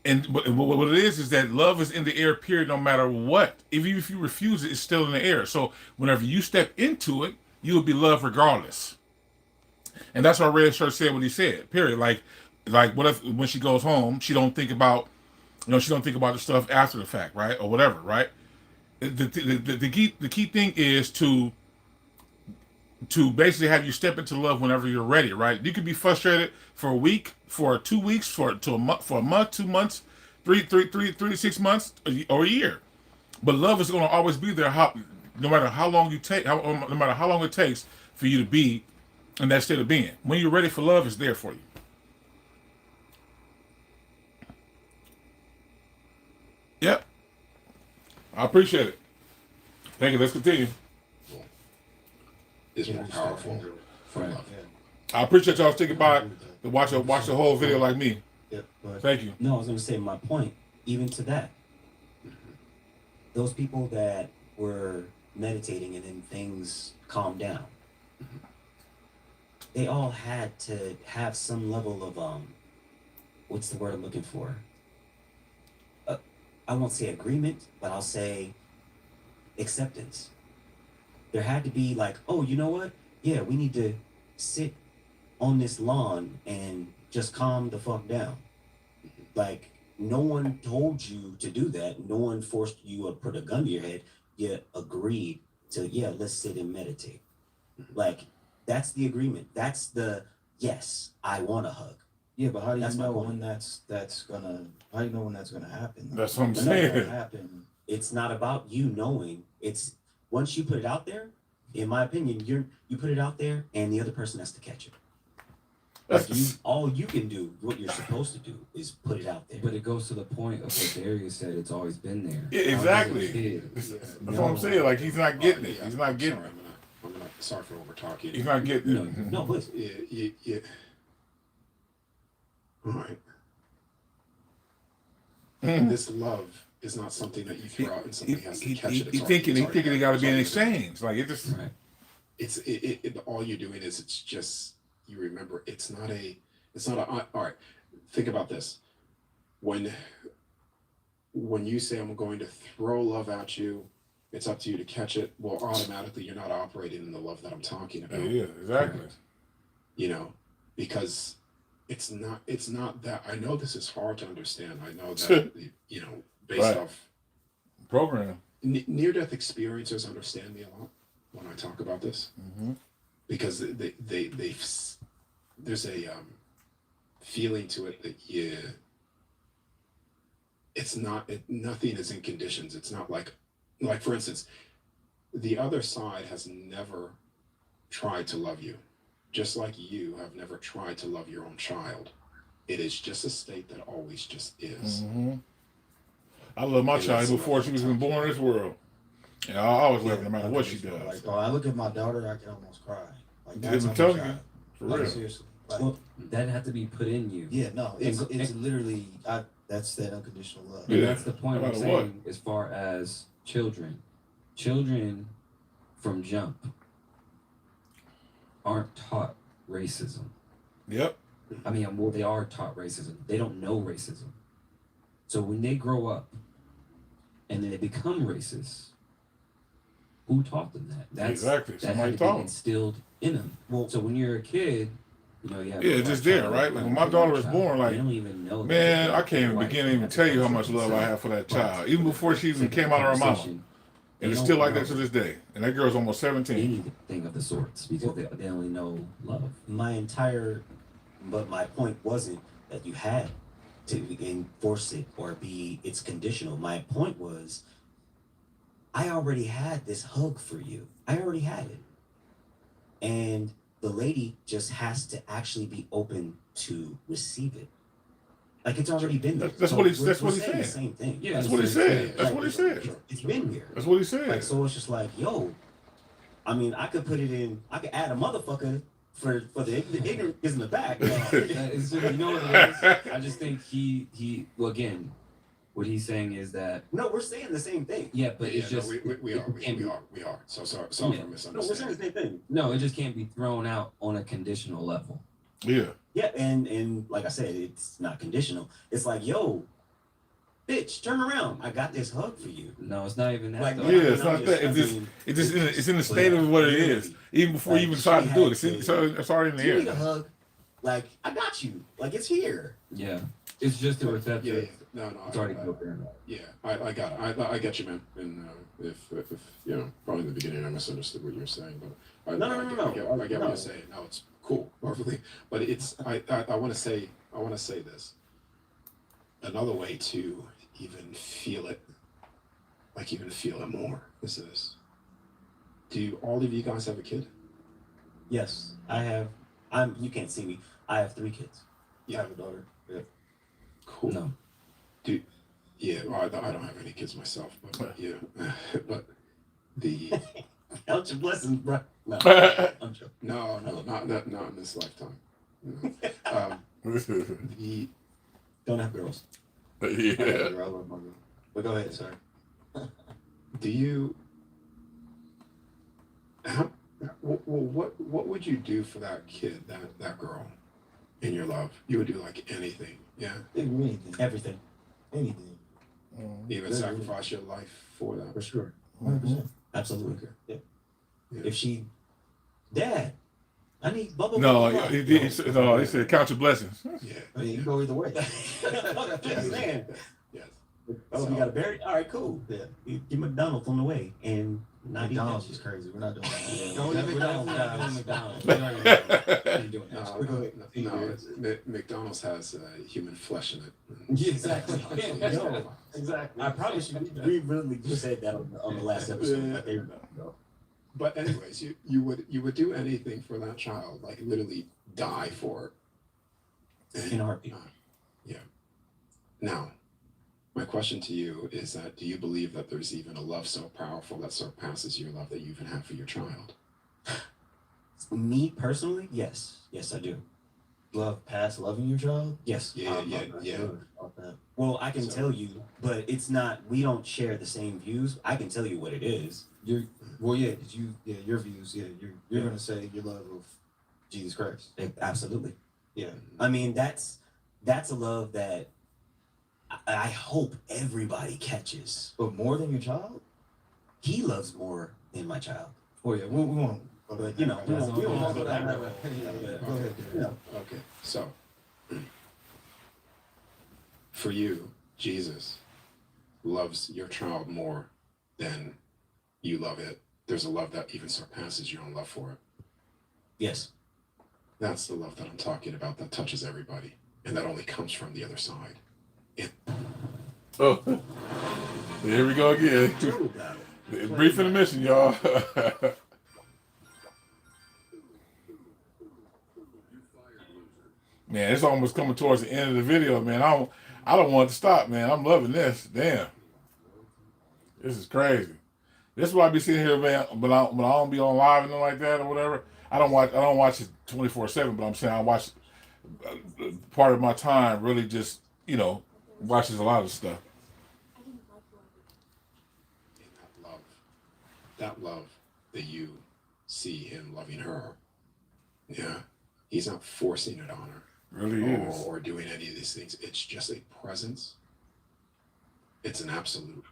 And what it is that love is in the air, period, no matter what. Even if you refuse it, it's still in the air. So whenever you step into it, you will be loved regardless. And that's what Red Shirt said when he said, period. Like what if when she goes home, she don't think about, she don't think about the stuff after the fact, right? Or whatever, right? The key thing is to basically have you step into love whenever you're ready, right? You could be frustrated for a week, for 2 weeks, for a month, 2 months, three to 6 months, or a year. But love is going to always be there. No matter how long no matter how long it takes for you to be in that state of being. When you're ready for love, it's there for you. Yep. I appreciate it. Thank you. Let's continue. Is more powerful for Right. love. I appreciate y'all sticking by to watch the whole video like me. Yep. But Thank you. No, I was going to say my point, even to that. Those people that were meditating and then things calmed down, they all had to have some level of, what's the word I'm looking for? I won't say agreement, but I'll say acceptance. There had to be like, oh, you know what? Yeah, we need to sit on this lawn and just calm the fuck down. Like, no one told you to do that. No one forced you or put a gun to your head. You agreed to, yeah, let's sit and meditate. Like, that's the agreement. That's the, yes, I want a hug. yeah, but how do you That's my know point. when how do you know when that's gonna happen? That's what I'm When that's gonna saying. happen. It's not about you knowing. It's once you put it out there, in my opinion, you put it out there and the other person has to catch it. Like all you can do, what you're supposed to do, is put it out there. But it goes to the point of what Darius said. It's always been there. Yeah, How does a exactly. kid That's what I'm saying. Like he's not getting it. He's not getting it. I'm gonna. Sorry for over talking. He's not getting No, it. no, but Yeah. All right. This love is not something that you throw out and somebody has to catch it. He thinking it got to be an exchange. Like it just. right. It's all you're doing is it's just you remember it's not a all right. Think about this. When you say I'm going to throw love at you, it's up to you to catch it. Well, automatically you're not operating in the love that I'm talking about. Yeah, exactly. You know, because it's not that. I know this is hard to understand. I know that based Right. off Program. near-death experiencers understand me a lot when I talk about this because there's a feeling to it that nothing is in conditions. It's not like for instance, the other side has never tried to love you, just like you have never tried to love your own child. It is just a state that always just is. I love my And child that's before she was even born in this world. Yeah, I always love her no matter what she does. Like, I look at my daughter, I can almost cry. Like Yeah, that's I'm how telling much you. I- For like, real. seriously. Like, Well, that had to be put in you. yeah, no, it's And- literally that's that unconditional love. And Yeah, that's the point no I'm matter saying as far as children. Children from jump aren't taught racism. Yep. I mean, well, they are taught racism. They don't know racism. So when they grow up and then they become racist, who taught them that? Exactly. That Somebody had to taught be 'em. instilled in them. Well, So when you're a kid, you know, you have Yeah, a it's black just there, child, right? Like when my daughter was born, like, they don't even know. that Man, they're I can't even white. begin to They even have tell you how come much from love I some- have for that but child. Even before she even take the came out of her mama. conversation, And they it's don't still like that know to this day. And that girl's almost 17. anything of the sorts because they only know love. But my point wasn't that you had to enforce it or it's conditional. My point was, I already had this hug for you. I already had it. And the lady just has to actually be open to receive it. Like it's already been there. That's what he we're saying. saying the same thing. Yeah, That's what he said. That's what he said. It's been here. That's what he said. Like, so it's just like, yo, I mean, I could add a motherfucker for the ignorant is in the back. It's just, you know what it is? I just think well, again, what he's saying is that, No, we're saying the same thing. yeah, but it's no, just, we are. So sorry for No, we're saying the misunderstanding. same thing. no, it just can't be thrown out on a conditional level. Yeah. Yeah, and like I said, it's not conditional. It's like, yo, bitch, turn around. I got this hug for you. No, it's not even that. Like, though. no, Yeah, it's no, not that. I It's just mean, it's in the state of what it is. Even before you Like, even decide she to do it, had it's already in do the you need a air. hug? Like, I got you. Like, it's here. Yeah, it's just a Yeah, receptive. no, It's already built there. yeah, I got it. I get you, man. And if you know, probably in the beginning I misunderstood what you were saying, but I No. I get what No. you're saying. No, it's cool, perfectly. But it's I want to say this. Another way to even feel it, like even feel it more, is this. Do all of you guys have a kid? Yes, I have. You can't see me. I have 3 kids. Yeah. I have a daughter. Yeah. Cool. No. Yeah, well, I don't have any kids myself, but yeah, but the Count your blessings, bro. No, I'm joking. no, not in this lifetime. No. The Don't have girls. I have a Yeah. girl. I love my girl. But go ahead, sorry. do you how what would you do for that kid, that girl, in your love? You would do like anything, yeah. Anything. Everything. Anything. Even Yeah, sacrifice your life for that. For sure. 100%. Absolutely. Yeah. Yeah. If she, Dad, I need blah blah No, blah. he said count your blessings. Yeah. I mean, you go either way. That's what I'm saying. Yes. Oh, So- you got a berry? All right, cool. Yeah. Get McDonald's on the way and not eat that McDonald's shit. is crazy. We're not doing that. Don't eat We're not McDonald's, doing guys. McDonald's. We're not doing that. No, We're going McDonald's has human flesh in it. Yeah, exactly. Yeah. Yo, Exactly. I promise you, we really just said that on the last episode. Yeah. But they- But anyways, you would do anything for that child, like literally die for it. In a heartbeat. Now, my question to you is that do you believe that there's even a love so powerful that surpasses your love that you even have for your child? Me personally, yes, I do. Love past loving your child? Yes. Yeah, I'm not yeah. sure about that. Well, I can So- tell you, but it's not. We don't share the same views. I can tell you what it is. Well, yeah, your views, you're Yeah. gonna say your love of Jesus Christ. Absolutely. Yeah. I mean, that's a love that I hope everybody catches. But more than your child? He loves more than my child. Oh yeah, we won't. But you know, we That's won't all go down that right. road. Go ahead. You know, Okay, so for you, Jesus loves your child more than you love it. There's a love that even surpasses your own love for it. yes. That's the love that I'm talking about that touches everybody. And that only comes from the other side. Oh, here we go again. True about it. Brief intermission, y'all. Man, it's almost coming towards the end of the video, man. I don't want it to stop, man. I'm loving this. Damn, this is crazy. This is why I be sitting here, man. But I don't be on live and nothing like that or whatever. I don't watch it 24/7. But I'm saying I watch part of my time. Really, just watches a lot of stuff. In that love that you see him loving her, yeah, he's not forcing it on her. Really is. Or doing any of these things. It's just a presence. It's an absolute,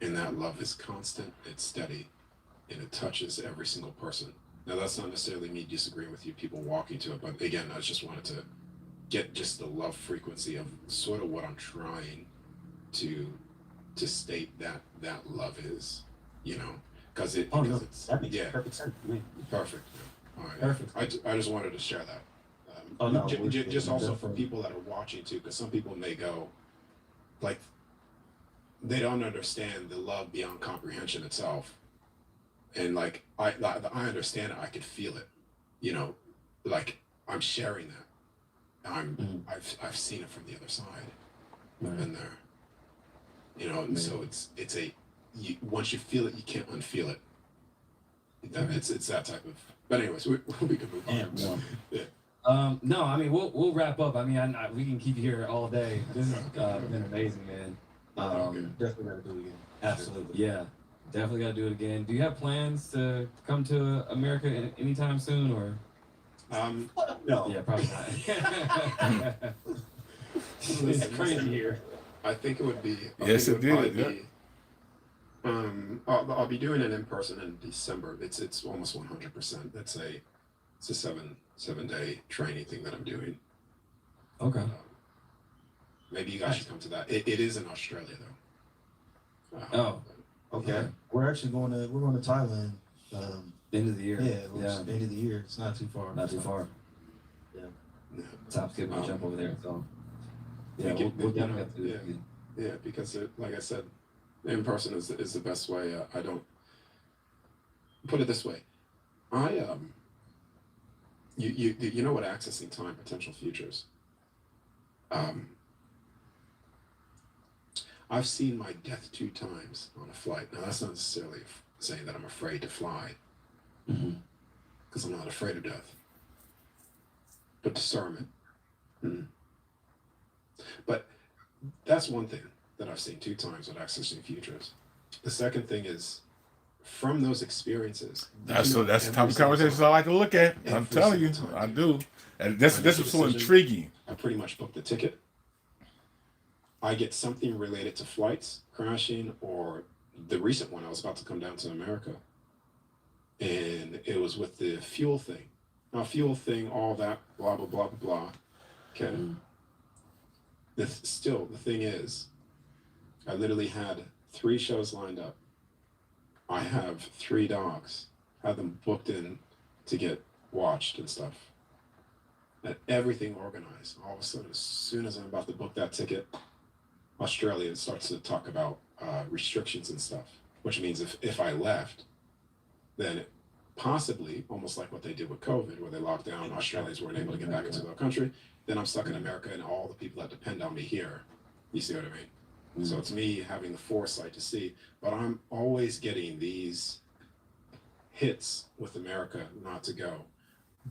and that love is constant, it's steady, and it touches every single person. Now, that's not necessarily me disagreeing with you, people walking to it, but again, I just wanted to get just the love frequency of sort of what I'm trying to state that love is, because Oh no, it's, that makes yeah, perfect sense to me. perfect. All right. Perfect. I just wanted to share that. Oh, no, Just also for definitely. people that are watching too, because some people may go, like, they don't understand the love beyond comprehension itself, and like I understand it, I could feel it, like I'm sharing that. I've seen it from the other side. I've been there, and so it's once you feel it, you can't unfeel it. It's that type of. But anyways, we can move on. And one. Yeah. No, I mean we'll wrap up. I mean, we can keep you here all day. This has been amazing, man. Okay. Definitely gotta do it again. Absolutely. Yeah, definitely gotta do it again. Do you have plans to come to America anytime soon, or? No. Yeah, probably not. It's crazy here. I think it would be. Yes, it probably did. Yeah. be. I'll be doing it in person in December. It's almost 100%. It's a 7 day training thing that I'm doing. Okay. Maybe you guys should come to that. It is in Australia though. Oh, Okay. We're actually going to Thailand. end of the year. Yeah, end of the year. It's not too far. Not too far. Yeah. Yeah. Top skip and jump over there. So yeah, Think we'll it- definitely have to do it. Yeah, because like I said, in person is the best way. I don't put it this way. You know what accessing time potential futures. I've seen my death 2 times on a flight. Now that's not necessarily saying that I'm afraid to fly, Mhm. because I'm not afraid of death. But discernment. But that's one thing that I've seen 2 times with accessing futures. The second thing is from those experiences. That's you know, that's the type every of conversations single I like to look at. I'm Every telling you, single time, I dude. do. And this I this make a is so decision. intriguing. I pretty much booked the ticket. I get something related to flights crashing, or the recent one I was about to come down to America, and it was with the fuel thing. Now, fuel thing, all that, blah blah blah blah blah. Okay. Still, the thing is, I literally had 3 shows lined up. I have 3 dogs. Had them booked in to get watched and stuff. And everything organized. All of a sudden, as soon as I'm about to book that ticket, Australia starts to talk about restrictions and stuff. Which means if I left, then possibly, almost like what they did with COVID, where they locked down, Australians weren't able to get back into their country, then I'm stuck in America and all the people that depend on me here. You see what I mean? So it's me having the foresight to see, but I'm always getting these hits with America not to go.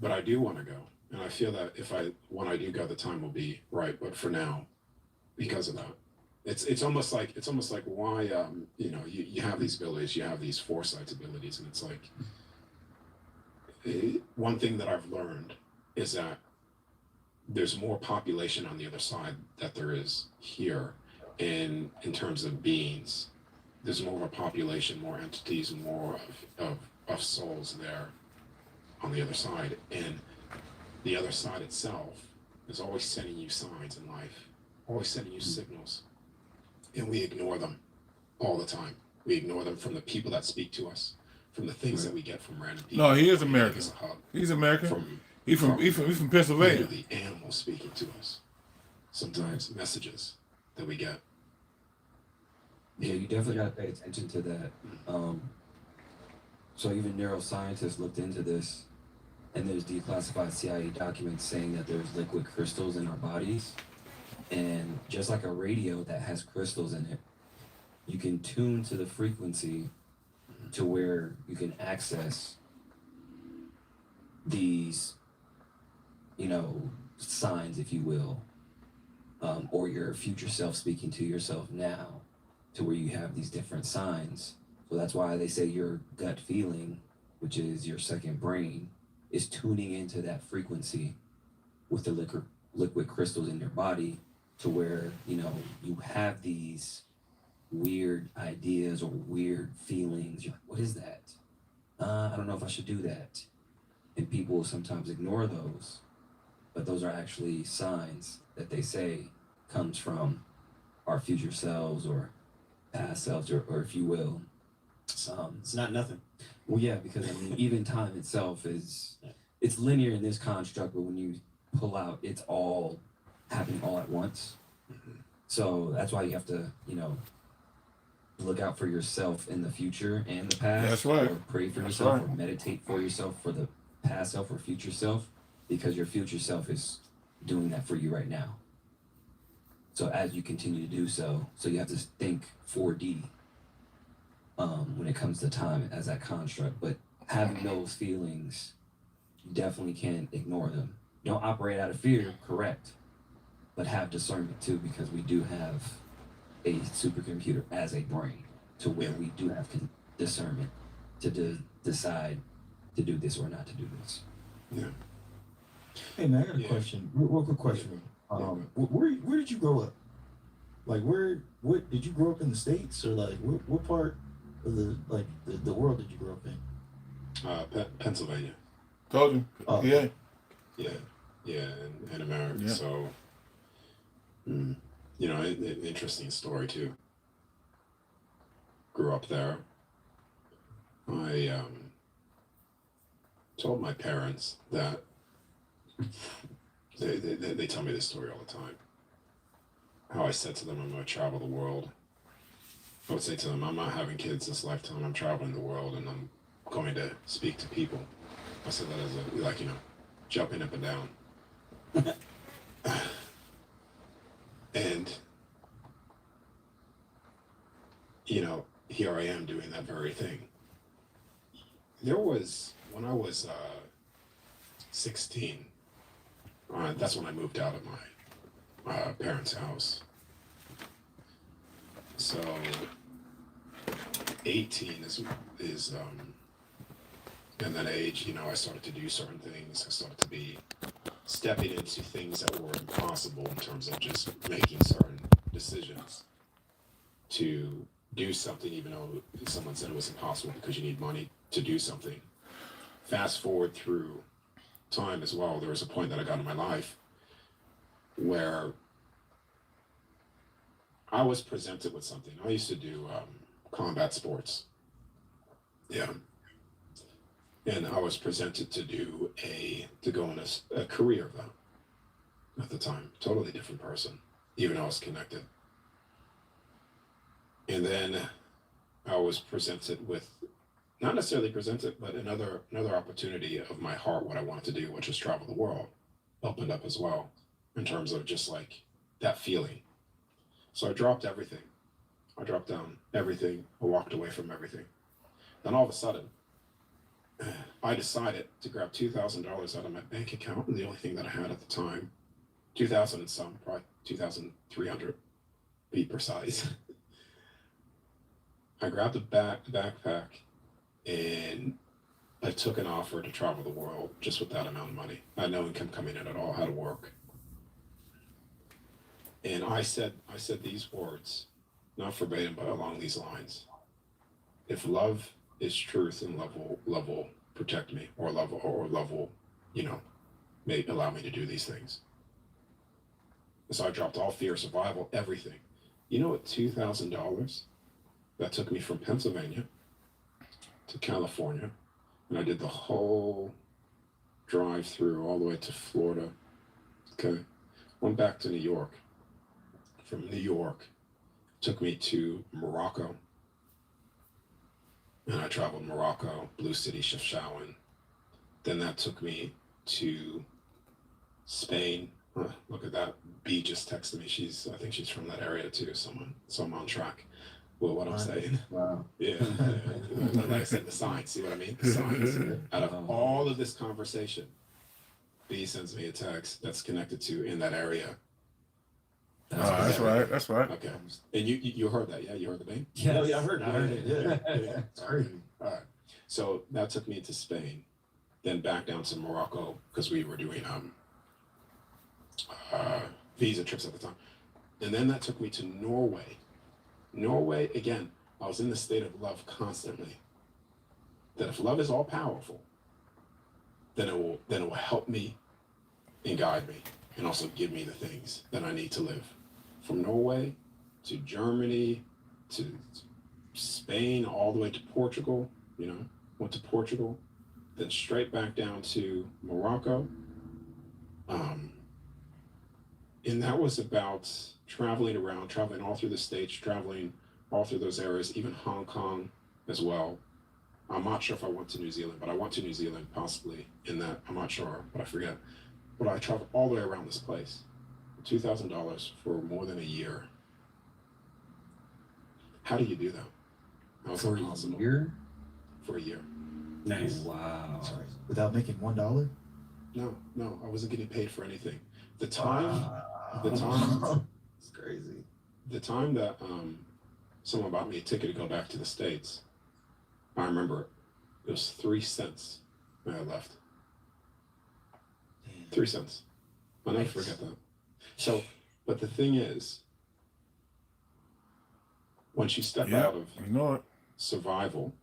But I do want to go. And I feel that when I do go, the time will be right. But for now, because of that, it's almost like why, you have these abilities, you have these foresight abilities. And it's like, one thing that I've learned is that there's more population on the other side that there is here. In terms of beings, there's more of a population, more entities, more of souls there on the other side. And the other side itself is always sending you signs in life, always sending you signals. And we ignore them all the time. We ignore them from the people that speak to us, from the things that we get from random people. No, he is Give American. us a hug. He's American. From He's from Pennsylvania. literally animals speaking to us. Sometimes messages that we get. Yeah, you definitely got to pay attention to that. So even neuroscientists looked into this, and there's declassified CIA documents saying that there's liquid crystals in our bodies, and just like a radio that has crystals in it, you can tune to the frequency to where you can access these, signs, if you will, or your future self speaking to yourself now, to where you have these different signs. So that's why they say your gut feeling, which is your second brain, is tuning into that frequency with the liquid crystals in your body, to where you have these weird ideas or weird feelings. You're like, what is that? I don't know if I should do that. And people sometimes ignore those, but those are actually signs that they say comes from our future selves or past selves, or if you will. It's not nothing. Well, yeah, because even time itself it's linear in this construct, but when you pull out, it's all happening all at once. So that's why you have to, look out for yourself in the future and the past. That's right. Or pray for That's yourself, right. or meditate for yourself for the past self or future self, because your future self is doing that for you right now. So as you continue to do so you have to think 4D when it comes to time as that construct. But having those feelings, you definitely can't ignore them. Don't operate out of fear, correct, but have discernment too, because we do have a supercomputer as a brain, to where we do have discernment to decide to do this or not to do this. Yeah. Hey man, I got a Yeah. question. Real quick question. Where did you grow up? Like, what did you grow up in the States, or like what part of the world did you grow up in? Pennsylvania. Told you. Oh, Yeah. Yeah, yeah, in America. Yeah. So, you know, an interesting story too. Grew up there. I told my parents that they tell me this story all the time. How I said to them, I'm going to travel the world. I would say to them, I'm not having kids this lifetime. I'm traveling the world, and I'm going to speak to people. I said that as a, like, you know, jumping up and down. And, you know, here I am doing that very thing. There was, when I was 16, that's when I moved out of my parents' house. So 18 is in that age, you know, I started to do certain things. I started to be stepping into things that were impossible in terms of just making certain decisions to do something, even though someone said it was impossible because you need money to do something. Fast forward through time as well, there was a point that I got in my life where I was presented with something. I used to do combat sports. Yeah. And I was presented to go in a career of that at the time. Totally different person, even though I was connected. And then I was presented with, not necessarily presented, but another opportunity of my heart, what I wanted to do, which was travel the world, opened up as well in terms of just like that feeling. So I dropped everything. I dropped down everything. I walked away from everything. Then all of a sudden, I decided to grab $2,000 out of my bank account, and the only thing that I had at the time, 2,000 and some, probably 2,300, be precise. I grabbed a backpack, and I took an offer to travel the world just with that amount of money. I had no income coming in at all, how to work. And I said these words, not verbatim, but along these lines. If love is truth, and love will protect me, or love will, you know, may allow me to do these things. And so I dropped all fear, survival, everything. You know what, $2,000? That took me from Pennsylvania to California, and I did the whole drive through all the way to Florida. Okay, went back to New York. From New York, took me to Morocco, and I traveled Morocco, Blue City, Chefchaouen. Then that took me to Spain. Look at that. B just texted me. I think she's from that area too. So I'm on track with what I'm saying. Wow. Yeah. Like I said, the signs. See what I mean? The signs. Out of all of this conversation, B sends me a text that's connected to in that area. That's right. That's right. Okay. And you heard that, yeah? You heard the name? Yes. Oh, yeah, I heard it. Yeah. It's crazy. All right. So that took me to Spain, then back down to Morocco because we were doing visa trips at the time. And then that took me to Norway. Norway, again, I was in the state of love constantly. That if love is all powerful, then it will help me and guide me and also give me the things that I need to live. From Norway to Germany to Spain, all the way to Portugal, you know, went to Portugal, then straight back down to Morocco. And that was about traveling around, traveling all through the States, traveling all through those areas, even Hong Kong as well. I'm not sure if I went to New Zealand, but I went to New Zealand possibly in that, I'm not sure, but I forget. But I traveled all the way around this place. $2,000 for more than a year. How do you do that? How is For that a possible? year? For a year. Nice. Wow. Sorry. Without making $1? No, I wasn't getting paid for anything. The time It's crazy. the time that someone bought me a ticket to go back to the States, I remember it was 3 cents when I left. 3 cents. I'll never forget that. So, but the thing is, Once you step Yeah, out of you know it. survival,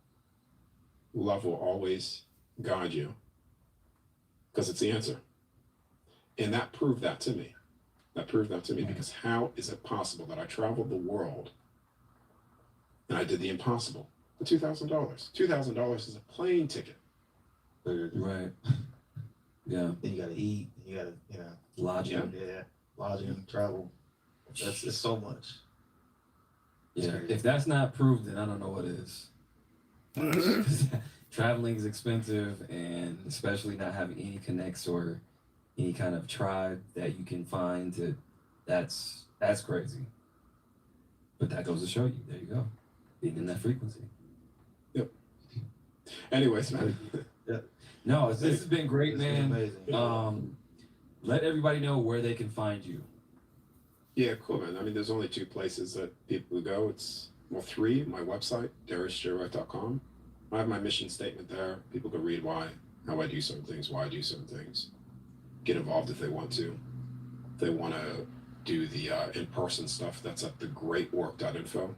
love will always guide you because it's the answer. And that proved that to me. That proved that to me because how is it possible that I traveled the world and I did the impossible? The $2,000. $2,000 is a plane ticket. Right. Yeah. Then you gotta eat. You gotta, Lodging. yeah, lodging, travel. That's it's so much. Yeah. If that's not proof, then I don't know what is. Traveling is expensive, and especially not having any connects or any kind of tribe that you can find that's crazy. But that goes to show you. There you go. Being in that frequency. Yep. Anyways, man. No, this has been great, It's been man. amazing. Let everybody know where they can find you. Yeah, cool, man. I mean, there's only two places that people go. Three. My website, DariusJRett.com. I have my mission statement there. People can read how I do certain things, why I do certain things. Get involved if they want to. If they want to do the in-person stuff, that's at thegreatwork.info.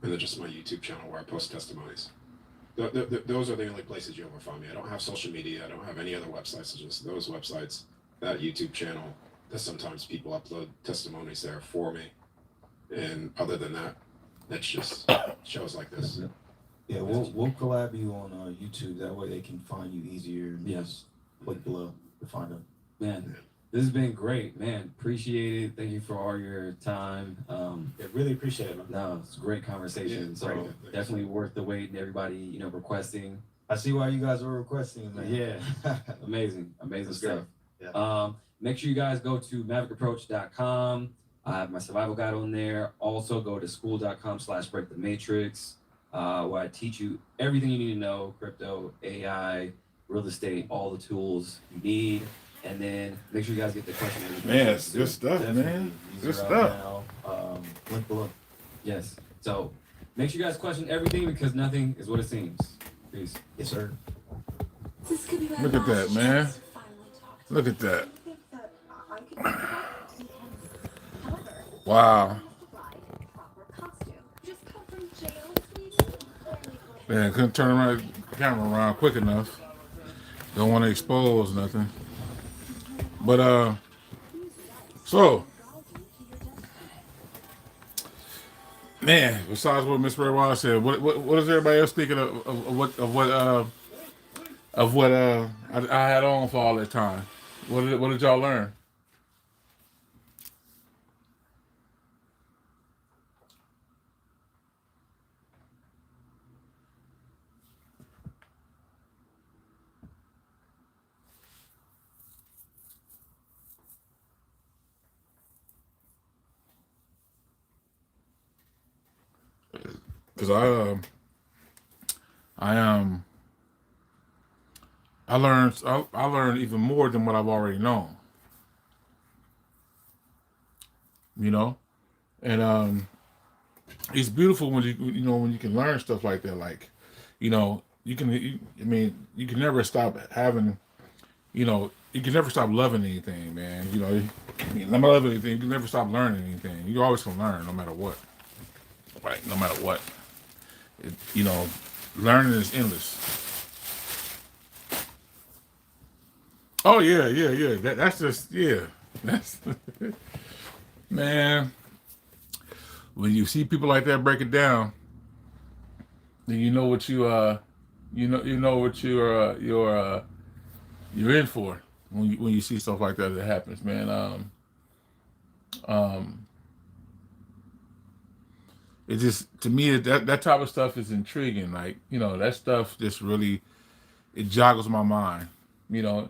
And then just my YouTube channel where I post testimonies. Those are the only places you'll ever find me. I don't have social media. I don't have any other websites. It's just those websites, that YouTube channel. That sometimes people upload testimonies there for me. And other than that, it's just shows like this. Yeah, we'll collab you on YouTube. That way they can find you easier. Yes. Click below to find them. Man, this has been great, man. Appreciate it. Thank you for all your time. Yeah, really appreciate it, man. No, it's a great conversation. Yeah, so very good. Thanks. definitely worth the wait and everybody, requesting. I see why you guys were requesting, man. Yeah. Amazing That's stuff. great. Yeah. Make sure you guys go to mavericapproach.com. I have my survival guide on there. Also go to school.com/breakthematrix, where I teach you everything you need to know: crypto, AI, real estate, all the tools you need. And then make sure you guys get the question. Man, it's good stuff, man. Good These are stuff. out now. Link below. Yes. So make sure you guys question everything because nothing is what it seems. Peace. Yes, sir. This could be my Look at that, last man. chance to finally talk to Look at that. I think that I could be however, Wow. I have to buy a proper costume. Just come from jail, sweetie. Man, couldn't turn the camera around quick enough. Don't want to expose nothing. But so man, besides what Miss Ray Wise said, what is everybody else thinking of what I had on for all that time? What did y'all learn? Because I learned even more than what I've already known. And it's beautiful when when you can learn stuff like that. Like, you can never stop having, you can never stop loving anything, man. Never love anything. You can never stop learning anything. You always can learn, no matter what. Right, no matter what. Learning is endless. Oh yeah. That's just That's man. When you see people like that break it down, then you know what you're in for when you see stuff like that happens, man. It just, to me, that type of stuff is intriguing. Like, that stuff just really, it joggles my mind, and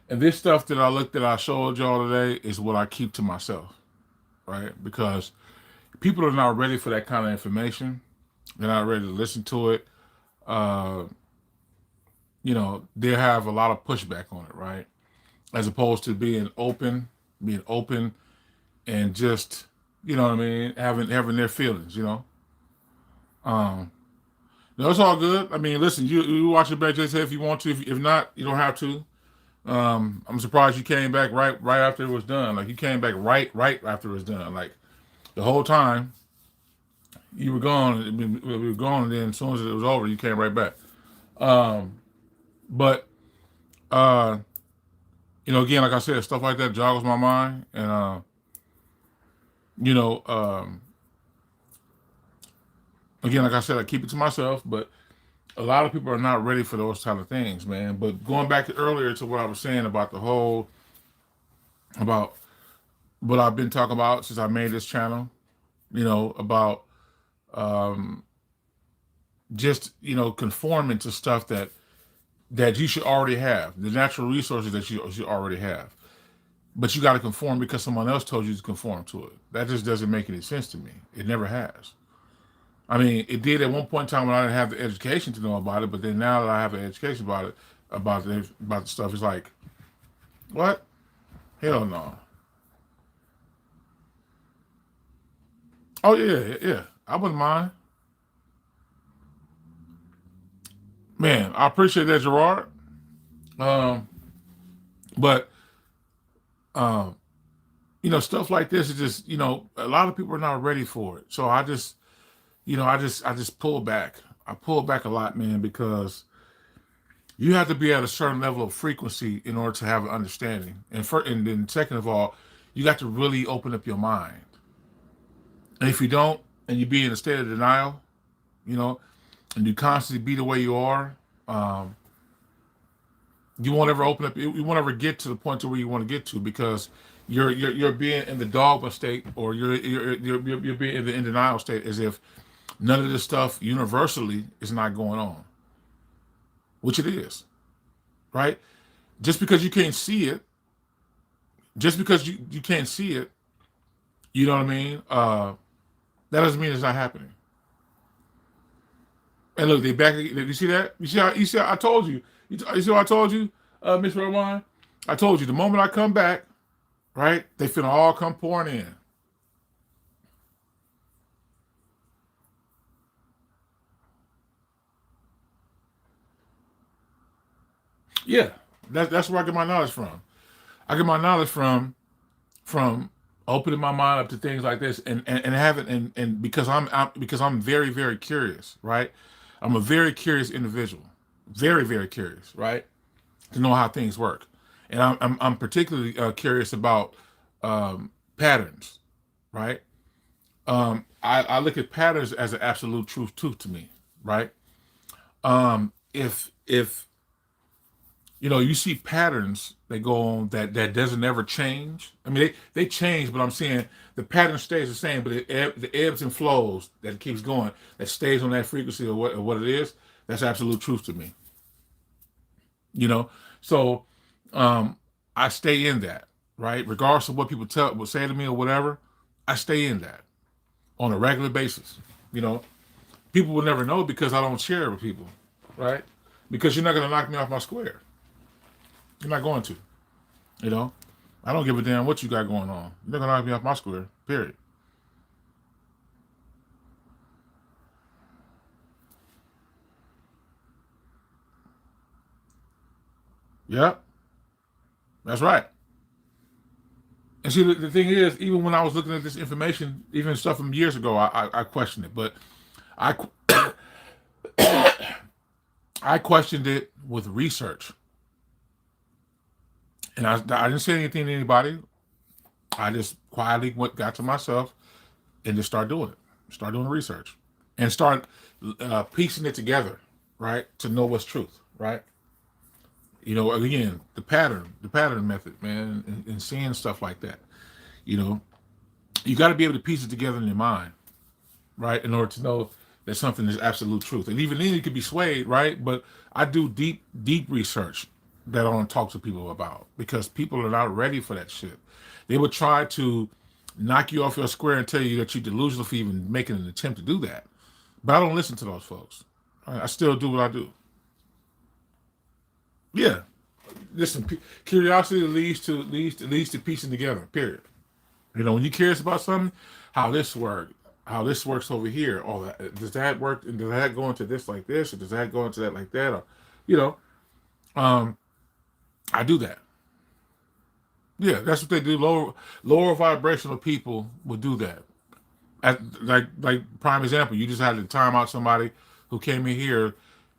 this stuff that I showed y'all today is what I keep to myself, right? Because people are not ready for that kind of information. They're not ready to listen to it. They have a lot of pushback on it, right? As opposed to being open and just, having their feelings, it's all good. I mean, listen, you watch it back just if you want to. If not, you don't have to. I'm surprised you came back right after it was done. Like, you came back right after it was done. Like, the whole time You were gone. We were gone, and then as soon as it was over, you came right back. Um, but again, like I said, stuff like that joggles my mind, and you know, again, like I said, I keep it to myself. But a lot of people are not ready for those kind of things, man. But going back to earlier to what I was saying about the whole about what I've been talking about since I made this channel, about um, just conforming to stuff that you should already have, the natural resources that you should already have. But you got to conform because someone else told you to conform to it. That just doesn't make any sense to me. It never has. I mean, it did at one point in time when I didn't have the education to know about it, but then now that I have the education about it, about the stuff, it's like, what? Hell no. Oh yeah, yeah. I wouldn't mind. Man, I appreciate that, Gerard. Um, but um, stuff like this is just, a lot of people are not ready for it. So I just pull back. I pull back a lot, man, because you have to be at a certain level of frequency in order to have an understanding. And then second of all, you got to really open up your mind. And if you don't, and you be in a state of denial, you know, and you constantly be the way you are, um, you won't ever open up. You won't ever get to the point to where you want to get to because you're being in the dogma state, or you're being in the denial state, as if none of this stuff universally is not going on, which it is, right? Just because you can't see it, just because you can't see it, you know what I mean? That doesn't mean it's not happening. And look, they back. You see that? You see how I told you. You see what I told you, Miss Rowan? I told you the moment I come back, right? They finna all come pouring in. Yeah, that's where I get my knowledge from. I get my knowledge from opening my mind up to things like this, and having and because I'm very very curious, right? I'm a very curious individual, very very curious, right? To know how things work, and I'm particularly curious about patterns, right? I look at patterns as an absolute truth to me, right? If you see patterns that go on that doesn't ever change. I mean, they change, but I'm saying the pattern stays the same, but the ebbs and flows that it keeps going, that stays on that frequency of what it is. That's absolute truth to me. So I stay in that, right? Regardless of what people will say to me or whatever, I stay in that on a regular basis. You know, People will never know because I don't share it with people, right? Because you're not going to knock me off my square. You're not going to. You know, I don't give a damn what you got going on. You're not gonna knock me off my square. Period. Yep, that's right. And see, the thing is, even when I was looking at this information, even stuff from years ago, I questioned it, but I I questioned it with research, and I didn't say anything to anybody. I just quietly got to myself and just start doing it. Start doing the research and start piecing it together, right? To know what's truth, right? Again, the pattern method, man, and seeing stuff like that. You know, you got to be able to piece it together in your mind, right? In order to know that something is absolute truth. And even then, you could be swayed, right? But I do deep research that I don't talk to people about because people are not ready for that shit. They would try to knock you off your square and tell you that you're delusional for even making an attempt to do that. But I don't listen to those folks. I still do what I do. Yeah. Listen, curiosity leads to piecing together. Period. When you're curious about something, how this works over here, or does that work, and does that go into this like this, or does that go into that like that, or you know, um, I do that. Yeah, that's what they do. Lower vibrational people will do that. Like prime example, you just had to time out somebody who came in here,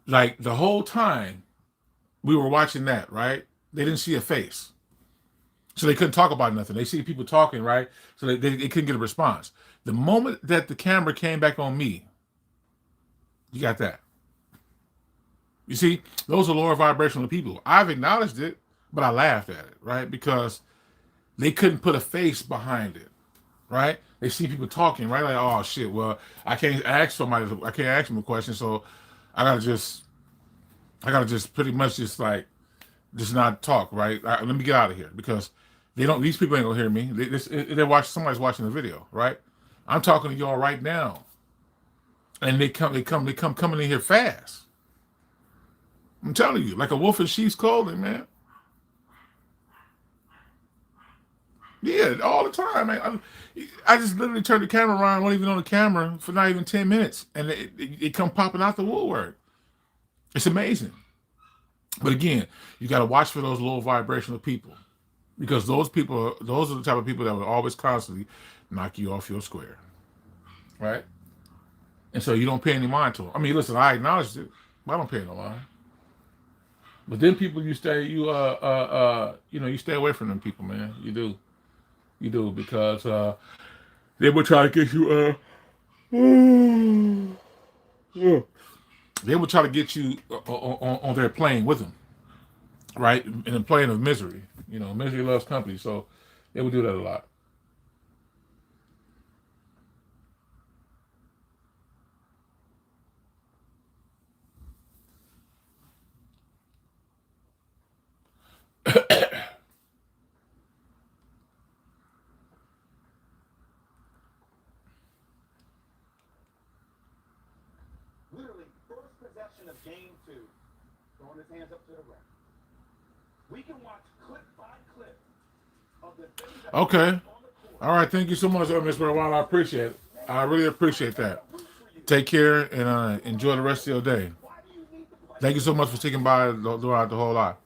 like the whole time we were watching that, right? They didn't see a face. So they couldn't talk about nothing. They see people talking, right? So they couldn't get a response. The moment that the camera came back on me, you got that. You see, those are lower vibrational people. I've acknowledged it, but I laughed at it, right? Because they couldn't put a face behind it, right? They see people talking, right? Like, oh shit, well, I can't ask them a question, so I gotta just, I gotta just pretty much just not talk, right? Let me get out of here because they don't. These people ain't gonna hear me. They're watching. Somebody's watching the video, right? I'm talking to y'all right now, and they come coming in here fast. I'm telling you, like a wolf in sheep's clothing, man. Yeah, all the time, man. I just literally turned the camera around, wasn't even on the camera for not even 10 minutes, and it come popping out the woodwork. It's amazing. But again, you got to watch for those low vibrational people because those are the type of people that will always constantly knock you off your square, right? And so you don't pay any mind to them. I mean, listen, I acknowledged it, but I don't pay no mind. But then people, you stay away from them people, man. You do because they will try to get you they will try to get you on their plane with them, right? In a plane of misery. Misery loves company, so they will do that a lot. Literally, first possession of game two, throwing his hands up to the ref. We can watch clip by clip of the things that Okay. on the court. All right. Thank you so much, Miss Marijuana. I appreciate it. I really appreciate that. Take care and enjoy the rest of your day. Thank you so much for sticking by throughout the whole lot.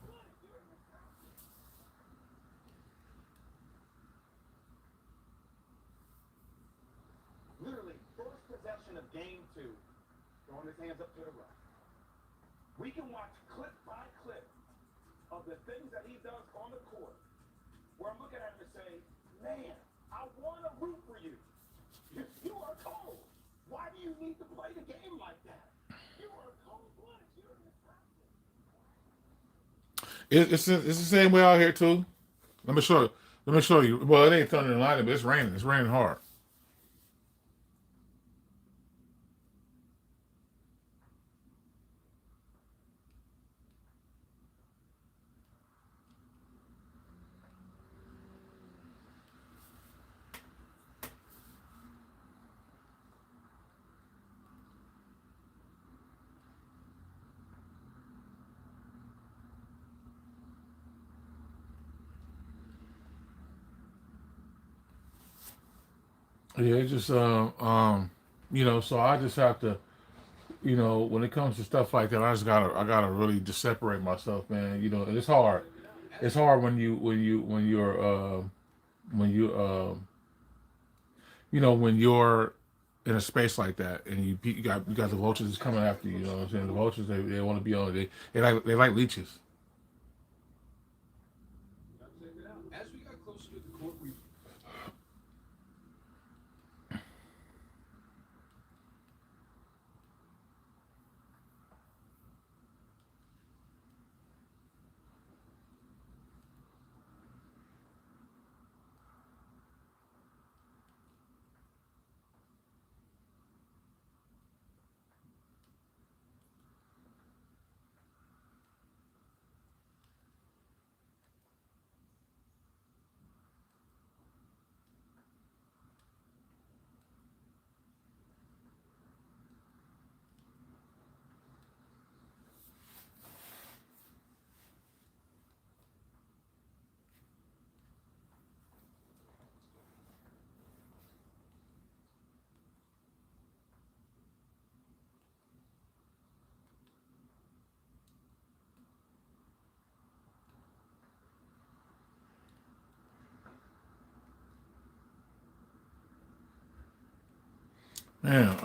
Literally, first possession of game two, throwing his hands up to the ref. We can watch clip by clip of the things that he does on the court, where I'm looking at him and say, man, I want to root for you. You are cold. Why do you need to play the game like that? You are cold-blooded. You're It's the same way out here too. Let me show you. Let me show you. Well, it ain't thunder and lightning, but it's raining. It's raining hard. Yeah, it's just so I just have to, when it comes to stuff like that, I gotta really just separate myself, man. And it's hard. It's hard when you're in a space like that and you got the vultures that's coming after you. You know what I'm saying? The vultures they want to be on. They like leeches. As we got closer to the court, we Man,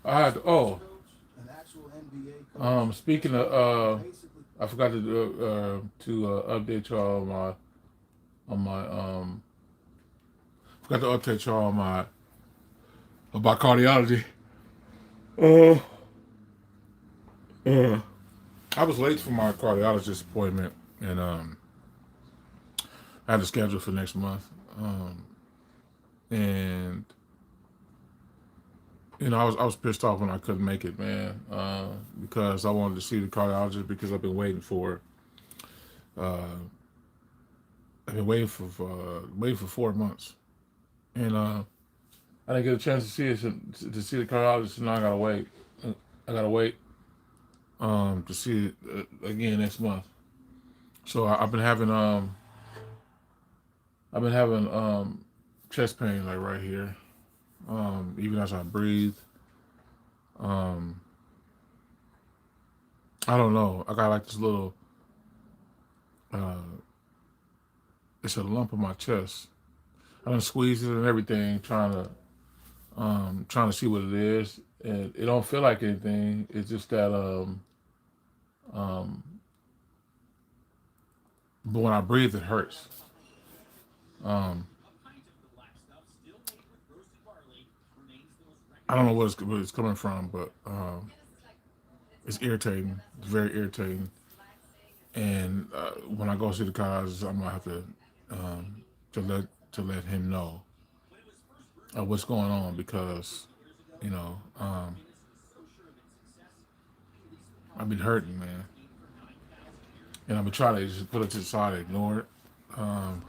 I had An actual NBA speaking of I forgot to update y'all on my forgot to update y'all on my about cardiology. Uh, uh, I was late for my cardiologist appointment, and I had to schedule for next month. And I was pissed off when I couldn't make it, man, because I wanted to see the cardiologist because I've been waiting for. I've been waiting for 4 months, and I didn't get a chance to see it to see the cardiologist, and now I gotta wait. I gotta wait to see it again next month. So I've been having chest pain like right here, even as I breathe. Um, I don't know. I got like this little uh, it's a lump on my chest. I done squeezed it and everything, trying to see what it is, and it don't feel like anything. It's just that um, but when I breathe, it hurts. Um, I don't know where it's coming from, but it's irritating. It's very irritating. And when I go see the cardiologist, I'm gonna have um, to let him know what's going on because you know I've been hurting, man, and I've been trying to just put it to the side, and ignore it. Um,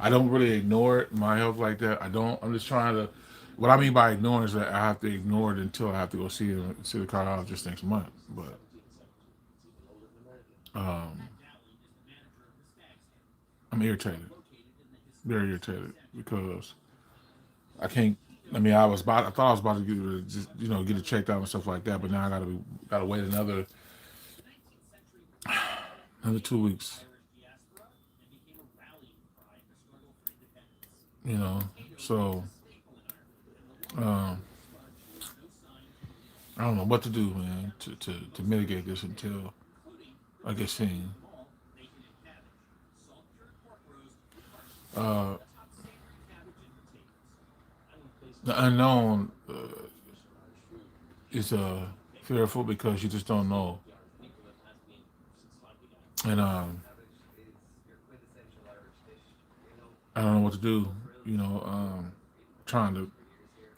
I don't really ignore it, my health like that. I don't. I'm just trying to. What I mean by ignoring is that I have to ignore it until I have to go see the cardiologist next month. But um, I'm irritated, very irritated because I can't. I mean, I thought I was about to get it checked out and stuff like that, but now I gotta wait another 2 weeks. You know, so um, I don't know what to do, man, to mitigate this until I get seen. Uh, the unknown is fearful because you just don't know, and I don't know what to do. You know, trying to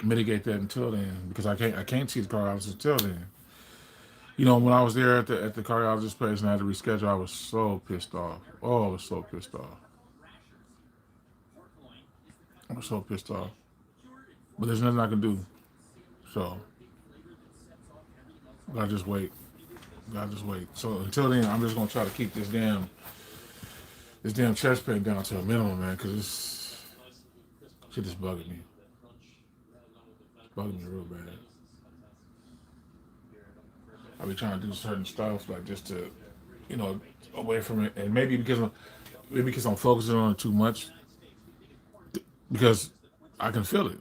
mitigate that until then because I can't see the cardiologist until then. You know, when I was there at the cardiologist place and I had to reschedule, I was so pissed off. Oh, I was so pissed off. I was so pissed off. But there's nothing I can do. So I just wait. I just wait. So until then, I'm just gonna try to keep this damn chest pain down to a minimum, man, because this shit is bugging me. It's bugging me real bad. I be trying to do certain stuff like just to, away from it, and maybe because I'm focusing on it too much, because I can feel it.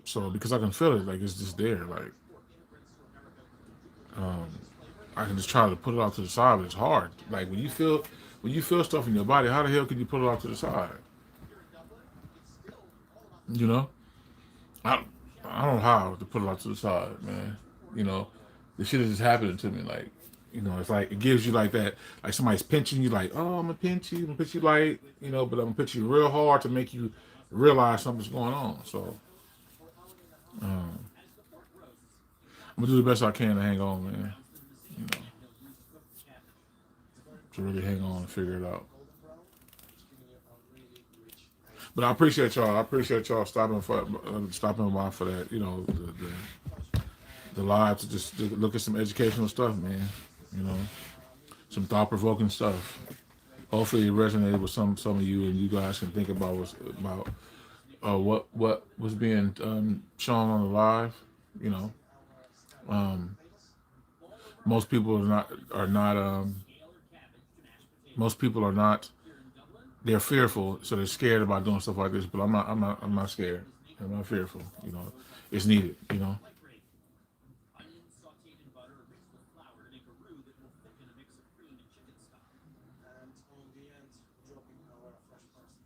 So because I can feel it, like it's just there, like um, I can just try to put it off to the side, but it's hard. Like when you feel stuff in your body, how the hell can you put it off to the side? You know, I I don't know how to put it off to the side, man. You know, the shit is just happening to me, like. It's like it gives you like that, like somebody's pinching you, like, oh, I'm gonna pinch you light, but I'm gonna pinch you real hard to make you realize something's going on. So, um, I'm gonna do the best I can to hang on, man. You know, to really hang on and figure it out. But I appreciate y'all. I appreciate y'all stopping by for that. The live to just look at some educational stuff, man. You know, some thought provoking stuff. Hopefully, it resonated with some of you, and you guys can think about what was being shown on the live. You know, um, most people are not most people are not. They're fearful, so they're scared about doing stuff like this. But I'm not scared. I'm not fearful. You know, it's needed. You know. Like gravy. Onions sauteed in butter or mixed with flour to make a roux that will thicken a mix of cream and chicken stock. And on the end, dropping our fresh parsley.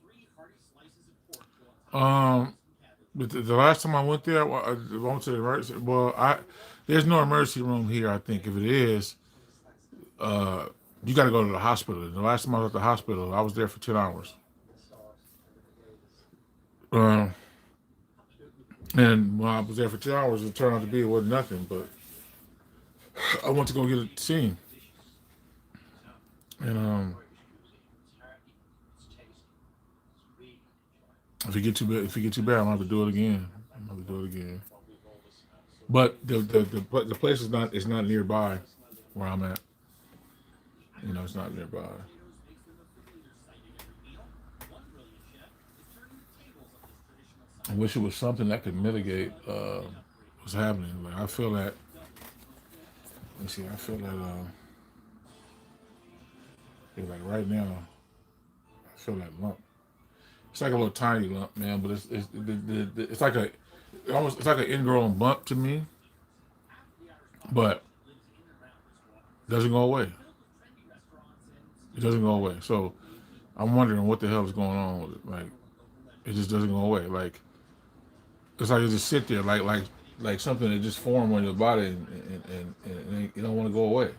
3 hearty slices of pork go on top of Um, the cabbage. but the last time I went there, I went to the emergency. Well, there's no emergency room here. I think if it is, uh, you got to go to the hospital. The last time I was at the hospital, I was there for 10 hours. Um, and when I was there for 10 hours, it turned out to be it wasn't nothing. But I went to go get it seen, and if it get too bad, I'm gonna have to do it again. I'm gonna have to do it again. But the place is not nearby where I'm at. You know, it's not nearby. Makes them a familiar sight at every meal. One brilliant chef is turning the tables on this traditional I wish it was something that could mitigate what's happening. Like I feel that. Let me see. I feel that. Like right now, I feel that lump. It's like a little tiny lump, man. But it's like it's like an ingrown bump to me, but it doesn't go away. It doesn't go away. So I'm wondering what the hell is going on with it. Like it just doesn't go away. Like it's like it just sit there, like something that just formed on your body, and you don't want to go away.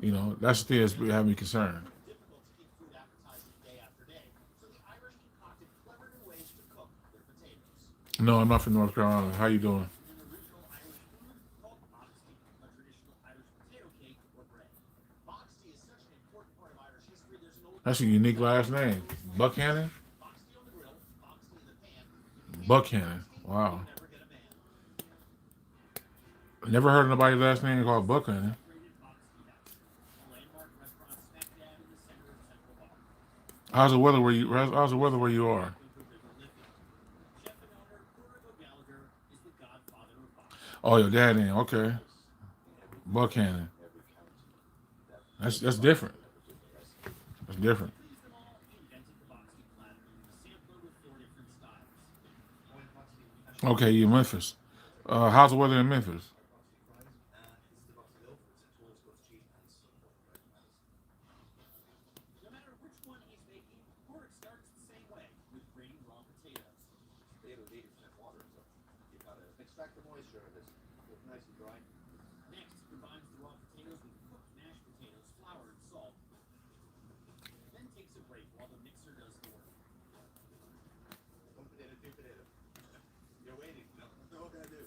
You know, that's the thing that's having me concerned. difficult to keep food appetizing day after day. So the Irish concocted clever new ways to cook their potatoes. No, I'm not from North Carolina. How you doing? An original Irish food called boxty, a traditional Irish potato cake or bread. Boxty is such an important part of Irish history. There's an old That's a unique last name. Buckhannon? boxty on the grill, boxty in the pan. Buckhannon. Wow. Never get a man. Never heard of nobody's last name called Buckhannon. Rated Boxty House, a landmark restaurant smack dab in the center of Central Park. How's the weather where you are? Chef and owner Corrigo Gallagher is the godfather of boxty. Oh, your dad name. Okay. Buckhannon. That's different. That's different. Pleased them all, he invented the boxty platter using a sampler with 4 different styles. Okay, you Memphis. How's the weather in Memphis? No matter which one he's making, Corrick starts the same way, with grating raw potatoes. Potatoes 80% water, so you gotta extract the moisture of this. It's nice and dry. Next, he combines the raw potatoes with cooked mashed potatoes, flour, and salt. Then takes a break while the mixer does the work. One potato, 2 potatoes. You're waiting. No, what can I do?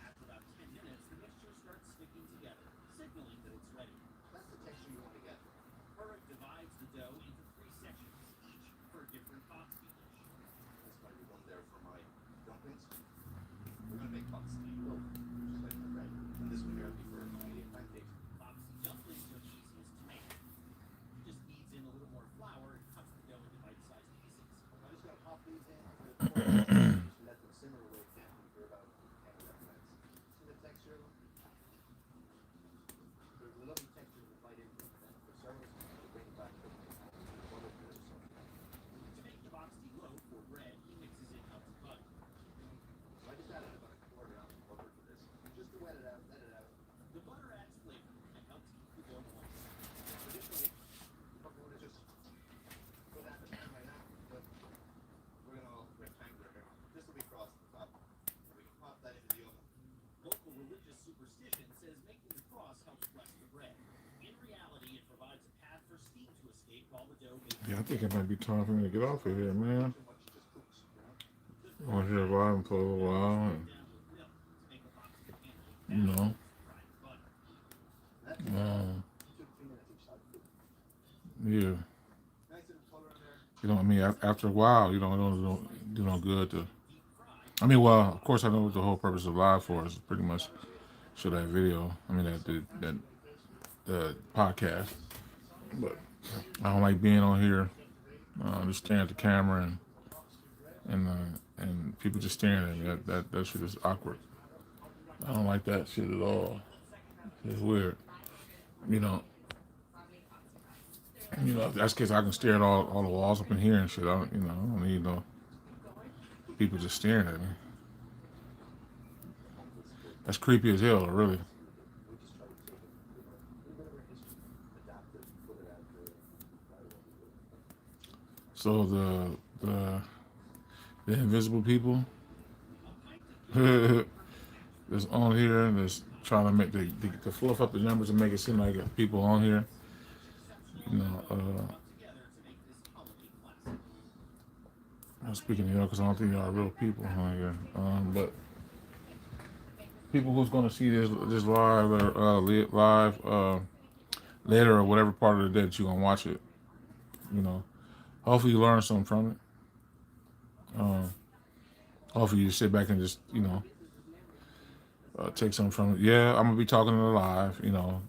After about 10 minutes, the mixture starts sticking together, signaling that it's ready. That's the texture you want to get. Corrick divides the dough into 3 sections, each for a different boxty dish. That's why we one there for my dumplings. We're gonna make boxty loaf, just like the bread. And this one here will be for Canadian pancakes. Boxty dumplings are the easiest to make. He just kneads in a little more flour and cuts the dough into bite-sized pieces. I just gotta pop these in with just let them simmer away gently for about 10 11 minutes. See the texture of them? There's a lovely texture to bite into. Then for service, we bring it back to the butter or something. To make the boxty loaf or bread, he mixes in melted butter. So I just added about a quarter ounce of butter to this, just to wet it out, let it out. The butter adds flavor and helps keep the dough moist. Traditionally, you probably would have just put that in the pan right now, but we're gonna all rectangular here. This will be frosted top, and we can pop that into the oven. Local religious superstition says making the cross helps bless the bread. In reality, it provides a path for steam to escape while the dough makes Yeah, I think it might be time for me to get off of here, man. Too much just cooks, you know. I'm here live for a little while, and down with milk to make a boxty pancake. you know, Fried butter. That's 2 to 3 minutes each side. yeah. Nice little color in there. You know, what I mean, after a while, you know, it don't do no good to. I mean, well, of course, I know what the whole purpose of live for is pretty much show that video. I mean, that podcast. But I don't like being on here, just staring at the camera and people just staring at me. That shit is awkward. I don't like that shit at all. It's weird. You know, if that's the case, I can stare at all the walls up in here and shit. I don't need no People just staring at me. That's creepy as hell, really. So the invisible people that's on here that's trying to make to fluff up the numbers and make it seem like people on here, you know. I'm speaking to y'all because I don't think y'all are real people on here. But people who's going to see this live or later or whatever part of the day that you're gonna watch it, you know, hopefully you learn something from it. Hopefully you sit back and just, you know, take something from it. Yeah, I'm gonna be talking to the live, you know,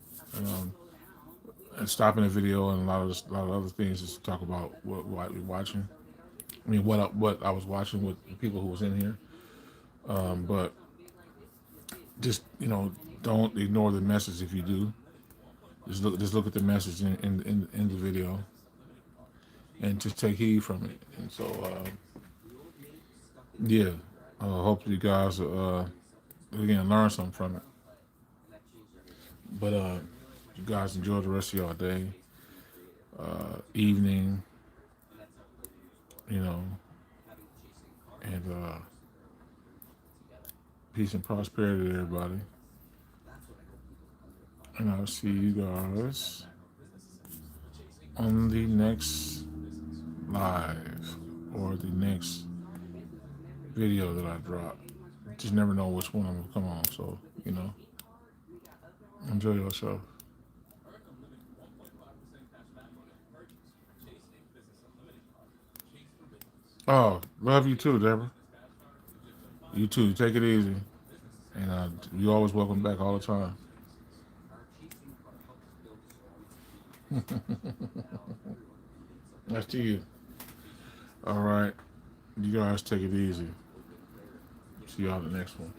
and stopping the video and a lot of other things just to talk about what we're watching. I mean, what I was watching with the people who was in here. But just, you know, don't ignore the message if you do. Just look at the message in the video and just take heed from it. And so yeah, hopefully you guys again learn something from it. But you guys enjoy the rest of your day, evening, you know, and peace and prosperity to everybody. And I'll see you guys on the next live or the next video that I drop. Just never know which one I'm gonna come on, so you know, enjoy yourself. Oh, love you too, Deborah. You too. Take it easy, and you always welcome back all the time. That's to you. All right, you guys take it easy. See y'all in the next one.